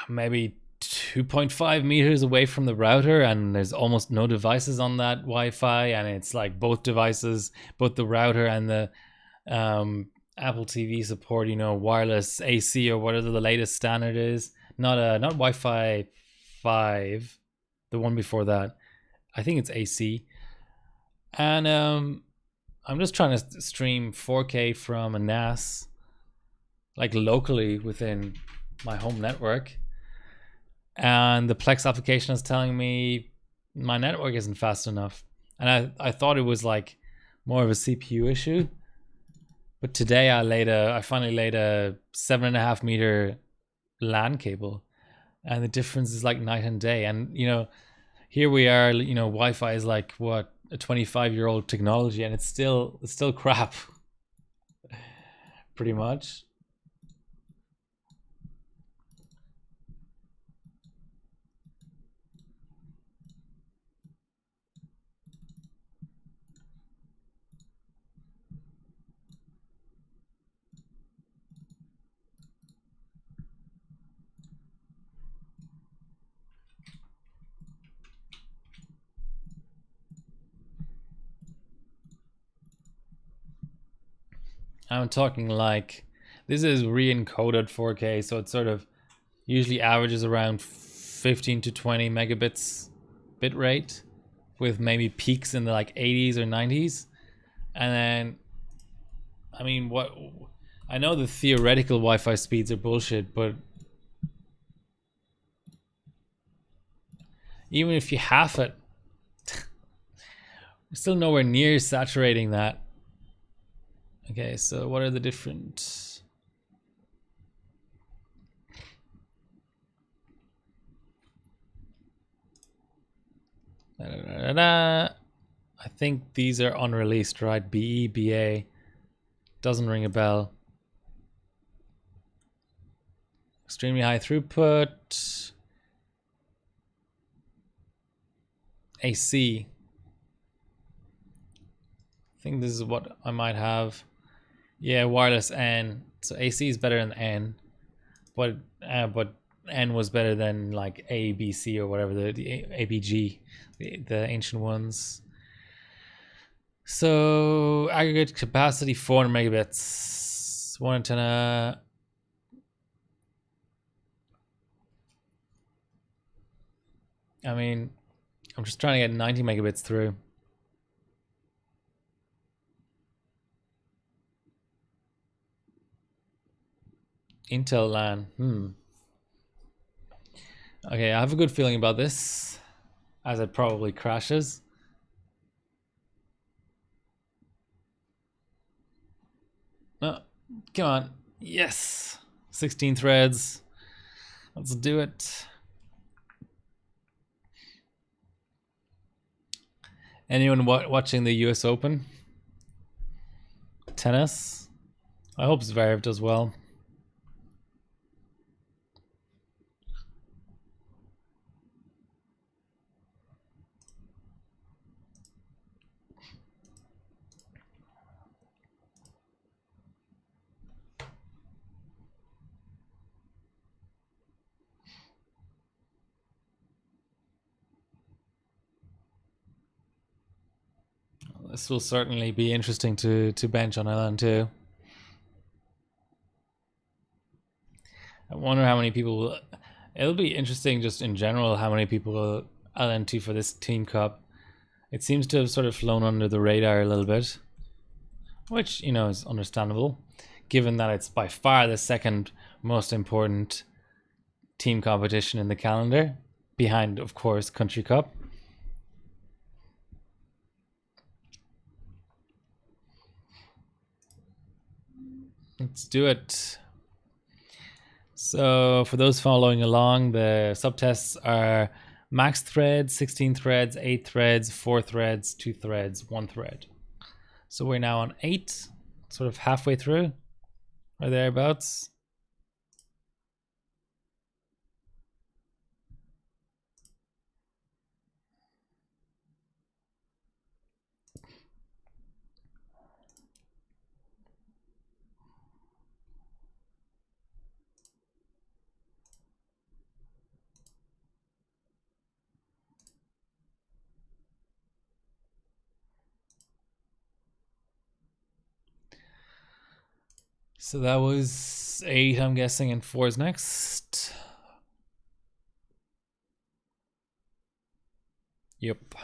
maybe 2.5 meters away from the router, and there's almost no devices on that Wi-Fi, and it's like both devices, both the router and the Apple TV support, you know, wireless AC or whatever the latest standard is. Not Wi-Fi 5, the one before that. I think it's AC. And I'm just trying to stream 4K from a NAS, like locally within my home network. And the Plex application is telling me my network isn't fast enough. And I thought it was like more of a CPU issue. But today I finally laid a 7.5 meter LAN cable. And the difference is like night and day. And, you know, here we are, you know, Wi-Fi is like, what, a 25-year-old technology, and it's still crap. Pretty much. I'm talking like, this is re-encoded 4K, so it sort of usually averages around 15 to 20 megabits bit rate, with maybe peaks in the like 80s or 90s. And then, I mean, what, I know the theoretical Wi-Fi speeds are bullshit, but even if you half it, we're still nowhere near saturating that. Okay, so what are the different... I think these are unreleased, right? BE, BA. Doesn't ring a bell. Extremely high throughput. AC. I think this is what I might have. Yeah, wireless N. So AC is better than N, but N was better than like A, B, C or whatever, the ABG, the ancient ones. So aggregate capacity 400 megabits. 1 antenna. I mean, I'm just trying to get 90 megabits through. Intel LAN. Okay, I have a good feeling about this, as it probably crashes. No, come on. Yes. 16 threads. Let's do it. Anyone watching the US Open? Tennis? I hope Zverev does well. This will certainly be interesting to bench on LN2. I wonder how many people will... It'll be interesting just in general how many people will LN2 for this Team Cup. It seems to have sort of flown under the radar a little bit, which, you know, is understandable, given that it's by far the second most important team competition in the calendar, behind, of course, Country Cup. Let's do it. So for those following along, the subtests are max threads, 16 threads, 8 threads, 4 threads, 2 threads, 1 thread. So we're now on 8, sort of halfway through, or thereabouts. So that was 8, I'm guessing, and 4 is next. Yep.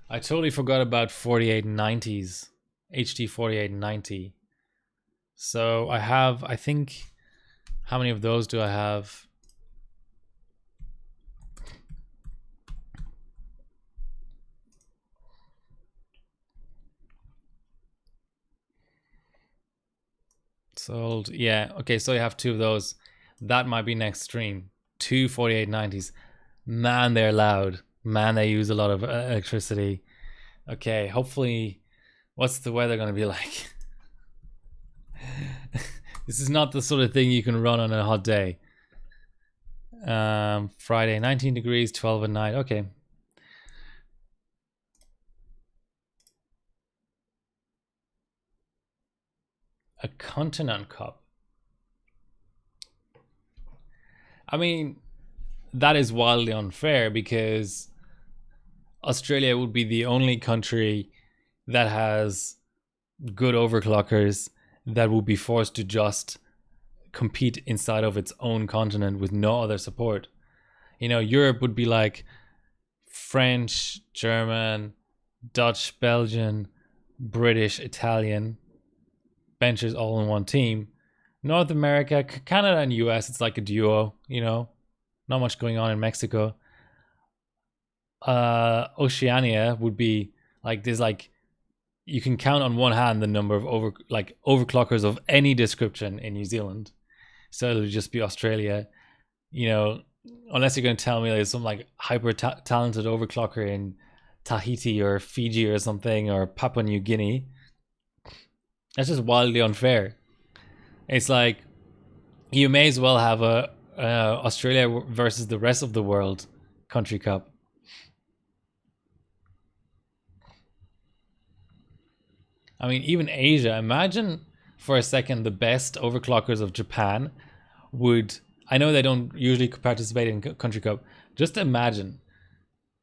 I totally forgot about 4890s, HD 4890. So I have, I think, how many of those do I have? Sold. Yeah. Okay. So you have 2 of those. That might be next stream. 2 4890s. Man, they're loud. Man, they use a lot of electricity. Okay. Hopefully, what's the weather going to be like? This is not the sort of thing you can run on a hot day. Friday, 19 degrees, 12 at night. Okay. A continent cup. I mean, that is wildly unfair because Australia would be the only country that has good overclockers that would be forced to just compete inside of its own continent with no other support. You know, Europe would be like French, German, Dutch, Belgian, British, Italian benches all in one team. North America, Canada and US, it's like a duo, you know. Not much going on in Mexico. Oceania would be like, there's like, you can count on one hand the number of overclockers of any description in New Zealand. So it'll just be Australia, you know, unless you're going to tell me there's some like hyper talented overclocker in Tahiti or Fiji or something, or Papua New Guinea. That's just wildly unfair. It's like you may as well have a Australia versus the rest of the world country cup. I mean, even Asia. Imagine for a second the best overclockers of Japan would. I know they don't usually participate in country cup. Just imagine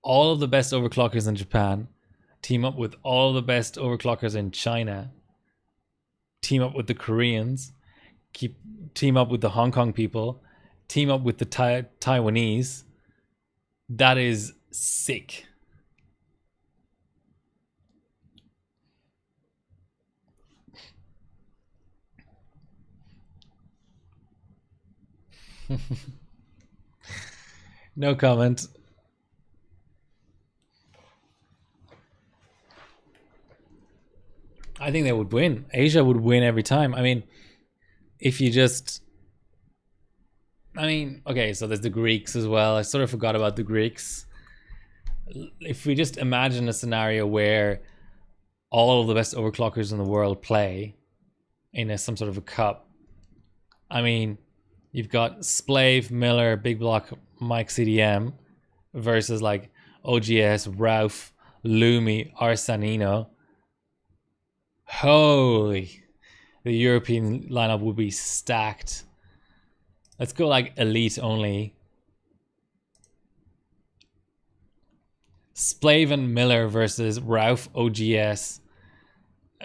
all of the best overclockers in Japan team up with all of the best overclockers in China, team up with the Koreans, team up with the Hong Kong people, team up with the Taiwanese. That is sick. No comment. I think they would win. Asia would win every time. I mean, if you just. I mean, okay, so there's the Greeks as well. I sort of forgot about the Greeks. If we just imagine a scenario where all of the best overclockers in the world play in some sort of a cup. I mean, you've got Splave, Miller, Big Block, Mike CDM versus like OGS, Ralph, Lumi, Arsanino. Holy, the European lineup would be stacked. Let's go like elite only. Splave and Miller versus Ralph, OGS,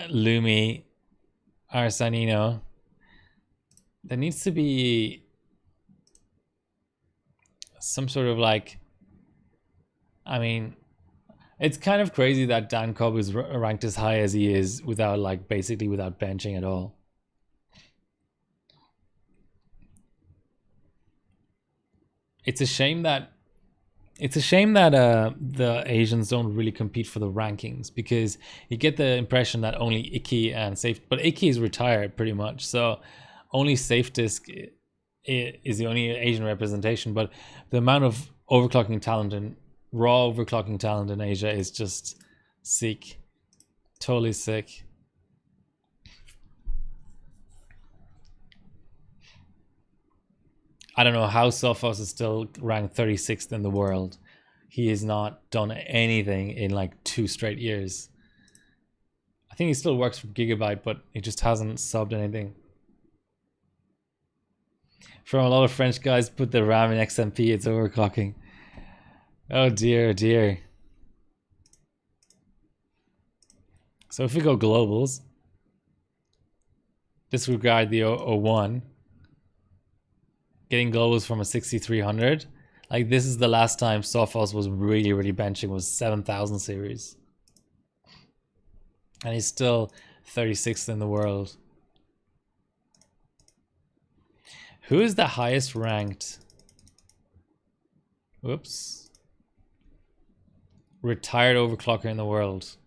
Lumi, Arsanino. There needs to be some sort of like, I mean, it's kind of crazy that Dan Cobb is ranked as high as he is without like basically without benching at all. It's a shame that the Asians don't really compete for the rankings, because you get the impression that only Igpu and Safe, but Igpu is retired pretty much, so only SafeDisk is the only Asian representation. But the amount of overclocking talent and raw overclocking talent in Asia is just sick, totally sick. I don't know how Sophos is still ranked 36th in the world, he has not done anything in like 2 straight years. I think he still works for Gigabyte, but he just hasn't subbed anything. From a lot of French guys, put the RAM in XMP, it's overclocking. Oh dear, dear. So if we go globals, disregard the 01, getting globals from a 6300, like this is the last time Sophos was really benching, was 7000 series. And he's still 36th in the world. Who is the highest ranked? Whoops. Retired overclocker in the world.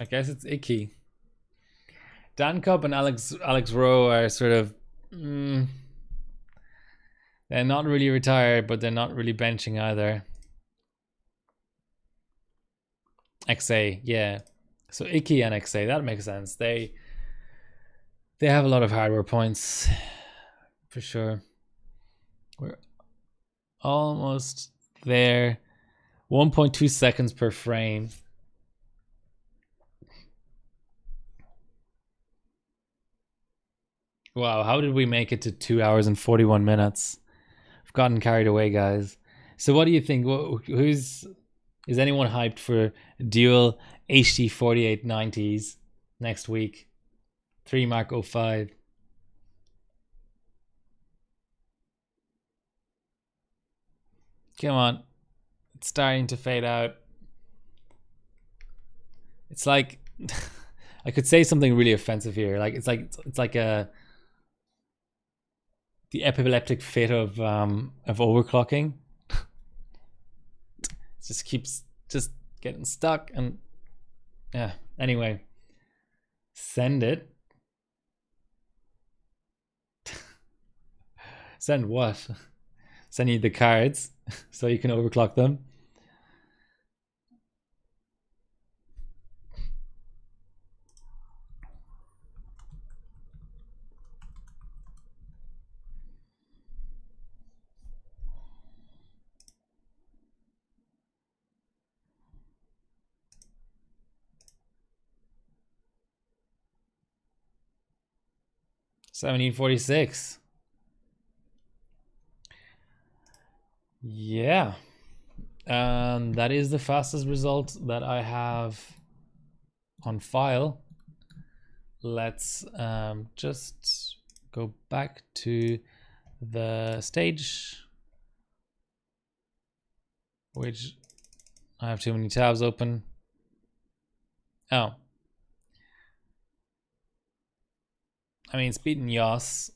I guess it's Igpu. Dan Cobb and Alex Rowe are sort of they're not really retired, but they're not really benching either. XA, yeah. So Igpu and XA, that makes sense. They have a lot of hardware points for sure. We're almost there. 1.2 seconds per frame. Wow, how did we make it to 2 hours and 41 minutes? I've gotten carried away, guys. So what do you think? Is anyone hyped for dual HD 4890s next week? 3 Mark 05. Come on. It's starting to fade out. It's like I could say something really offensive here. Like it's like the epileptic fit of overclocking. It just keeps just getting stuck, and yeah. Anyway, send it. Send what? Send you the cards so you can overclock them. $17.46. Yeah. That is the fastest result that I have on file. Let's just go back to the stage, which I have too many tabs open. Oh. I mean, it's beaten Yos.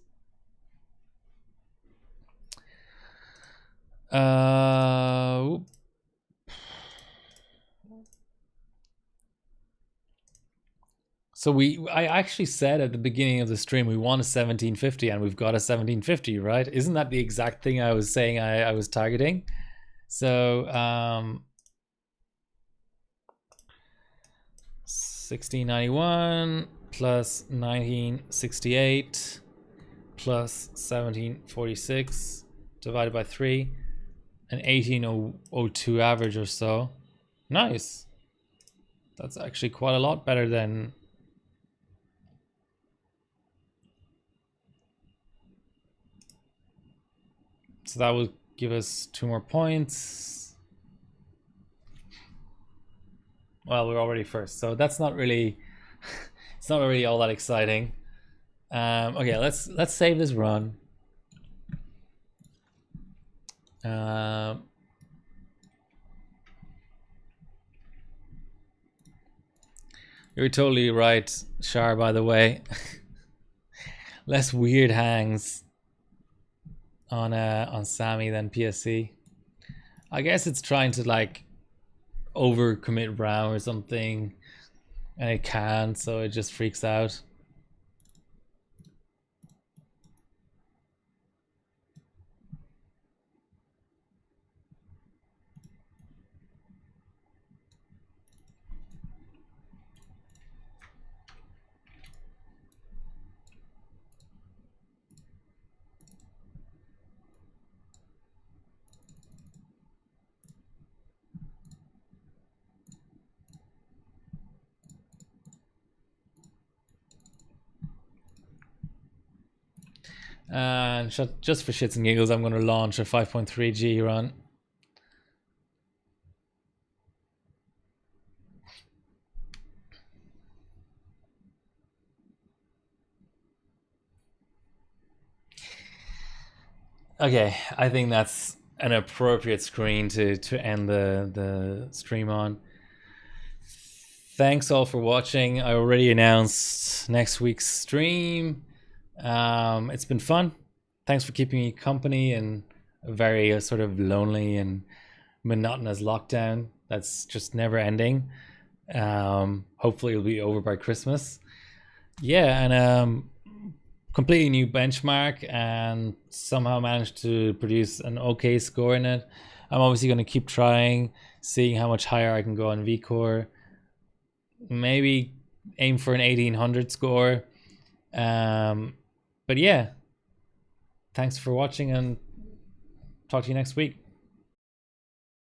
So I actually said at the beginning of the stream we want a 1750, and we've got a 1750, right? Isn't that the exact thing I was saying I was targeting? So 1691 plus 1968 plus 1746 divided by 3, an 1802 average or so. Nice. That's actually quite a lot better than so that will give us 2 more points. Well, we're already first, so that's not really it's not really all that exciting. Okay, let's save this run. You're totally right, Shar, by the way. Less weird hangs on Sammy than PSC. I guess it's trying to like overcommit RAM or something, and it can't, so it just freaks out. And just for shits and giggles, I'm going to launch a 5.3G run. Okay, I think that's an appropriate screen to end the stream on. Thanks all for watching. I already announced next week's stream. It's been fun. Thanks for keeping me company in a very sort of lonely and monotonous lockdown that's just never ending. Hopefully it'll be over by Christmas. Yeah, and completely new benchmark and somehow managed to produce an okay score in it. I'm obviously going to keep trying, seeing how much higher I can go on VCore. Maybe aim for an 1800 score. But yeah, thanks for watching and talk to you next week.